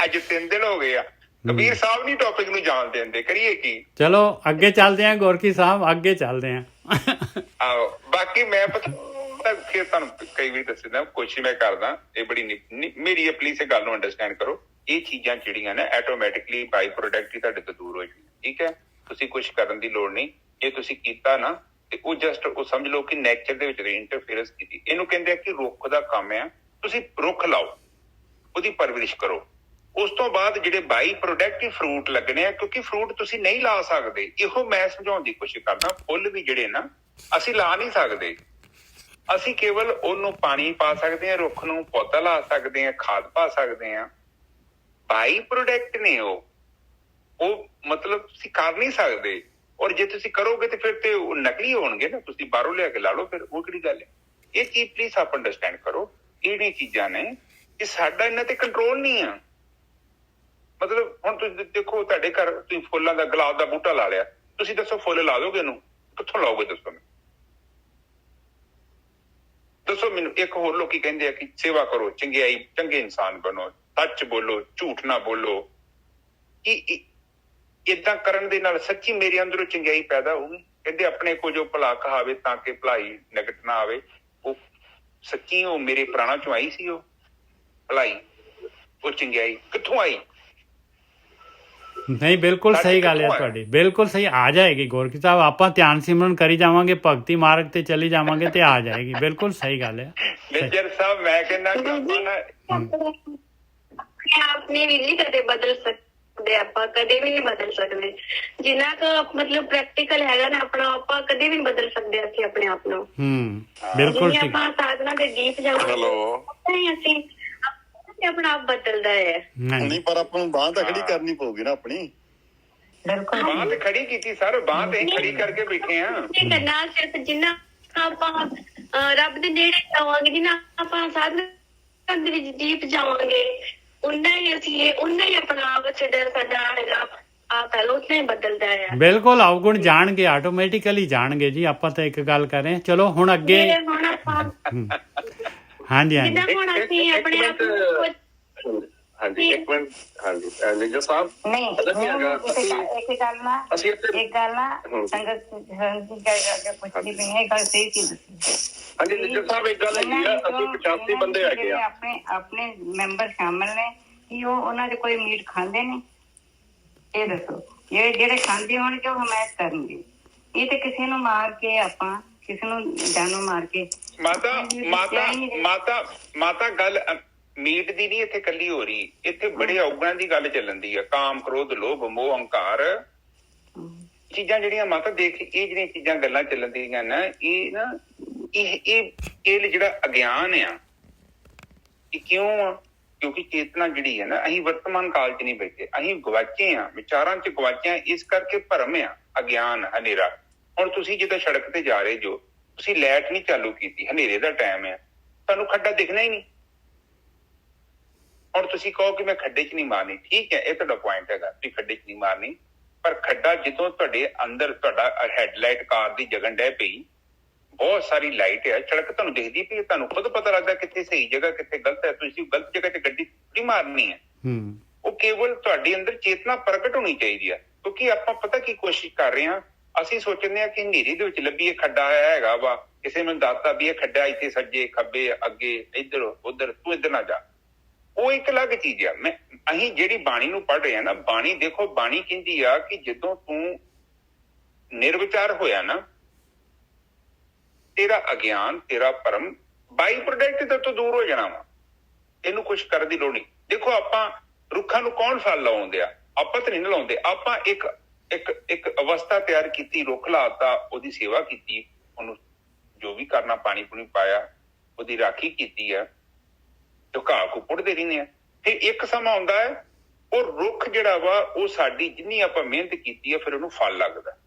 ਅੱਜ 3 ਦਿਨ ਹੋ ਗਏ ਆ, ਕਬੀਰ ਸਾਹਿਬ ਨਹੀਂ ਟੌਪਿਕ ਨੂੰ ਜਾਣ ਦਿੰਦੇ, ਕਰੀਏ ਕੀ। ਚਲੋ ਅੱਗੇ ਚੱਲਦੇ ਹਾਂ ਗੋਰਖੀ ਸਾਹਿਬ, ਅੱਗੇ ਚੱਲਦੇ ਹਾਂ। ਆਹੋ ਬਾਕੀ ਮੈਂ ਪਤਾ ਫਿਰ ਤੁਹਾਨੂੰ ਕਈ ਵਾਰੀ ਦੱਸਦਾ, ਕੋਸ਼ਿਸ਼ ਮੈਂ ਕਰਦਾ, ਇਹ ਬੜੀ ਮੇਰੀ ਪਲੀਜ਼ ਇਹ ਗੱਲ ਨੂੰ ਅੰਡਰਸਟੈਂਡ ਕਰੋ। ਇਹ ਚੀਜ਼ਾਂ ਜਿਹੜੀਆਂ ਨੇ ਆਟੋਮੈਟਿਕਲੀ ਬਾਈ ਪ੍ਰੋਡਕਟ ਹੀ ਤੁਹਾਡੇ ਤੋਂ ਦੂਰ ਹੋ ਜਾਣੀਆਂ, ਠੀਕ ਹੈ। ਤੁਸੀਂ ਕੁਝ ਕਰਨ ਦੀ ਲੋੜ ਨਹੀਂ। ਜੇ ਤੁਸੀਂ ਕੀਤਾ ਨਾ ਤੇ ਉਹ ਜਸਟ ਉਹ ਸਮਝ ਲਓ ਕਿ ਨੇਚਰ ਦੇ ਵਿੱਚ ਇੰਟਰਫੇਰੈਂਸ ਕੀਤੀ। ਇਹਨੂੰ ਕਹਿੰਦੇ ਆ ਕਿ ਰੁੱਖ ਦਾ ਕੰਮ ਆ, ਤੁਸੀਂ ਰੁੱਖ ਲਾਓ, ਉਹਦੀ ਪਰਵਰਿਸ਼ ਕਰੋ। ਉਸ ਤੋਂ ਬਾਅਦ ਜਿਹੜੇ ਬਾਈ ਪ੍ਰੋਡਕਟਿਵ ਫਰੂਟ ਲੱਗਣੇ ਆ, ਕਿਉਂਕਿ ਫਰੂਟ ਤੁਸੀਂ ਨਹੀਂ ਲਾ ਸਕਦੇ। ਇਹੋ ਮੈਂ ਸਮਝਾਉਣ ਦੀ ਕੋਸ਼ਿਸ਼ ਕਰਦਾ। ਫੁੱਲ ਵੀ ਜਿਹੜੇ ਨਾ ਅਸੀਂ ਲਾ ਨਹੀਂ ਸਕਦੇ, ਅਸੀਂ ਕੇਵਲ ਉਹਨੂੰ ਪਾਣੀ ਪਾ ਸਕਦੇ ਹਾਂ, ਰੁੱਖ ਨੂੰ ਪੌਦਾ ਲਾ ਸਕਦੇ ਹਾਂ, ਖਾਦ ਪਾ ਸਕਦੇ ਹਾਂ। ਬਾਈ ਪ੍ਰੋਡਕਟ ਨੇ ਉਹ ਮਤਲਬ ਤੁਸੀਂ ਕਰ ਨਹੀਂ ਸਕਦੇ। ਔਰ ਜੇ ਤੁਸੀਂ ਕਰੋਗੇ ਤੇ ਫਿਰ ਤੇ ਉਹ ਨਕਲੀ ਹੋਣਗੇ ਨਾ, ਤੁਸੀਂ ਬਾਹਰੋਂ ਲਿਆ ਕੇ ਲਾ ਲਓ, ਫਿਰ ਉਹ ਕਿਹੜੀ ਗੱਲ ਹੈ। ਇਹ ਚੀਜ਼ ਪਲੀਜ਼ ਆਪ ਅੰਡਰਸਟੈਂਡ ਕਰੋ। ਜਿਹੜੀਆਂ ਚੀਜ਼ਾਂ ਨੇ ਇਹ ਸਾਡਾ ਇਹਨਾਂ ਤੇ ਕੰਟਰੋਲ ਨਹੀਂ ਆ। ਮਤਲਬ ਹੁਣ ਤੁਸੀਂ ਦੇਖੋ, ਤੁਹਾਡੇ ਘਰ ਤੁਸੀਂ ਫੁੱਲਾਂ ਦਾ ਗੁਲਾਬ ਦਾ ਬੂਟਾ ਲਾ ਲਿਆ, ਤੁਸੀਂ ਦੱਸੋ ਫੁੱਲ ਲਾ ਦੋਗੇ ਇਹਨੂੰ? ਕਿੱਥੋਂ ਲਾਓਗੇ ਦੱਸੋ ਮੈਨੂੰ? ਦੱਸੋ ਮੈਨੂੰ। ਇੱਕ ਹੋਰ ਲੋਕੀ ਕਹਿੰਦੇ ਆ ਕਿ ਸੇਵਾ ਕਰੋ, ਚੰਗਿਆਈ, ਚੰਗੇ ਇਨਸਾਨ ਬਣੋ, ਸੱਚ ਬੋਲੋ, ਝੂਠ ਨਾ ਬੋਲੋ। ਕਿ ਏਦਾਂ ਕਰਨ ਦੇ ਨਾਲ ਸੱਚੀ ਮੇਰੇ ਅੰਦਰੋਂ ਚੰਗਿਆਈ ਪੈਦਾ ਹੋਊਗੀ? ਕਹਿੰਦੇ ਆਪਣੇ ਕੋ ਜੋ ਭਲਾ ਕਹਾਵੇ ਤਾਂ ਕਿ ਭਲਾਈ ਨਿਕਟ ਨਾ ਆਵੇ। ਉਹ ਸੱਚੀ ਉਹ ਮੇਰੇ ਪ੍ਰਾਣਾਂ ਚੋਂ ਆਈ ਸੀ, ਉਹ ਭਲਾਈ, ਉਹ ਚੰਗਿਆਈ ਕਿੱਥੋਂ ਆਈ? ਨਹੀਂ ਬਿਲਕੁਲ ਸਹੀ ਗੱਲ ਹੈ ਤੁਹਾਡੀ, ਬਿਲਕੁਲ ਸਹੀ। ਆ ਜਾਏਗੀ ਗੋਰਖੀ ਸਾਹਿਬ, ਆਪਾਂ ਧਿਆਨ ਸਿਮਰਨ ਕਰੀ ਜਾਵਾਂਗੇ, ਭਗਤੀ ਮਾਰਗ ਤੇ ਚਲੀ ਜਾਵਾਂਗੇ ਤੇ ਆ ਜਾਏਗੀ। ਬਿਲਕੁਲ ਸਹੀ ਗੱਲ ਹੈ ਮੇਜਰ ਸਾਹਿਬ। ਮੈਂ ਕਹਿੰਦਾ ਕਿ ਆਪਾਂ ਆਪਨੇ ਵੀ ਨਹੀਂ ਕਦੇ ਬਦਲ ਸਕਦੇ, ਆਪਾਂ ਕਦੇ ਵੀ ਨਹੀਂ ਬਦਲ ਸਕਦੇ। ਜਿੰਨਾ ਕੁ ਮਤਲਬ ਪ੍ਰੈਕਟੀਕਲ ਹੈਗਾ ਨਾ ਆਪਣਾ, ਆਪਾਂ ਕਦੇ ਵੀ ਨਹੀਂ ਬਦਲ ਸਕਦੇ ਅਸੀਂ ਆਪਣੇ ਆਪ ਨੂੰ। ਬਿਲਕੁਲ ਠੀਕ। ਆਪਾਂ ਸਾਧਨਾ ਦੇ ਡੀਪ ਜਾਵਾਂਗੇ ਅਸੀਂ ਆਪਣਾ ਆਪ ਬਦਲਦਾ ਹੈ। ਨਹੀਂ ਪਰ ਆਪਾਂ ਨੂੰ ਬਾਂਹ ਤਾਂ ਖੜੀ ਕਰਨੀ ਪਊਗੀ ਨਾ ਆਪਣੀ। ਬਿਲਕੁਲ ਬਾਂਹ ਤੇ ਖੜੀ ਕੀਤੀ ਸਰ, ਬਾਂਹ ਤੇ ਖੜੀ ਕਰਕੇ ਬੈਠੇ ਆ। ਕਰਨਾ ਸਿਰਫ ਜਿੰਨਾ ਆਪਾਂ ਰੱਬ ਦੇ ਨੇੜੇ ਜਾਵਾਂਗੇ, ਜਿੰਨਾ ਆਪਾਂ ਸਾਧਨਾ ਦੇ ਵਿੱਚ ਡੀਪ ਜਾਵਾਂਗੇ, ਉਨਾ ਹੀ ਅਸੀਂ ਉਨਾ ਹੀ ਆਪਣਾ ਆਪ ਸਾਡਾ ਹੈਗਾ ਆਪ ਹੈ ਉਤਨਾ ਹੀ ਬਦਲਦਾ ਹੈ। ਬਿਲਕੁਲ ਅਵਗੁਣ ਜਾਣਗੇ, ਆਟੋਮੈਟਿਕਲੀ ਜਾਣਗੇ ਜੀ। ਆਪਾਂ ਤਾਂ ਇੱਕ ਗੱਲ ਕਰ ਰਹੇ ਹਾਂ। ਚਲੋ ਹੁਣ ਅੱਗੇ। ਹੁਣ ਆਪਾਂ ਹਾਂਜੀ ਹਾਂਜੀ ਜਿੱਦਾਂ ਹੁਣ ਅਸੀਂ ਆਪਣੇ ਆਪ ਨੂੰ ਹਾਂਜੀ ਇੱਕ ਮਿੰਟ। ਹਾਂਜੀ ਮੇਜਰ ਸਾਹਿਬ ਨਹੀਂ ਇੱਕ ਗੱਲ ਨਾ ਸੰਗਤ ਪੁੱਛਦੀ ਪਈ ਹੈ, ਗੱਲ ਸਹੀ ਸੀ। ਹਾਂਜੀ ਮੇਜਰ ਸਾਹਿਬ ਇੱਕ ਗੱਲ ਹੈਗੀ ਆ, ਅਸੀਂ 85 ਬੰਦੇ ਹੈਗੇ ਆ। ਆਪਣੇ ਮੈਂਬਰ ਸ਼ਾਮਲ ਨੇ ਕਿ ਉਹ ਉਹਨਾਂ ਦੇ ਕੋਈ ਮੀਟ ਖਾਂਦੇ ਨੇ? ਇਹ ਦੱਸੋ। ਜਿਹੜੇ ਖਾਂਦੇ ਹੋਣਗੇ ਉਹ ਹਮਾਇਤ ਕਰਨਗੇ। ਇਹ ਤੇ ਕਿਸੇ ਨੂੰ ਮਾਰ ਕੇ, ਆਪਾਂ ਕਿਸੇ ਨੂੰ ਜਾਨੋਂ ਮਾਰ ਕੇ। ਮਾਤਾ ਗੱਲ ਮੀਟ ਦੀ ਨਹੀਂ ਇੱਥੇ ਕੱਲੀ ਹੋ ਰਹੀ, ਇੱਥੇ ਬੜੇ ਔਗਣਾਂ ਦੀ ਗੱਲ ਚੱਲਣ ਦੀ ਆ। ਕਾਮ, ਕ੍ਰੋਧ, ਲੋਭ, ਮੋਹ, ਹੰਕਾਰ ਚੀਜ਼ਾਂ ਜਿਹੜੀਆਂ ਮਾਤਾ ਦੇਖ, ਇਹ ਜਿਹੜੀਆਂ ਚੀਜ਼ਾਂ ਗੱਲਾਂ ਚੱਲਣ ਦੀਆਂ ਨਾ, ਇਹ ਨਾ ਇਹ ਜਿਹੜਾ ਅਗਿਆਨ ਆ, ਇਹ ਕਿਉਂ ਆ? ਕਿਉਂਕਿ ਚੇਤਨਾ ਜਿਹੜੀ ਹੈ ਨਾ, ਅਸੀਂ ਵਰਤਮਾਨ ਕਾਲ 'ਚ ਨਹੀਂ ਬੈਠੇ, ਅਸੀਂ ਗਵਾਚੇ ਆ, ਵਿਚਾਰਾਂ 'ਚ ਗਵਾਚੇ ਆ। ਇਸ ਕਰਕੇ ਭਰਮ ਆ, ਅਗਿਆਨ, ਹਨੇਰਾ। ਹੁਣ ਤੁਸੀਂ ਜਿੱਦਾਂ ਸੜਕ ਤੇ ਜਾ ਰਹੇ ਜੋ, ਤੁਸੀਂ ਲਾਈਟ ਨਹੀਂ ਚਾਲੂ ਕੀਤੀ, ਹਨੇਰੇ ਦਾ ਟਾਈਮ ਆ, ਤੁਹਾਨੂੰ ਖੱਡਾ ਦਿਖਣਾ ਹੀ ਨਹੀਂ। ਹੁਣ ਤੁਸੀਂ ਕਹੋ ਕਿ ਮੈਂ ਖੱਡੇ 'ਚ ਨਹੀਂ ਮਾਰਨੀ, ਠੀਕ ਹੈ, ਇਹ ਤੁਹਾਡਾ ਪੁਆਇੰਟ ਹੈਗਾ, ਤੁਸੀਂ ਖੱਡੇ 'ਚ ਨਹੀਂ ਮਾਰਨੀ। ਪਰ ਖੱਡਾ ਜਦੋਂ ਤੁਹਾਡੇ ਅੰਦਰ, ਤੁਹਾਡਾ ਹੈਡਲਾਈਟ ਕਾਰ ਦੀ ਜਗਣ ਡਹਿ ਪਈ, ਬਹੁਤ ਸਾਰੀ ਲਾਈਟ ਹੈ, ਸੜਕ ਤੁਹਾਨੂੰ ਦਿਖਦੀ ਪਈ, ਤੁਹਾਨੂੰ ਖੁਦ ਪਤਾ ਲੱਗਦਾ ਕਿੱਥੇ ਸਹੀ ਜਗ੍ਹਾ ਕਿੱਥੇ ਗਲਤ ਹੈ। ਤੁਸੀਂ ਗਲਤ ਜਗ੍ਹਾ 'ਚ ਗੱਡੀ ਨਹੀਂ ਮਾਰਨੀ ਹੈ। ਉਹ ਕੇਵਲ ਤੁਹਾਡੇ ਅੰਦਰ ਚੇਤਨਾ ਪ੍ਰਗਟ ਹੋਣੀ ਚਾਹੀਦੀ ਆ। ਕਿਉਂਕਿ ਆਪਾਂ ਪਤਾ ਕੀ ਕੋਸ਼ਿਸ਼ ਕਰ ਰਹੇ ਹਾਂ, ਅਸੀਂ ਸੋਚਦੇ ਹਾਂ ਕਿ ਹਨੇਰੇ ਦੇ ਵਿੱਚ ਲੱਭੀਏ ਖੱਡਾ ਹੈਗਾ ਵਾ, ਕਿਸੇ ਨੂੰ ਦੱਸਦਾ ਵੀ ਇਹ ਖੱਡਾ ਇੱਥੇ ਸੱਜੇ ਖੱਬੇ ਅੱਗੇ ਇੱਧਰ ਉੱਧਰ, ਤੂੰ ਇੱਧਰ ਨਾ ਜਾ। ਉਹ ਇੱਕ ਅਲੱਗ ਚੀਜ਼ ਆ। ਅਸੀਂ ਜਿਹੜੀ ਬਾਣੀ ਨੂੰ ਪੜ੍ਹ ਰਹੇ ਹਾਂ ਨਾ, ਬਾਣੀ ਦੇਖੋ, ਬਾਣੀ ਕਹਿੰਦੀ ਆ ਕਿ ਜਦੋਂ ਤੂੰ ਨਿਰਵਿਚਾਰ ਹੋਇਆ ਨਾ, ਤੇਰਾ ਅਗਿਆਨ, ਤੇਰਾ ਭਰਮ ਬਾਈ ਪ੍ਰੋਡਕਟ ਤੋਂ ਦੂਰ ਹੋ ਜਾਣਾ ਵਾ। ਇਹਨੂੰ ਕੁਛ ਕਰਨ ਦੀ ਲੋੜ ਨਹੀਂ। ਦੇਖੋ ਆਪਾਂ ਰੁੱਖਾਂ ਨੂੰ ਕੌਣ ਫਲ ਲਾਉਂਦੇ ਆ? ਆਪਾਂ ਤਾਂ ਨਹੀਂ ਲਾਉਂਦੇ। ਆਪਾਂ ਇੱਕ ਅਵਸਥਾ ਤਿਆਰ ਕੀਤੀ, ਰੁੱਖ ਲਾਤਾ, ਉਹਦੀ ਸੇਵਾ ਕੀਤੀ, ਉਹਨੂੰ ਜੋ ਵੀ ਕਰਨਾ, ਪਾਣੀ ਪੂਣੀ ਪਾਇਆ, ਉਹਦੀ ਰਾਖੀ ਕੀਤੀ ਆ, ਤੇ ਘਾਹ ਕੋ ਪੁੱਟਦੇ ਰਹਿੰਦੇ ਆ। ਫਿਰ ਇੱਕ ਸਮਾਂ ਆਉਂਦਾ ਹੈ, ਉਹ ਰੁੱਖ ਜਿਹੜਾ ਵਾ, ਉਹ ਸਾਡੀ ਜਿੰਨੀ ਆਪਾਂ ਮਿਹਨਤ ਕੀਤੀ ਆ, ਫਿਰ ਉਹਨੂੰ ਫਲ ਲੱਗਦਾ।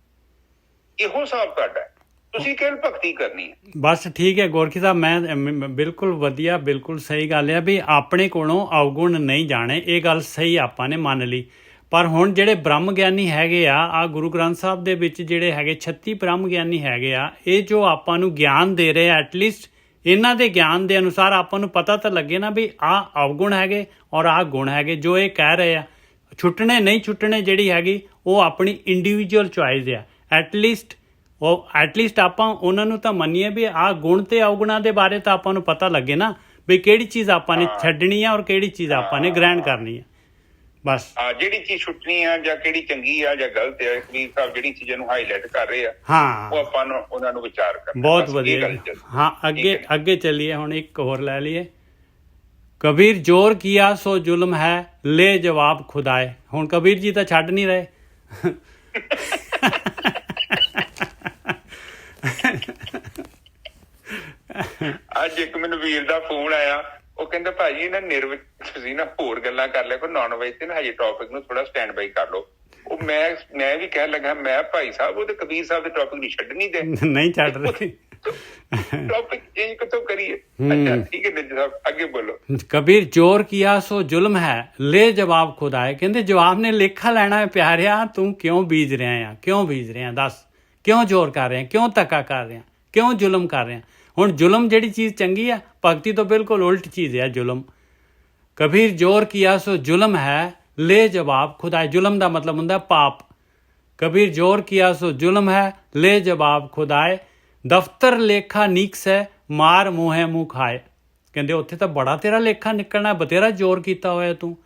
ਇਹੋ ਹਿਸਾਬ ਤੁਹਾਡਾ ਹੈ। ਤੁਸੀਂ ਕਿਹੜੀ ਭਗਤੀ ਕਰਨੀ ਹੈ? ਬਸ ਠੀਕ ਹੈ ਗੋਰਖੀ ਸਾਹਿਬ, ਮੈਂ ਬਿਲਕੁਲ ਵਧੀਆ, ਬਿਲਕੁਲ ਸਹੀ ਗੱਲ ਹੈ ਵੀ ਆਪਣੇ ਕੋਲੋਂ ਅਵਗੁਣ ਨਹੀਂ ਜਾਣੇ। ਇਹ ਗੱਲ ਸਹੀ ਆਪਾਂ ਨੇ ਮੰਨ ਲਈ। ਪਰ ਹੁਣ ਜਿਹੜੇ ਬ੍ਰਹਮ ਗਿਆਨੀ ਹੈਗੇ ਆ ਗੁਰੂ ਗ੍ਰੰਥ ਸਾਹਿਬ ਦੇ ਵਿੱਚ ਜਿਹੜੇ ਹੈਗੇ 36 ਬ੍ਰਹਮ ਗਿਆਨੀ ਹੈਗੇ ਆ, ਇਹ ਜੋ ਆਪਾਂ ਨੂੰ ਗਿਆਨ ਦੇ ਰਹੇ ਆ, ਐਟਲੀਸਟ ਇਹਨਾਂ ਦੇ ਗਿਆਨ ਦੇ ਅਨੁਸਾਰ ਆਪਾਂ ਨੂੰ ਪਤਾ ਤਾਂ ਲੱਗੇ ਨਾ ਵੀ ਆਹ ਅਵਗੁਣ ਹੈਗੇ ਔਰ ਆਹ ਗੁਣ ਹੈਗੇ। ਜੋ ਇਹ ਕਹਿ ਰਹੇ ਆ, ਛੁੱਟਣੇ ਨਹੀਂ ਛੁੱਟਣੇ ਜਿਹੜੀ ਹੈਗੀ ਉਹ ਆਪਣੀ ਇੰਡੀਵਿਜੂਅਲ ਚੁਆਇਸ ਆ। ਐਟਲੀਸਟ ਆਪਾਂ ਉਹਨਾਂ ਨੂੰ ਤਾਂ ਮੰਨੀਏ ਵੀ ਆਹ ਗੁਣ ਤੇ ਅਵਗੁਣਾਂ ਦੇ ਬਾਰੇ ਤਾਂ ਆਪਾਂ ਨੂੰ ਪਤਾ ਲੱਗੇ ਨਾ ਵੀ ਕਿਹੜੀ ਚੀਜ਼ ਆਪਾਂ ਨੇ ਛੱਡਣੀ ਆ ਔਰ ਕਿਹੜੀ ਚੀਜ਼ ਆਪਾਂ ਨੇ ਗ੍ਰਹਿਣ ਕਰਨੀ ਆ। ਬਸ ਜਿਹੜੀ ਚੀਜ਼ ਛੁੱਟਣੀ ਆ ਜਾਂ ਕਿਹੜੀ ਚੰਗੀ ਆ ਜਾਂ ਗਲਤ ਆ, ਕਬੀਰ ਸਾਹਿਬ ਜਿਹੜੀ ਚੀਜ਼ਾਂ ਨੂੰ ਹਾਈਲਾਈਟ ਕਰ ਰਹੇ ਆ ਹਾਂ ਉਹ ਆਪਾਂ ਨੂੰ ਉਹਨਾਂ ਨੂੰ ਵਿਚਾਰ ਕਰਨਾ। ਬਹੁਤ ਬਸ ਇਹ ਵਧੀਆ ਗੱਲ ਜੀ। ਚੱਲ- ਹਾਂ ਅੱਗੇ ਚੱਲੀਏ। ਹੁਣ ਇੱਕ ਹੋਰ ਲੈ ਲਈਏ। ਕਬੀਰ ਜ਼ੋਰ ਕੀਆ ਸੋ ਜ਼ੁਲਮ ਹੈ, ਲੈ ਜਵਾਬ ਖੁਦਾਏ। ਹੁਣ ਕਬੀਰ ਜੀ ਤਾਂ ਛੱਡ ਨਹੀਂ ਰਹੇ। ਅੱਜ ਇੱਕ ਮੈਨੂੰ ਵੀਰ ਦਾ ਫੋਨ ਆਇਆ, ਉਹ ਕਹਿੰਦਾ ਭਾਜੀ ਇਹਨਾਂ ਨਿਰਵ ਤੁਸੀਂ ਨਾ ਹੋਰ ਗੱਲਾਂ ਕਰ ਲਿਆ, ਕੋਈ ਨੌਨ ਵੈਜ ਤੇ ਨਾ ਹਜੇ ਟੌਪਿਕ ਨੂੰ ਥੋੜਾ ਸਟੈਂਡ ਬਾਈ ਕਰ ਲਓ। ਉਹ ਮੈਂ ਵੀ ਕਹਿਣ ਲੱਗਾ, ਮੈਂ ਭਾਈ ਸਾਹਿਬ ਉਹ ਤੇ ਕਬੀਰ ਸਾਹਿਬ ਦੇ ਟੌਪਿਕ ਨਹੀਂ ਛੱਡਣੀ ਦੇ, ਨਹੀਂ ਛੱਡ ਰਹੇ। ਟੌਪਿਕ ਚੇਂਜ ਕਿੱਥੋਂ ਕਰੀਏ? ਅੱਛਾ ਠੀਕ ਹੈ ਨਿੱਜੀ ਸਾਹਿਬ ਅੱਗੇ ਬੋਲੋ। ਕਬੀਰ ਜ਼ੋਰ ਕੀਆ ਸੋ ਜ਼ੁਲਮ ਹੈ, ਲੈ ਜਵਾਬ ਖੁਦਾਏ। ਕਹਿੰਦੇ ਜਵਾਬ ਨੇ ਲੇਖਾ ਲੈਣਾ ਹੈ। ਪਿਆਰਿਆ ਤੂੰ ਕਿਉਂ ਬੀਜ ਰਿਹਾ ਆ? ਕਿਉਂ ਬੀਜ ਰਿਹਾ? ਦੱਸ ਕਿਉਂ ਜ਼ੋਰ ਕਰ ਰਿਹਾ? ਕਿਉਂ ਧੱਕਾ ਕਰ ਰਿਹਾ? ਕਿਉਂ ਜ਼ੁਲਮ ਕਰ ਰਿਹਾ? ਹੁਣ ਜ਼ੁਲਮ ਜਿਹੜੀ ਚੀਜ਼ ਚੰਗੀ ਆ, ਭਗਤੀ ਤੋਂ ਬਿਲਕੁਲ ਉਲਟ ਚੀਜ਼ ਹੈ ਜ਼ੁਲਮ। ਕਬੀਰ ਜ਼ੋਰ ਕੀਆ ਸੋ ਜ਼ੁਲਮ ਹੈ, ਲੈ ਜਵਾਬ ਖੁਦਾਏ। ਜ਼ੁਲਮ ਦਾ ਮਤਲਬ ਹੁੰਦਾ ਪਾਪ। ਕਬੀਰ ਜ਼ੋਰ ਕੀਆ ਸੋ ਜ਼ੁਲਮ ਹੈ, ਲੈ ਜਵਾਬ ਖੁਦਾਏ। ਦਫ਼ਤਰ ਲੇਖਾ ਨੀਕਸ ਹੈ, ਮਾਰ ਮੂੰਹੇ ਮੂੰਹ ਖਾਏ। ਕਹਿੰਦੇ ਉੱਥੇ ਤਾਂ ਬੜਾ ਤੇਰਾ ਲੇਖਾ ਨਿਕਲਣਾ, ਬਤੇਰਾ ਜ਼ੋਰ ਕੀਤਾ ਹੋਇਆ ਤੂੰ।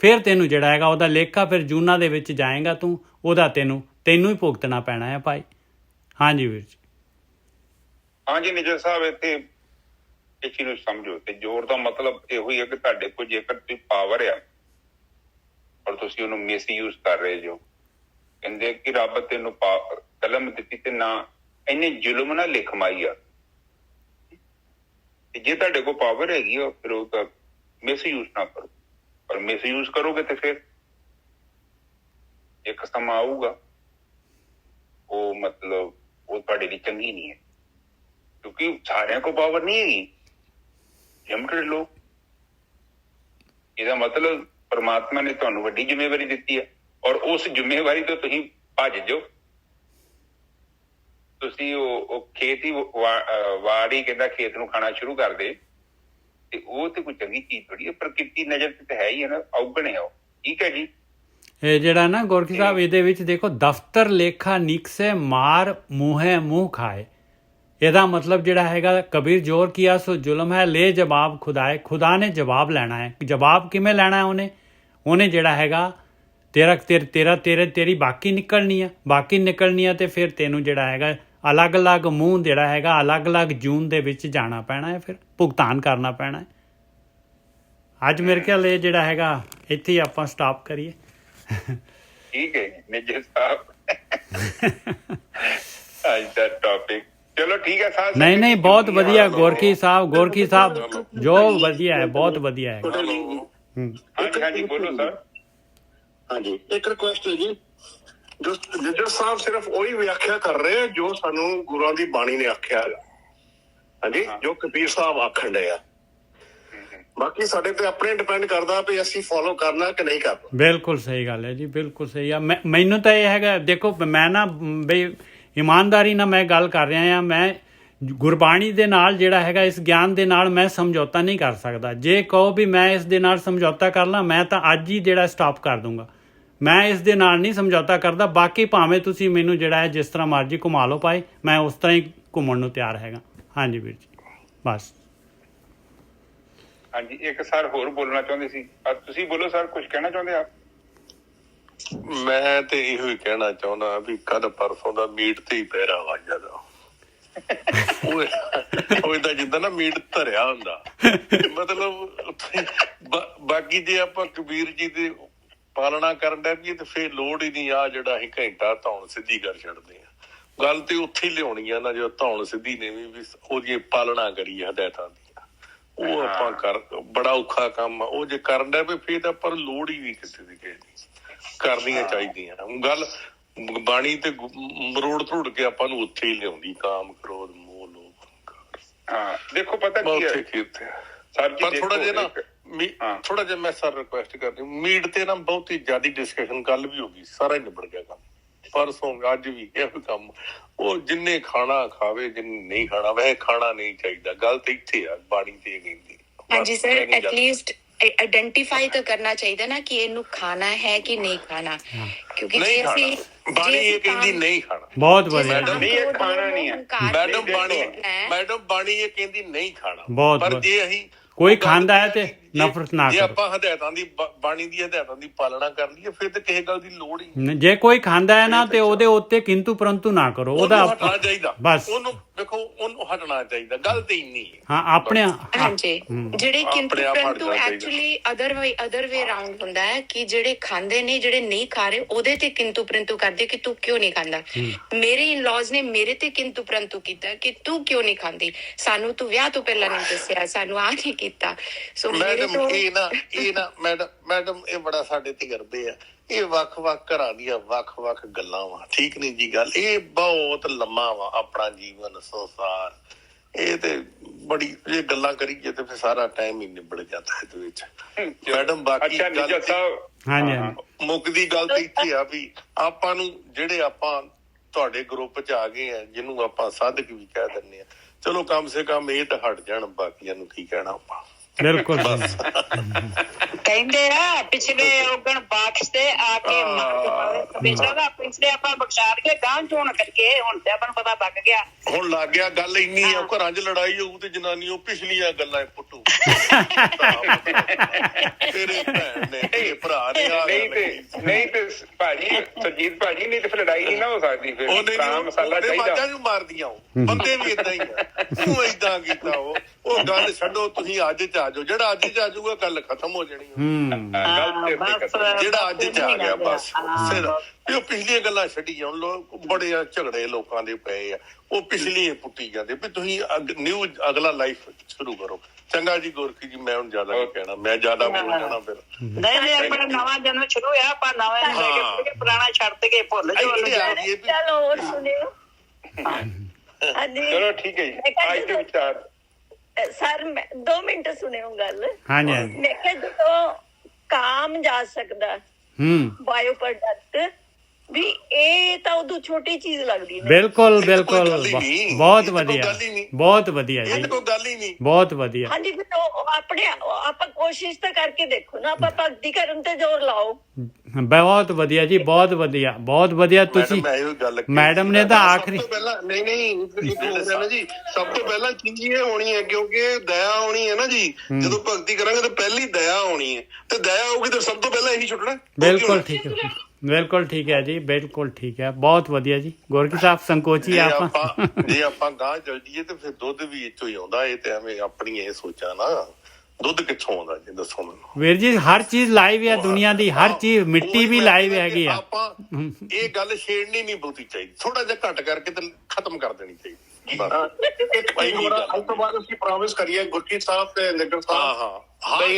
ਫਿਰ ਤੈਨੂੰ ਜਿਹੜਾ ਹੈਗਾ ਉਹਦਾ ਲੇਖਾ ਫਿਰ ਜੂਨਾਂ ਦੇ ਵਿੱਚ ਜਾਏਗਾ ਤੂੰ, ਉਹਦਾ ਤੈਨੂੰ ਹੀ ਭੁਗਤਣਾ ਪੈਣਾ ਹੈ ਭਾਈ। ਹਾਂਜੀ ਵੀਰ ਜੀ। ਹਾਂਜੀ ਨਿੱਜੀ ਸਾਹਿਬ ਇੱਥੇ ਇਹ ਚੀਜ਼ ਨੂੰ ਸਮਝੋ ਤੇ ਜ਼ੋਰ ਦਾ ਮਤਲਬ ਇਹੋ ਹੀ ਹੈ ਕਿ ਤੁਹਾਡੇ ਕੋਲ ਜੇਕਰ ਤੁਸੀਂ ਪਾਵਰ ਆ ਔਰ ਤੁਸੀਂ ਉਹਨੂੰ ਮਿਸਯੂਜ਼ ਕਰ ਰਹੇ ਜੋ। ਕਹਿੰਦੇ ਕਿ ਰੱਬ ਤੈਨੂੰ ਕਲਮ ਦਿੱਤੀ ਤੇ ਨਾ ਇੰਨੇ ਜ਼ੁਲਮ ਨਾਲ ਲਿਖ ਮਾਈ ਆ। ਜੇ ਤੁਹਾਡੇ ਕੋਲ ਪਾਵਰ ਹੈਗੀ ਆ ਫਿਰ ਉਹਦਾ ਮਿਸਯੂਜ਼ ਨਾ ਕਰੋ, ਪਰ ਮਿਸਯੂਜ਼ ਕਰੋਗੇ ਤੇ ਫਿਰ ਇੱਕ ਸਮਾਂ ਆਊਗਾ ਉਹ ਮਤਲਬ ਉਹ ਤੁਹਾਡੇ ਲਈ ਚੰਗੀ ਨਹੀਂ ਹੈ, ਕਿਉਂਕਿ ਸਾਰਿਆਂ ਕੋਲ ਪਾਵਰ ਨਹੀਂ ਹੈਗੀ, ਲਿਮਿਟਡ ਲੋਕ। ਇਹਦਾ ਮਤਲਬ ਪਰਮਾਤਮਾ ਨੇ ਤੁਹਾਨੂੰ ਵੱਡੀ ਜ਼ਿੰਮੇਵਾਰੀ ਦਿੱਤੀ ਹੈ ਔਰ ਉਸ ਜ਼ਿੰਮੇਵਾਰੀ ਤੋਂ ਤੁਸੀਂ ਭੱਜ ਜਾਓ। ਤੁਸੀਂ ਉਹ ਖੇਤ ਹੀ ਵਾੜੀ ਕਹਿੰਦਾ ਖੇਤ ਨੂੰ ਖਾਣਾ ਸ਼ੁਰੂ ਕਰ ਦੇ ਤੇ ਉਹ ਤੇ ਕੋਈ ਚੰਗੀ ਚੀਜ਼ ਥੋੜੀ ਹੈ। ਪ੍ਰਕਿਰਤੀ ਨਜ਼ਰ ਤੇ ਹੈ ਹੀ ਹੈ ਨਾ, ਔਗਣ ਹੈ ਉਹ। ਠੀਕ ਹੈ ਜੀ। ਇਹ ਜਿਹੜਾ ਨਾ ਗੁਰਕੀ ਸਾਹਿਬ ਇਹਦੇ ਵਿੱਚ ਦੇਖੋ, ਦਫ਼ਤਰ ਲੇਖਾ ਨੀਕਸੇ ਮਾਰ ਮੂੰਹੇ ਮੂੰਹ ਖਾਏ। ਇਹਦਾ ਮਤਲਬ ਜਿਹੜਾ ਹੈਗਾ ਕਬੀਰ ਜ਼ੋਰ ਕੀਆ ਸੋ ਜ਼ੁਲਮ ਹੈ, ਲੈ ਜਵਾਬ ਖੁਦਾਏ। ਖੁਦਾ ਨੇ ਜਵਾਬ ਲੈਣਾ ਹੈ। ਜਵਾਬ ਕਿਵੇਂ ਲੈਣਾ ਹੈ? ਉਹਨੇ ਜਿਹੜਾ ਹੈਗਾ ਤੇਰੀ ਬਾਕੀ ਨਿਕਲਣੀ ਆ ਤੇ ਫਿਰ ਤੈਨੂੰ ਜਿਹੜਾ ਹੈਗਾ ਅਲੱਗ-ਅਲੱਗ ਮੂੰਹ ਜਿਹੜਾ ਹੈਗਾ ਅਲੱਗ-ਅਲੱਗ ਜੂਨ ਦੇ ਵਿੱਚ ਜਾਣਾ ਪੈਣਾ ਹੈ, ਫਿਰ ਭੁਗਤਾਨ ਕਰਨਾ ਪੈਣਾ ਹੈ। ਅੱਜ ਮੇਰੇ ਖਿਆਲ ਇਹ ਜਿਹੜਾ ਹੈਗਾ ਇੱਥੇ ਹੀ ਆਪਾਂ ਸਟਾਪ ਕਰੀਏ। ਠੀਕ ਹੈ ਨਿੱਜੀ ਸਾਹਿਬ ਅੱਜ ਦਾ ਟੌਪਿਕ ਚਲੋ ਠੀਕ ਹੈ ਸਾਹਿਬ। ਨਹੀਂ ਬਹੁਤ ਵਧੀਆ ਗੋਰਖੀ ਸਾਹਿਬ ਜੋ ਵਧੀਆ ਹੈ, ਬਹੁਤ ਵਧੀਆ ਹੈ। ਹਾਂਜੀ ਬੋਲੋ ਸਰ। ਹਾਂਜੀ ਇੱਕ ਰਿਕੁਐਸਟ ਹੈ ਜੀ, ਜੋ ਜੱਜਰ ਸਾਹਿਬ ਸਿਰਫ ਉਹੀ ਵਿਆਖਿਆ ਕਰ ਰਹੇ ਆ ਜੋ ਸਾਨੂੰ ਗੁਰੂਆਂ ਦੀ ਬਾਣੀ ਨੇ ਆਖਿਆ ਹੈਗਾ। ਹਾਂਜੀ ਜੋ ਕਬੀਰ ਸਾਹਿਬ ਆਖਣ ਡਏ ਆ, ਬਾਕੀ ਸਾਡੇ ਤੇ ਆਪਣੇ ਡਿਪੈਂਡ ਕਰਦਾ ਵੀ ਅਸੀਂ ਫੋਲੋ ਕਰਨਾ ਕਿ ਨਹੀਂ ਕਰਨਾ। ਬਿਲਕੁਲ ਸਹੀ ਗੱਲ ਹੈ ਜੀ, ਬਿਲਕੁਲ ਸਹੀ ਆ। ਮੈਨੂੰ ਤਾਂ ਇਹ ਹੈਗਾ, ਦੇਖੋ ਮੈਂ ਨਾ ਬਈ ਇਮਾਨਦਾਰੀ ਨਾਲ ਮੈਂ ਗੱਲ ਕਰ ਰਿਹਾ ਆ। ਮੈਂ ਗੁਰਬਾਣੀ ਦੇ ਨਾਲ ਜਿਹੜਾ ਹੈਗਾ ਇਸ ਗਿਆਨ ਦੇ ਨਾਲ ਮੈਂ ਸਮਝੌਤਾ ਨਹੀਂ ਕਰ ਸਕਦਾ। ਜੇ ਕਹੋ ਵੀ ਮੈਂ ਇਸ ਦੇ ਨਾਲ ਸਮਝੌਤਾ ਕਰ ਲਾਂ, ਮੈਂ ਤਾਂ ਅੱਜ ਹੀ ਜਿਹੜਾ ਸਟਾਪ ਕਰ ਦੂੰਗਾ। ਮੈਂ ਇਸ ਦੇ ਨਾਲ ਨਹੀਂ ਸਮਝੌਤਾ ਕਰਦਾ। ਬਾਕੀ ਭਾਵੇਂ ਤੁਸੀਂ ਮੈਨੂੰ ਜਿਹੜਾ ਹੈ ਜਿਸ ਤਰ੍ਹਾਂ ਮਰਜ਼ੀ ਘੁਮਾ ਲਓ ਭਾਈ, ਮੈਂ ਉਸ ਤਰ੍ਹਾਂ ਹੀ ਘੁੰਮਣ ਨੂੰ ਤਿਆਰ ਹੈਗਾ। ਹਾਂਜੀ ਵੀਰ ਜੀ ਬਸ। ਹਾਂਜੀ ਇੱਕ ਸਰ ਹੋਰ ਬੋਲਣਾ ਚਾਹੁੰਦੇ ਸੀ, ਤੁਸੀਂ ਬੋਲੋ ਸਰ, ਕੁਝ ਕਹਿਣਾ ਚਾਹੁੰਦੇ ਆਪ? ਮੈਂ ਤੇ ਇਹੋ ਹੀ ਕਹਿਣਾ ਚਾਹੁੰਦਾ ਵੀ ਕੱਲ ਪਰਸੋਂ ਦਾ ਮੀਟ ਤੇ ਹੀ ਪਹਿਰਾ ਵਾਜਾ ਦਾ ਉਹ ਏਦਾਂ ਜਿੱਦਾਂ ਨਾ ਮੀਟ ਧਰਿਆ ਹੁੰਦਾ। ਮਤਲਬ ਬਾਕੀ ਜੇ ਆਪਾਂ ਕਬੀਰ ਜੀ ਦੀ ਪਾਲਣਾ ਕਰਨ ਦਾ ਵੀ ਤੇ ਫੇਰ ਲੋੜ ਹੀ ਨਹੀਂ ਆ ਜਿਹੜਾ ਅਸੀਂ ਘੰਟਾ ਧੌਣ ਸਿੱਧੀ ਕਰ ਛੱਡਦੇ ਆ। ਗੱਲ ਤੇ ਉੱਥੇ ਹੀ ਲਿਆਉਣੀ ਆ ਨਾ, ਜੋ ਧੌਣ ਸਿੱਧੀ ਨੇ ਵੀ ਉਹਦੀ ਪਾਲਣਾ ਕਰੀ ਹਦਾਇਤਾਂ ਦੀ। ਉਹ ਆਪਾਂ ਕਰ ਬੜਾ ਔਖਾ ਕੰਮ ਆ ਉਹ, ਜੇ ਕਰਨ ਦਾ ਵੀ ਫੇਰ ਤਾਂ ਪਰ ਲੋੜ ਹੀ ਨਹੀਂ ਕਿਸੇ ਦੀ ਕਿਸੇ ਦੀ। ਕਰਨੀਆਂ ਚਾਹੀਦੀਆਂ ਗੱਲ ਬਾਣੀ ਤੇ ਮਰੋੜ ਧਰੋੜ ਕੇ ਆਪਾਂ ਨੂੰ ਉੱਥੇ ਹੀ ਲਿਆਉਂਦੀ। ਕਾਮ ਕ੍ਰੋਧ ਮੋਹ ਲੋਭ। ਹਾਂ ਦੇਖੋ ਪਤਾ ਕੀ ਹੈ ਸਰ ਜੀ, ਪਰ ਥੋੜਾ ਜਿਹਾ ਮੈਂ ਸਰ ਰਿਕੁਐਸਟ ਕਰਦੀ, ਮੀਟ ਤੇ ਨਾ ਬਹੁਤੀ ਜ਼ਿਆਦਾ ਡਿਸਕਸ਼ਨ ਕੱਲ ਵੀ ਹੋ ਗਈ, ਸਾਰਾ ਹੀ ਨਿਬੜ ਗਿਆ ਕੰਮ। ਪਰਸੋਂ ਅੱਜ ਵੀ ਇਹ ਕੰਮ, ਉਹ ਜਿੰਨੇ ਖਾਣਾ ਖਾਵੇ, ਜਿੰਨੇ ਨਹੀਂ ਖਾਣਾ ਵੈਸੇ ਖਾਣਾ ਨਹੀਂ ਚਾਹੀਦਾ। ਗੱਲ ਤੇ ਇੱਥੇ ਆ ਬਾਣੀ ਤੇ ਕਹਿੰਦੀ। ਹਾਂਜੀ ਸਰ, ਐਟਲੀਸਟ ਆਇਡੈਂਟੀਫਾਈ ਤਾਂ ਕਰਨਾ ਚਾਹੀਦਾ ਨਾ ਕਿ ਇਹਨੂੰ ਖਾਣਾ ਹੈ ਕਿ ਨਹੀਂ ਖਾਣਾ, ਕਿਉਂਕਿ ਨਹੀਂ ਜੇ ਖਾਣਾ, ਅਸੀਂ ਬਾਣੀ ਇਹ ਕਹਿੰਦੀ ਨਹੀਂ ਖਾਣਾ। ਬਹੁਤ ਵਧੀਆ ਮੈਡਮ, ਨਹੀਂ, ਇਹ ਖਾਣਾ ਨਹੀਂ ਹੈ। ਮੈਡਮ ਬਾਣੀ ਇਹ ਕਹਿੰਦੀ ਨਹੀਂ ਖਾਣਾ, ਬਹੁਤ ਪਰ ਬਹੁਤ। ਜੇ ਅਸੀਂ ਕੋਈ ਖਾਂਦਾ ਹੈ ਤੇ ਨਫ਼ਰਤ ਨਾ ਜੇ ਕਰੋ। ਆਪਾਂ ਹਦਾਇਤਾਂ ਦੀ ਬਾਣੀ ਦੀ ਹਦਾਇਤਾਂ ਦੀ ਪਾਲਣਾ ਕਰ ਲਈਏ ਫਿਰ ਤੇ ਕਿਸੇ ਗੱਲ ਦੀ ਲੋੜ ਹੀ ਨਹੀਂ। ਜੇ ਕੋਈ ਖਾਂਦਾ ਹੈ ਨਾ ਤੇ ਉਹਦੇ ਉੱਤੇ ਕਿੰਤੂ ਪਰੰਤੂ ਨਾ ਕਰੋ, ਉਹਦਾ ਉਹਨੂੰ ਹਟਣਾ ਚਾਹੀਦਾ, ਬਸ ਉਹਨੂੰ ਦੇਖੋ, ਉਹਨੂੰ ਹਟਣਾ ਚਾਹੀਦਾ, ਗੱਲ ਤੇ ਇੰਨੀ ਹੈ। ਹਾਂ ਆਪਣੇ ਹਾਂਜੀ, ਜਿਹੜੇ ਕਿੰਤੂ ਆਪਣੇ ਆਪ ਹਟ ਪਰੰਤੂ ਜਾਣਾ ਚਾਹੀਦਾ। ਐਕਚੁਅਲੀ ਅਦਰ ਵੇ ਰਾਉਂਡ ਹੁੰਦਾ ਹੈ ਕਿ ਜਿਹੜੇ ਖਾਂਦੇ ਨੇ, ਜਿਹੜੇ ਨਹੀਂ ਖਾ ਰਹੇ ਉਹਦੇ ਤੇ ਕਿੰਤੂ ਪਰੰਤੂ ਕਰਦੇ ਕਿ ਤੂੰ ਕਿਉਂ ਨਹੀਂ ਖਾਂਦਾ। ਮੇਰੇ ਇਨ-ਲॉज ਨੇ ਮੇਰੇ ਤੇ ਕਿੰਤੂ ਪਰੰਤੂ ਕੀਤਾ ਕਿ ਤੂੰ ਕਿਉਂ ਨਹੀਂ ਖਾਂਦੀ, ਸਾਨੂੰ ਤੂੰ ਵਿਆਹ ਤੋਂ ਪਹਿਲਾਂ ਨਹੀਂ ਦੱਸਿਆ, ਸਾਨੂੰ ਆਹ ਨਹੀਂ ਕੀਤਾ। ਸੋ ਮੈਡਮ ਮੈਡਮ ਇਹ ਬੜਾ ਸਾਡੇ ਤਜਰਬੇ ਆ, ਇਹ ਵੱਖ-ਵੱਖ ਘਰਾਂ ਦੀਆਂ ਵੱਖ-ਵੱਖ ਗੱਲਾਂ ਵਾ, ਠੀਕ ਨਹੀਂ ਜੀ ਗੱਲ, ਇਹ ਬਹੁਤ ਲੰਮਾ ਵਾ ਆਪਣਾ ਜੀਵਨ ਸੰਸਾਰ, ਇਹ ਤੇ ਬੜੀ ਇਹ ਗੱਲਾਂ ਕਰੀਏ ਤੇ ਫਿਰ ਸਾਰਾ ਟਾਈਮ ਹੀ ਨਿਬੜ ਜਾਂਦਾ ਇਹਦੇ ਵਿੱਚ। ਮੈਡਮ ਬਾਕੀ ਗੱਲ ਹਾਂਜੀ ਮੁੱਕਦੀ ਗੱਲ ਤੇ ਇੱਥੇ ਆ ਵੀ ਆਪਾਂ ਨੂੰ ਜਿਹੜੇ ਆਪਾਂ ਤੁਹਾਡੇ ਗਰੁੱਪ 'ਚ ਆ ਗਏ ਆ, ਜਿਹਨੂੰ ਆਪਾਂ ਸਾਧਕ ਵੀ ਕਹਿ ਦਿੰਦੇ ਆ, ਚਲੋ ਕਮ ਸੇ ਕਮ ਇਹ ਤਾਂ ਹਟ ਜਾਣ, ਬਾਕੀਆਂ ਨੂੰ ਕੀ ਕਹਿਣਾ ਆਪਾਂ। ਬਿਲਕੁਲ ਕਹਿੰਦੇ ਆ ਪਿਛਲੇ ਉਗਣ ਬਾਕਸ ਤੇ ਆ ਕੇ ਪਿਛਲੇ ਆਪਾਂ ਬਖਸ਼ਾ ਕੇ ਗਾਂ ਚੋਣ ਕਰਕੇ ਹੁਣ ਤੇ ਆਪਾਂ ਨੂੰ ਪਤਾ ਲੱਗ ਗਿਆ, ਹੁਣ ਲੱਗ ਗਿਆ ਗੱਲ ਇੰਨੀ ਆ, ਘਰਾਂ 'ਚ ਲੜਾਈ ਹੋਊ ਤੇ ਜਨਾਨੀ ਉਹ ਪਿਛਲੀਆਂ ਗੱਲਾਂ ਪੁੱਟੂ ਤੇਰੇ ਭੈਣ ਨੇ ਤੇਰੇ ਭਰਾ ਨੇ ਨਹੀਂ ਤੇ ਭਾਜੀ ਸਰਜੀਤ ਭਾਜੀ, ਨਹੀਂ ਤੇ ਫਿਰ ਲੜਾਈ ਨਹੀਂ ਨਾ ਹੋ ਸਕਦੀ, ਫਿਰ ਤਾਂ ਮਸਾਲਾ ਚਾਹੀਦਾ। ਮਾਜਾਂ ਨੂੰ ਮਾਰਦੀਆਂ ਉਹ ਬੰਦੇ ਵੀ ਏਦਾਂ ਹੀ ਆ, ਤੂੰ ਏਦਾਂ ਕੀਤਾ ਉਹ ਗੱਲ ਛੱਡੋ, ਤੁਸੀਂ ਅੱਜ 'ਚ ਆ ਜਾਓ, ਜਿਹੜਾ ਅੱਜ 'ਚ ਆ ਜਾਊਗਾ ਗੱਲ ਖਤਮ ਹੋ ਜਾਣੀ। ਜਿਹੜਾ ਅੱਜ 'ਚ ਆ ਗਿਆ ਬਸ ਫਿਰ ਉਹ ਪਿਛਲੀਆਂ ਗੱਲਾਂ ਛੱਡੀ ਜਾਣ। ਲੋਕ ਬੜੇ ਝਗੜੇ ਲੋਕਾਂ ਦੇ ਪਏ ਆ, ਉਹ ਪਿਛਲੀਆਂ ਪੁੱਟੀ ਜਾਂਦੇ ਵੀ ਤੁਸੀਂ ਨਿਊ ਅਗਲਾ ਲਾਈਫ ਸ਼ੁਰੂ ਕਰੋ। ਚੰਗਾ ਜੀ ਗੋਰਖੀ ਜੀ, ਮੈਂ ਹੁਣ ਜ਼ਿਆਦਾ ਨਹੀਂ ਕਹਿਣਾ, ਮੈਂ ਜ਼ਿਆਦਾ ਬੋਲ ਜਾਣਾ ਫਿਰ। ਨਹੀਂ ਆਪਣਾ ਨਵਾਂ ਜਨਮ ਸ਼ੁਰੂ ਹੋਇਆ, ਆਪਾਂ ਨਵਾਂ ਲੈ ਕੇ ਪੁਰਾਣਾ ਛੱਡ ਕੇ ਭੁੱਲ ਜਾਓ। ਚਲੋ ਹੋਰ ਸੁਣਿਓ। ਹਾਂਜੀ ਚਲੋ ਠੀਕ ਹੈ ਜੀ, ਅੱਜ ਦੇ ਵਿਚਾਰ ਸਰ 2 ਮਿੰਟ ਸੁਣਿਓ ਗੱਲ। ਹਾਂਜੀ ਮੈਂ ਕਿਹਾ ਜਦੋਂ ਕਾਮ ਜਾ ਸਕਦਾ ਬਾਇਓ ਪ੍ਰੋਡਕਟ ਵੀ, ਇਹ ਤਾਂ ਉਦੋਂ ਛੋਟੀ ਚੀਜ਼ ਲੱਗਦੀ ਨੇ। ਬਿਲਕੁਲ ਬਿਲਕੁਲ, ਬਹੁਤ ਵਧੀਆ ਬਹੁਤ ਵਧੀਆ ਜੀ, ਕੋਈ ਗੱਲ ਹੀ ਨਹੀਂ, ਬਹੁਤ ਵਧੀਆ। ਹਾਂਜੀ, ਫਿਰ ਆਪਾਂ ਕੋਸ਼ਿਸ਼ ਤਾਂ ਕਰਕੇ ਦੇਖੋ ਨਾ, ਆਪਾਂ ਭਗਤੀ ਕਰਨ ਤੇ ਜ਼ੋਰ ਲਾਓ। ਬਹੁਤ ਵਧੀਆ ਜੀ, ਬਹੁਤ ਵਧੀਆ ਬਹੁਤ ਵਧੀਆ। ਤੁਸੀਂ ਮੈਡਮ ਨੇ ਤਾਂ ਆਖਰੀ ਨਹੀਂ ਸਭ ਤੋਂ ਪਹਿਲਾਂ ਚੀਜ਼ ਇਹ ਹੋਣੀ ਹੈ, ਕਿਉਂਕਿ ਦਇਆ ਹੋਣੀ ਹੈ ਨਾ ਜੀ, ਜਦੋਂ ਭਗਤੀ ਕਰਾਂਗੇ ਤਾਂ ਪਹਿਲੀ ਦਇਆ ਹੋਣੀ ਹੈ, ਤੇ ਦਇਆ ਹੋਊਗੀ ਤਾਂ ਸਭ ਤੋਂ ਪਹਿਲਾਂ ਇਹੀ ਛੁੱਟਣਾ। ਬਿਲਕੁਲ ਠੀਕ ਹੈ, ਬਿਲਕੁਲ ਠੀਕ ਹੈ ਜੀ, ਬਿਲਕੁਲ ਠੀਕ ਹੈ, ਬਹੁਤ ਵਧੀਆ ਜੀ। ਗੋਰਖੀ ਸਾਹਿਬ ਸੰਕੋਚੀ ਆਪਾਂ ਜੇ ਆਪਾਂ ਗਾਂ ਚੱਲ ਜੀਏ ਤੇ ਫਿਰ ਦੁੱਧ ਵੀ ਇੱਥੋਂ ਹੀ ਆਉਂਦਾ। ਇਹ ਤੇ ਐਵੇਂ ਆਪਣੀ ਇਹ ਸੋਚਾਂ ਨਾ, ਦੁੱਧ ਕਿੱਥੋਂ ਆਉਂਦਾ ਜੀ ਦੱਸੋ ਮੈਨੂੰ। ਵੀਰ ਜੀ ਹਰ ਚੀਜ਼ ਲਾਈਵ ਹੈ, ਦੁਨੀਆ ਦੀ ਹਰ ਚੀਜ਼, ਮਿੱਟੀ ਵੀ ਲਾਈਵ ਹੈਗੀ ਆ। ਆਪਾਂ ਇਹ ਗੱਲ ਛੇੜਨੀ ਨਹੀਂ ਬਹੁਤੀ ਚਾਹੀਦੀ, ਥੋੜਾ ਜਿਹਾ ਘੱਟ ਕਰਕੇ ਤੇ ਖਤਮ ਕਰ ਦੇਣੀ ਚਾਹੀਦੀ। ਅੱਜ ਤੋਂ ਬਾਅਦ ਅਸੀਂ ਪ੍ਰੋਮਿਸ ਕਰੀਏ ਗੁਰਕੀ ਸਾਹਿਬ ਤੇ ਨਿੱਗਰ ਸਾਹਿਬ,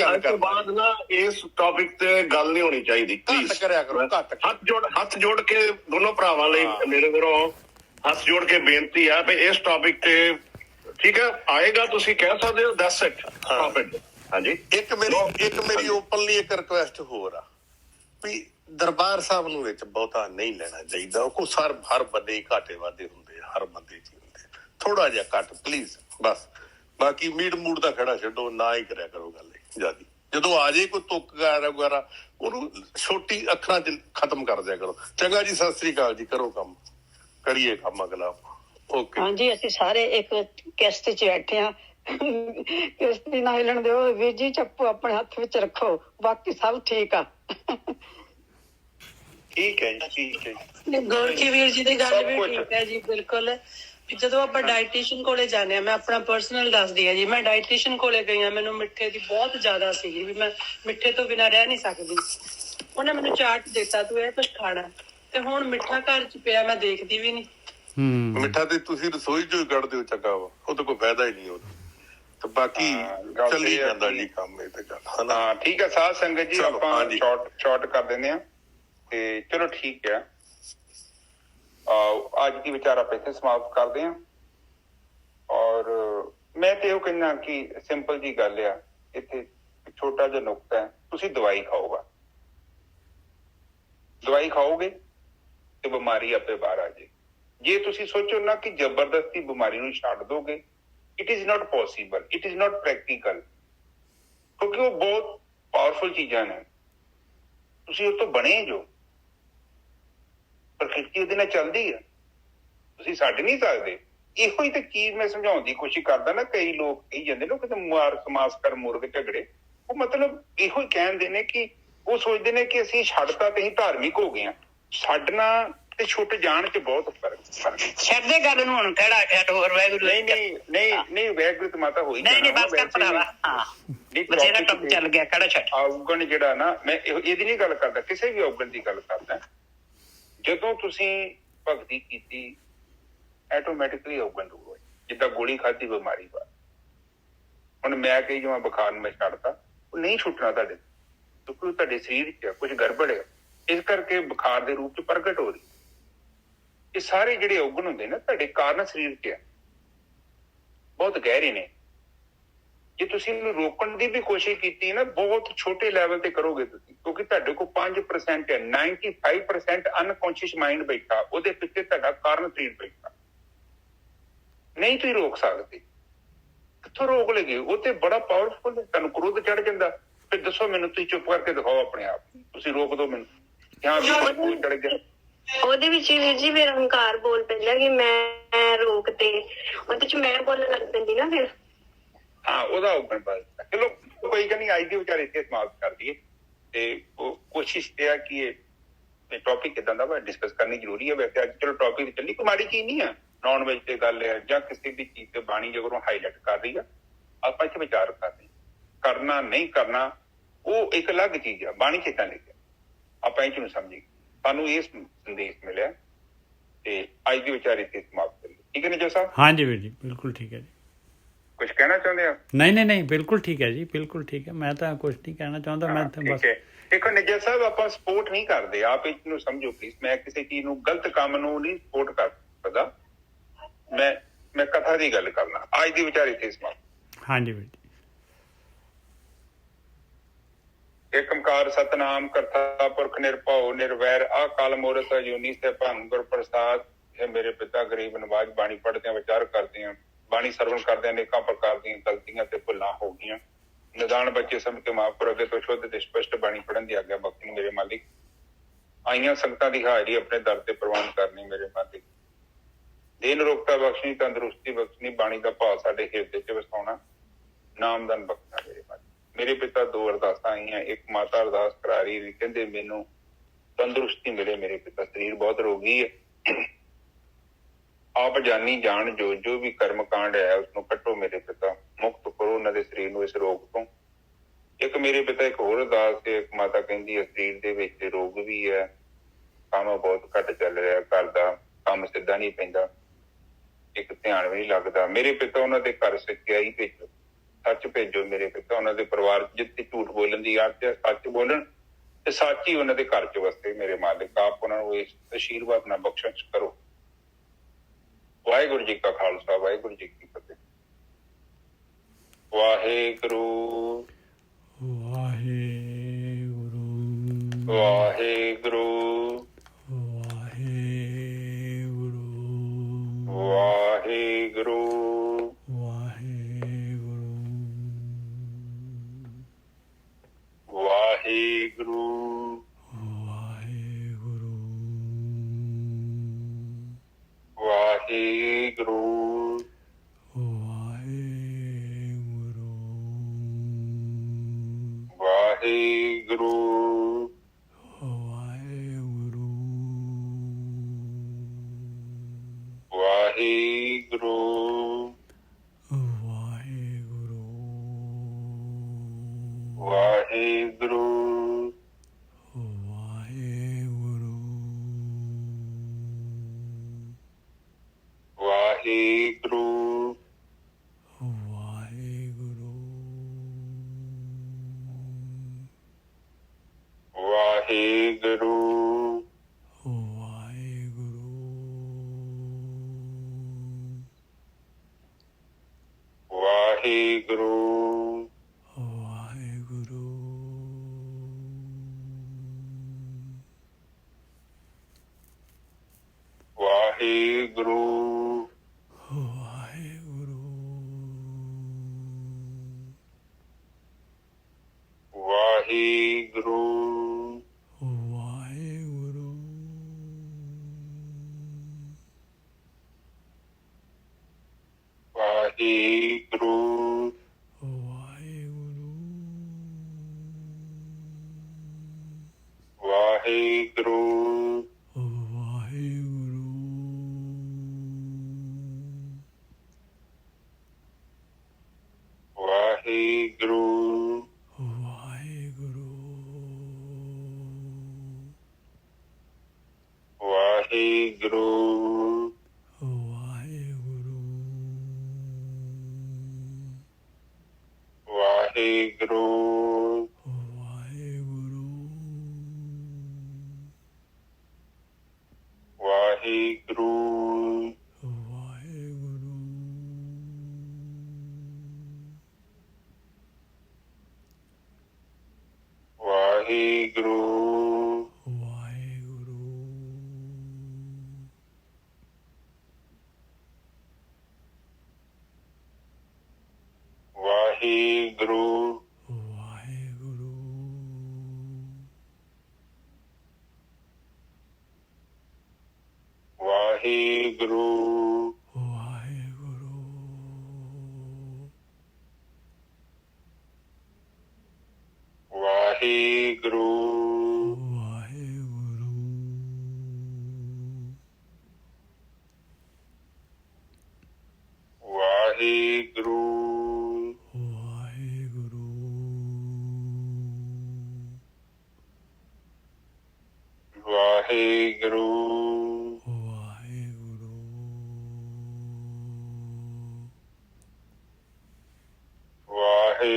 ਅੱਜ ਤੋਂ ਬਾਅਦ ਨਾ ਇਸ ਟੌਪਿਕ ਤੇ ਗੱਲ ਨਹੀਂ ਹੋਣੀ ਚਾਹੀਦੀ। ਘੱਟ ਕਰਿਆ ਕਰੋ, ਘੱਟ। ਹੱਥ ਜੋੜ ਕੇ ਦੋਨੋਂ ਭਰਾਵਾਂ ਲਈ ਮੇਰੇ ਵੱਲੋਂ ਹੱਥ ਜੋੜ ਕੇ ਬੇਨਤੀ ਆ ਵੀ ਇਸ ਟੌਪਿਕ ਤੇ ਠੀਕ ਹੈ ਆਏਗਾ, ਤੁਸੀਂ ਕਹਿ ਸਕਦੇ ਹੋ ਦੱਸ ਇਟ ਟੌਪਿਕ। ਹਾਂਜੀ, ਇੱਕ ਮੇਰੀ ਓਪਨਲੀ ਇੱਕ ਰਿਕੁਐਸਟ ਹੋਰ ਆ ਵੀ ਦਰਬਾਰ ਸਾਹਿਬ ਨੂੰ ਵਿੱਚ ਬਹੁਤਾ ਨਹੀਂ ਲੈਣਾ ਚਾਹੀਦਾ। ਉਹ ਹਰ ਬੰਦੇ ਹੀ ਘਾਟੇ ਵਾਧੇ ਹੁੰਦੇ, ਹਰ ਬੰਦੇ ਚ ਹੁੰਦੇ, ਥੋੜਾ ਜਿਹਾ ਘੱਟ ਪਲੀਜ਼ ਬਸ। ਬਾਕੀ ਮੀਟ ਮੂਡ ਦਾ ਖੜਾ ਛੱਡੋ, ਨਾ ਹੀ ਕਰਿਆ ਕਰੋ ਗੱਲ ਜਿਆਦੀ। ਜਦੋਂ ਆ ਜੇ ਕੋਈ ਤੁੱਕ ਵਗੈਰਾ ਉਹਨੂੰ ਛੋਟੀ ਅੱਖਰਾਂ ਚ ਖਤਮ ਕਰ ਦਿਆ ਕਰੋ। ਚੰਗਾ ਜੀ, ਸਤਿ ਸ੍ਰੀ ਅਕਾਲ ਜੀ, ਕਰੋ ਕੰਮ, ਕਰੀਏ ਕੰਮ ਅਗਲਾ। ਓਕੇ ਹਾਂਜੀ, ਅਸੀਂ ਸਾਰੇ ਇੱਕ ਕਿਸ਼ਤੀ ਚ ਬੈਠੇ ਆ, ਕਿਸ਼ਤੀ ਨਾ ਹਿੱਲਣ ਦਿਓ ਵੀਰ ਜੀ, ਚੱਪੂ ਆਪਣੇ ਹੱਥ ਵਿੱਚ ਰੱਖੋ, ਬਾਕੀ ਸਭ ਠੀਕ ਆ। ਠੀਕ ਹੈ ਜੀ, ਠੀਕ ਹੈ ਜੀ। ਗੋਰਖੀ ਵੀਰ ਜੀ ਦੀ ਗੱਲ ਵੀ ਠੀਕ ਹੈ ਜੀ, ਬਿਲਕੁਲ। ਜਦੋਂ ਆਪਾਂ ਡਾਇਟੀਸ਼ੀਅਨ ਕੋਲੇ ਜਾਂਦੇ ਆ, ਮੈਂ ਆਪਣਾ ਪਰਸਨਲ ਦੱਸਦੀ ਆ ਜੀ, ਮੈਂ ਡਾਇਟੀਸ਼ੀਅਨ ਕੋਲੇ ਗਈ ਆ, ਮੈਨੂੰ ਮਿੱਠੇ ਦੀ ਬਹੁਤ ਜ਼ਿਆਦਾ ਸੀਗੀ ਵੀ ਮੈਂ ਮਿੱਠੇ ਤੋਂ ਬਿਨਾਂ ਰਹਿ ਨਹੀਂ ਸਕਦੀ। ਉਹਨੇ ਮੈਨੂੰ ਚਾਰਟ ਦਿੱਤਾ, ਤੂੰ ਇਹ ਕੁਛ ਖਾਣਾ, ਤੇ ਹੁਣ ਮਿੱਠਾ ਘਰ ਚ ਪਿਆ, ਮੈਂ ਦੇਖਦੀ ਵੀ ਨਹੀਂ। ਮਿੱਠਾ ਤੇ ਤੁਸੀਂ ਰਸੋਈ ਚੋਂ ਹੀ ਕੱਢਦੇ ਹੋ, ਚੰਗਾ ਵਾ, ਉਹ ਤਾਂ ਕੋਈ ਫਾਇਦਾ ਹੀ ਨਹੀਂ ਉਹਦਾ। ਤੇ ਬਾਕੀ ਚੱਲੀ ਜਾਂਦਾ ਜੀ ਕੰਮ, ਇਹ ਤੇ ਗੱਲ। ਹਾਂ ਠੀਕ ਹੈ ਸਾਧ ਸੰਗਤ ਜੀ, ਆਪਾਂ ਸ਼ਾਰਟ ਕਰ ਦਿੰਦੇ ਆ ਤੇ ਚਲੋ ਠੀਕ ਹੈ। ਅੱਜ ਦੀ ਵਿਚਾਰ ਆਪਾਂ ਇੱਥੇ ਸਮਾਪਤ ਕਰਦੇ ਹਾਂ। ਔਰ ਮੈਂ ਤੇ ਉਹ ਕਹਿੰਦਾ ਕਿ ਸਿੰਪਲ ਜੀ ਗੱਲ ਆ, ਇੱਥੇ ਛੋਟਾ ਜਿਹਾ ਨੁਕਤਾ ਹੈ, ਤੁਸੀਂ ਦਵਾਈ ਖਾਓਗੇ ਤੇ ਬਿਮਾਰੀ ਆਪੇ ਬਾਹਰ ਆ ਜਾਏ। ਜੇ ਤੁਸੀਂ ਸੋਚੋ ਨਾ ਕਿ ਜ਼ਬਰਦਸਤੀ ਬਿਮਾਰੀ ਨੂੰ ਛੱਡ ਦੋਗੇ, it is not possible, it is not practical, ਕਿਉਂਕਿ ਉਹ ਬਹੁਤ ਪਾਵਰਫੁਲ ਚੀਜ਼ਾਂ ਨੇ, ਤੁਸੀਂ ਉਹ ਤੋਂ ਬਣੇ ਜੋ, ਪ੍ਰਕਿਰਤੀ ਉਹਦੇ ਨਾਲ ਚੱਲਦੀ ਆ, ਤੁਸੀਂ ਛੱਡ ਨਹੀਂ ਸਕਦੇ। ਇਹੋ ਹੀ ਤਾਂ ਚੀਜ਼ ਮੈਂ ਸਮਝਾਉਣ ਦੀ ਕੋਸ਼ਿਸ਼ ਕਰਦਾ ਨਾ। ਕਈ ਲੋਕ ਕਹੀ ਜਾਂਦੇ ਨੇ ਕਿਤੇ ਮਾਰ ਸਮਾਸ ਕਰ ਮੁਰਗ ਝਗੜੇ, ਉਹ ਮਤਲਬ ਇਹੋ ਹੀ ਕਹਿੰਦੇ ਨੇ ਕਿ ਉਹ ਸੋਚਦੇ ਨੇ ਕਿ ਅਸੀਂ ਛੱਡਤਾ ਤੇ ਅਸੀਂ ਧਾਰਮਿਕ ਹੋ ਗਏ ਹਾਂ। ਛੱਡਣਾ ਤੇ ਛੁੱਟ ਜਾਣ ਚ ਬਹੁਤ ਫਰਕ। ਛੱਡਦੇ ਗੱਲ ਨੂੰ ਹੁਣ ਕਿਹੜਾ ਛੱਡ, ਹੋਰ ਵਾਹਿਗੁਰੂ ਨਹੀਂ ਵਾਹਿਗੁਰੂ ਤੇ ਮਾਤਾ ਹੋਈ ਨਹੀਂ ਬਸ ਕਰ ਭਰਾਵਾ। ਹਾਂ ਬਥੇਰਾ ਟੱਪ ਚੱਲ ਗਿਆ, ਕਿਹੜਾ ਛੱਡ। ਔਗਣ ਜਿਹੜਾ ਨਾ, ਮੈਂ ਇਹਦੀ ਨਹੀਂ ਗੱਲ ਕਰਦਾ, ਕਿਸੇ ਵੀ ਔਗਣ ਦੀ ਗੱਲ ਕਰਦਾ। ਜਦੋਂ ਤੁਸੀਂ ਭਗਤੀ ਕੀਤੀ ਆਟੋਮੈਟਿਕਲੀ ਔਗਣ ਦੂਰ ਹੋਏ, ਜਿੱਦਾਂ ਗੋਲੀ ਖਾਧੀ ਬਿਮਾਰੀ ਬਾਅਦ। ਹੁਣ ਮੈਂ ਕਹੀ ਜਿਵੇਂ ਬੁਖਾਰ ਨੂੰ ਮੈਂ ਛੱਡਤਾ, ਉਹ ਨਹੀਂ ਛੁੱਟਣਾ ਤੁਹਾਡੇ, ਕਿਉਂਕਿ ਤੁਹਾਡੇ ਸਰੀਰ ਚ ਕੁਝ ਗੜਬੜ ਹੈ, ਇਸ ਕਰਕੇ ਬੁਖਾਰ ਦੇ ਰੂਪ ਚ ਪ੍ਰਗਟ ਹੋ ਰਹੀ। ਇਹ ਸਾਰੇ ਜਿਹੜੇ ਔਗਣ ਹੁੰਦੇ ਨਾ ਤੁਹਾਡੇ ਕਾਰਨ ਸਰੀਰ ਚ ਹੈ, ਬਹੁਤ ਗਹਿਰੇ ਨੇ। ਜੇ ਤੁਸੀਂ ਇਹਨੂੰ ਰੋਕਣ ਦੀ ਵੀ ਕੋਸ਼ਿਸ਼ ਕੀਤੀ ਨਾ, ਬਹੁਤ ਛੋਟੇ ਲੈਵਲ ਤੇ ਕਰੋਗੇ ਤੁਸੀਂ, ਕਿਉਂਕਿ ਤੁਹਾਡੇ ਕੋਲ 5% ਹੈ, 95% ਅਨਕੌਂਸ਼ੀਅਸ ਮਾਈਂਡ ਬੈਠਾ, ਉਹਦੇ ਪਿੱਛੇ ਤੁਹਾਡਾ ਕਾਰਨ ਸਰੀਰ ਬੈਠਾ। ਨਹੀਂ ਤੁਸੀਂ ਰੋਕ ਸਕਦੇ, ਕਿੱਥੋਂ ਰੋਕ ਲਗੇ? ਉਹ ਤੇ ਬੜਾ ਪਾਵਰਫੁਲ ਹੈ। ਤੁਹਾਨੂੰ ਕ੍ਰੋਧ ਚੜ ਜਾਂਦਾ, ਫਿਰ ਦੱਸੋ ਮੈਨੂੰ, ਤੁਸੀਂ ਚੁੱਪ ਕਰਕੇ ਦਿਖਾਓ ਆਪਣੇ ਆਪ, ਤੁਸੀਂ ਰੋਕ ਦਿਓ ਮੈਨੂੰ। ਹਾਂ ਚੜ ਗਿਆ ਉਹਦੇ ਵਿੱਚ ਵੀਰ ਜੀ ਫਿਰ ਹੰਕਾਰ ਬੋਲ ਪੈਂਦਾ ਕਿ ਮੈਂ ਰੋਕ ਤੇ ਉਹਦੇ ਚ ਮੈਂ ਬੋਲਣ ਲੱਗ ਪੈਂਦੀ ਨਾ ਫਿਰ। ਹਾਂ ਉਹਦਾ ਔਗਣ ਬਸ। ਚਲੋ ਕੋਈ ਗੱਲ ਨਹੀਂ, ਅੱਜ ਦੇ ਵਿਚਾਰ ਇੱਥੇ ਸਮਾਪਤ ਕਰ ਦਈਏ। ਤੇ ਉਹ ਕੋਸ਼ਿਸ਼ ਇਹ ਆ ਕਿ ਇਹ ਟੌਪਿਕ ਕਿੱਦਾਂ ਦਾ ਵਾ ਡਿਸਕਸ ਕਰਨੀ ਜ਼ਰੂਰੀ ਹੈ। ਵੈਸੇ ਅੱਜ ਚਲੋ ਟੌਪਿਕ ਚੱਲੀ, ਕੋਈ ਮਾੜੀ ਚੀਜ਼ ਨਹੀਂ ਆ। ਨੌਨ ਵੈਜ ਤੇ ਗੱਲ ਹੈ ਜਾਂ ਕਿਸੇ ਵੀ ਚੀਜ਼ ਤੇ ਬਾਣੀ ਜਦੋਂ ਹਾਈਲਾਈਟ ਕਰ ਰਹੀ ਆ, ਆਪਾਂ ਇੱਥੇ ਵਿਚਾਰ ਕਰਦੇ। ਕਰਨਾ ਨਹੀਂ ਕਰਨਾ ਉਹ ਇੱਕ ਅਲੱਗ ਚੀਜ਼ ਆ। ਬਾਣੀ ਚ ਏਦਾਂ ਲਿਖਿਆ, ਆਪਾਂ ਇਹ ਨੂੰ ਸਮਝੀਏ। ਸਾਨੂੰ ਇਹ ਸੰਦੇਸ਼ ਮਿਲਿਆ ਤੇ ਅੱਜ ਦੇ ਵਿਚਾਰ ਇੱਥੇ ਸਮਾਪਤ ਕਰੀਏ। ਠੀਕ ਹੈ ਨਿਜੋ ਸਾਹਿਬ? ਹਾਂਜੀ ਵੀਰ ਜੀ, ਬਿਲਕੁਲ ਠੀਕ ਹੈ ਜੀ। ਕੁਝ ਕਹਿਣਾ ਚਾਹੁੰਦੇ ਆ? ਨਹੀਂ ਬਿਲਕੁਲ ਠੀਕ ਹੈ ਜੀ, ਬਿਲਕੁਲ ਠੀਕ ਹੈ। ਮੈਂ ਤਾਂ ਕੁਝ ਨਹੀਂ ਕਹਿਣਾ ਚਾਹੁੰਦਾ, ਮੈਂ ਤਾਂ ਬਸ। ਦੇਖੋ ਨਿਜਰ ਸਾਹਿਬ, ਆਪਾਂ ਸਪੋਰਟ ਨਹੀਂ ਕਰਦੇ, ਆਪ ਇਹਨੂੰ ਸਮਝੋ ਪਲੀਜ਼। ਮੈਂ ਕਿਸੇ ਚੀਜ਼ ਨੂੰ, ਗਲਤ ਕੰਮ ਨੂੰ ਨਹੀਂ ਸਪੋਰਟ ਕਰ ਸਕਦਾ। ਮੈਂ ਕਥਾ ਦੀ ਗੱਲ ਕਰਨਾ। ਅੱਜ ਦੀ ਵਿਚਾਰ ਇੱਥੇ ਸਮਾਪਤ। ਹਾਂਜੀ ਵੀਰ ਜੀ। ਏਕ ਓਂਕਾਰ ਸਤਨਾਮ ਕਰਤਾ ਪੁਰਖ ਨਿਰਭਉ ਨਿਰਵੈਰ ਅਕਾਲ ਮੂਰਤ ਅਜੂਨੀ ਸੈਭੰ ਗੁਰ ਪ੍ਰਸਾਦ। ਇਹ ਮੇਰੇ ਪਿਤਾ ਗਰੀਬ ਨਵਾਜ। ਬਾਣੀ ਪੜ੍ਹਦਿਆਂ ਵਿਚਾਰ ਕਰਦੇ ਹਾਂ, ਬਾਣੀ ਸਰਵਣ ਕਰਦਿਆਂ ਅਨੇਕਾਂ ਪ੍ਰਕਾਰ ਦੀਆਂ ਗਲਤੀਆਂ ਤੇ ਭੁੱਲਾਂ ਹੋ ਗਈਆਂ। ਨਿਦਾਨ ਬੱਚੇ ਸਮਝ ਕੇ ਮਾਫ਼ ਕਰੋ। ਅੱਗੇ ਤੋਂ ਸ਼ੁੱਧ ਤੇ ਸਪਸ਼ਟ ਬਾਣੀ ਪੜ੍ਹਨ ਦੀ ਆਗਿਆ ਬਖਸ਼ਣੀ ਮੇਰੇ ਮਾਲਿਕ। ਆਈਆਂ ਸੰਗਤਾਂ ਦੀ ਹਾਜ਼ਰੀ ਆਪਣੇ ਦਰ ਤੇ ਪ੍ਰਵਾਨ ਕਰਨੀ ਮੇਰੇ ਮਾਲਿਕ। ਦੇਨ ਰੋਗਤਾ ਬਖਸ਼ਣੀ, ਤੰਦਰੁਸਤੀ ਬਖਸ਼ਣੀ, ਬਾਣੀ ਦਾ ਭਾਵ ਸਾਡੇ ਹਿਰਦੇ ਚ ਵਸਾਉਣਾ, ਨਾਮਦਾਨ ਬਖਸ਼ਣਾ ਮੇਰੇ ਮਾਲਿਕ। ਮੇਰੇ ਪਿਤਾ ਦੋ ਅਰਦਾਸਾਂ ਆਈਆਂ। ਇੱਕ ਮਾਤਾ ਅਰਦਾਸ ਕਰਾ ਰਹੀ ਵੀ, ਕਹਿੰਦੇ ਮੈਨੂੰ ਤੰਦਰੁਸਤੀ ਮਿਲੇ। ਮੇਰੇ ਪਿਤਾ ਸਰੀਰ ਬਹੁਤ ਰੋਗੀ ਹੈ, ਆਪ ਜਾਨੀ ਜਾਣ ਜੋ ਵੀ ਕਰਮ ਕਾਂਡ ਹੈ ਉਸਨੂੰ ਕੱਟੋ ਮੇਰੇ ਪਿਤਾ, ਮੁਕਤ ਕਰੋ ਉਹਨਾਂ ਦੇ ਸਰੀਰ ਨੂੰ ਇਸ ਰੋਗ ਤੋਂ। ਇੱਕ ਮੇਰੇ ਪਿਤਾ ਇੱਕ ਹੋਰ ਅਰਦਾਸ ਹੈ। ਇੱਕ ਮਾਤਾ ਕਹਿੰਦੀ ਹੈ ਸਰੀਰ ਦੇ ਵਿੱਚ ਰੋਗ ਵੀ ਹੈ, ਕੰਮ ਬਹੁਤ ਘੱਟ ਚੱਲ ਰਿਹਾ, ਘਰ ਦਾ ਕੰਮ ਸਿੱਧਾ ਨਹੀਂ ਪੈਂਦਾ, ਇੱਕ ਧਿਆਨ ਵੀ ਨਹੀਂ ਲੱਗਦਾ। ਮੇਰੇ ਪਿਤਾ ਉਹਨਾਂ ਦੇ ਘਰ ਸੱਚਾਈ ਭੇਜੋ, ਸੱਚ ਭੇਜੋ ਮੇਰੇ ਪਿਤਾ। ਉਹਨਾਂ ਦੇ ਪਰਿਵਾਰ ਜਿੱਥੇ ਝੂਠ ਬੋਲਣ ਦੀ ਆਦਤ ਹੈ, ਸੱਚ ਬੋਲਣ ਤੇ ਸੱਚ ਹੀ ਉਹਨਾਂ ਦੇ ਘਰ ਚ ਵਸੇ ਮੇਰੇ ਮਾਲਿਕ। ਆਪ ਉਹਨਾਂ ਨੂੰ ਇਸ ਆਸ਼ੀਰਵਾਦ ਨਾਲ ਬਖਸ਼ਿਸ਼ ਕਰੋ। ਵਾਹਿਗੁਰੂ ਜੀ ਕਾ ਖਾਲਸਾ, ਵਾਹਿਗੁਰੂ ਜੀ ਕੀ ਫਤਿਹ। ਵਾਹਿਗੁਰੂ ਵਾਹਿਗੁਰੂ ਵਾਹਿਗੁਰੂ ਵਾਹਿਗੁਰੂ ਵਾਹਿਗੁਰੂ ਵਾਹਿਗੁਰੂ ਵਾਹਿਗੁਰੂ ਵਾਹਿਗੁਰੂ ਵਾਹਿਗੁਰੂ ਵਾਹਿਗੁਰੂ ਵਾਹਿਗੁਰੂ ਵਾਹਿਗੁਰੂ ਵਾਹਿਗੁਰੂ ਵਾਹਿਗੁਰੂ ਵਾਹਿਗੁਰੂ ਵਾਹਿਗੁਰੂ ਵਾਹਿਗੁਰੂ ਵਾਹਿਗੁਰੂ ਵਾਹਿਗੁਰੂ ਵਾਹਿਗੁਰੂ ਵਾਹਿਗੁਰੂ ਵਾਹਿਗੁਰੂ ਵਾਹਿਗੁਰੂ ਵਾਹਿਗੁਰੂ ਵਾਹਿਗੁਰੂ ਵਾਹਿਗੁਰੂ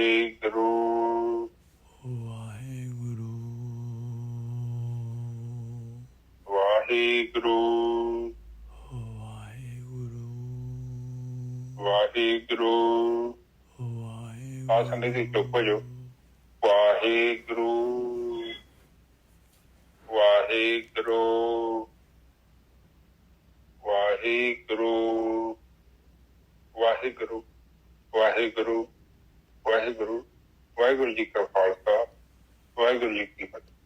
ਵਾਹਿਗੁਰੂ ਵਾਹਿਗੁਰੂ ਵਾਹਿਗੁਰੂ ਵਾਹਿਗੁਰੂ ਆ ਸੰਡੇ ਦੀ ਚੁੱਪ ਹੋ ਜਾਓ ਵਾਹਿਗੁਰੂ ਵਾਹਿਗੁਰੂ ਵਾਹਿਗੁਰੂ ਵਾਹਿਗੁਰੂ ਵਾਹਿਗੁਰੂ ਵਾਹਿਗੁਰੂ ਵਾਹਿਗੁਰੂ ਜੀ ਕਾ ਖਾਲਸਾ ਵਾਹਿਗੁਰੂ ਜੀ ਕੀ ਫਤਿਹ।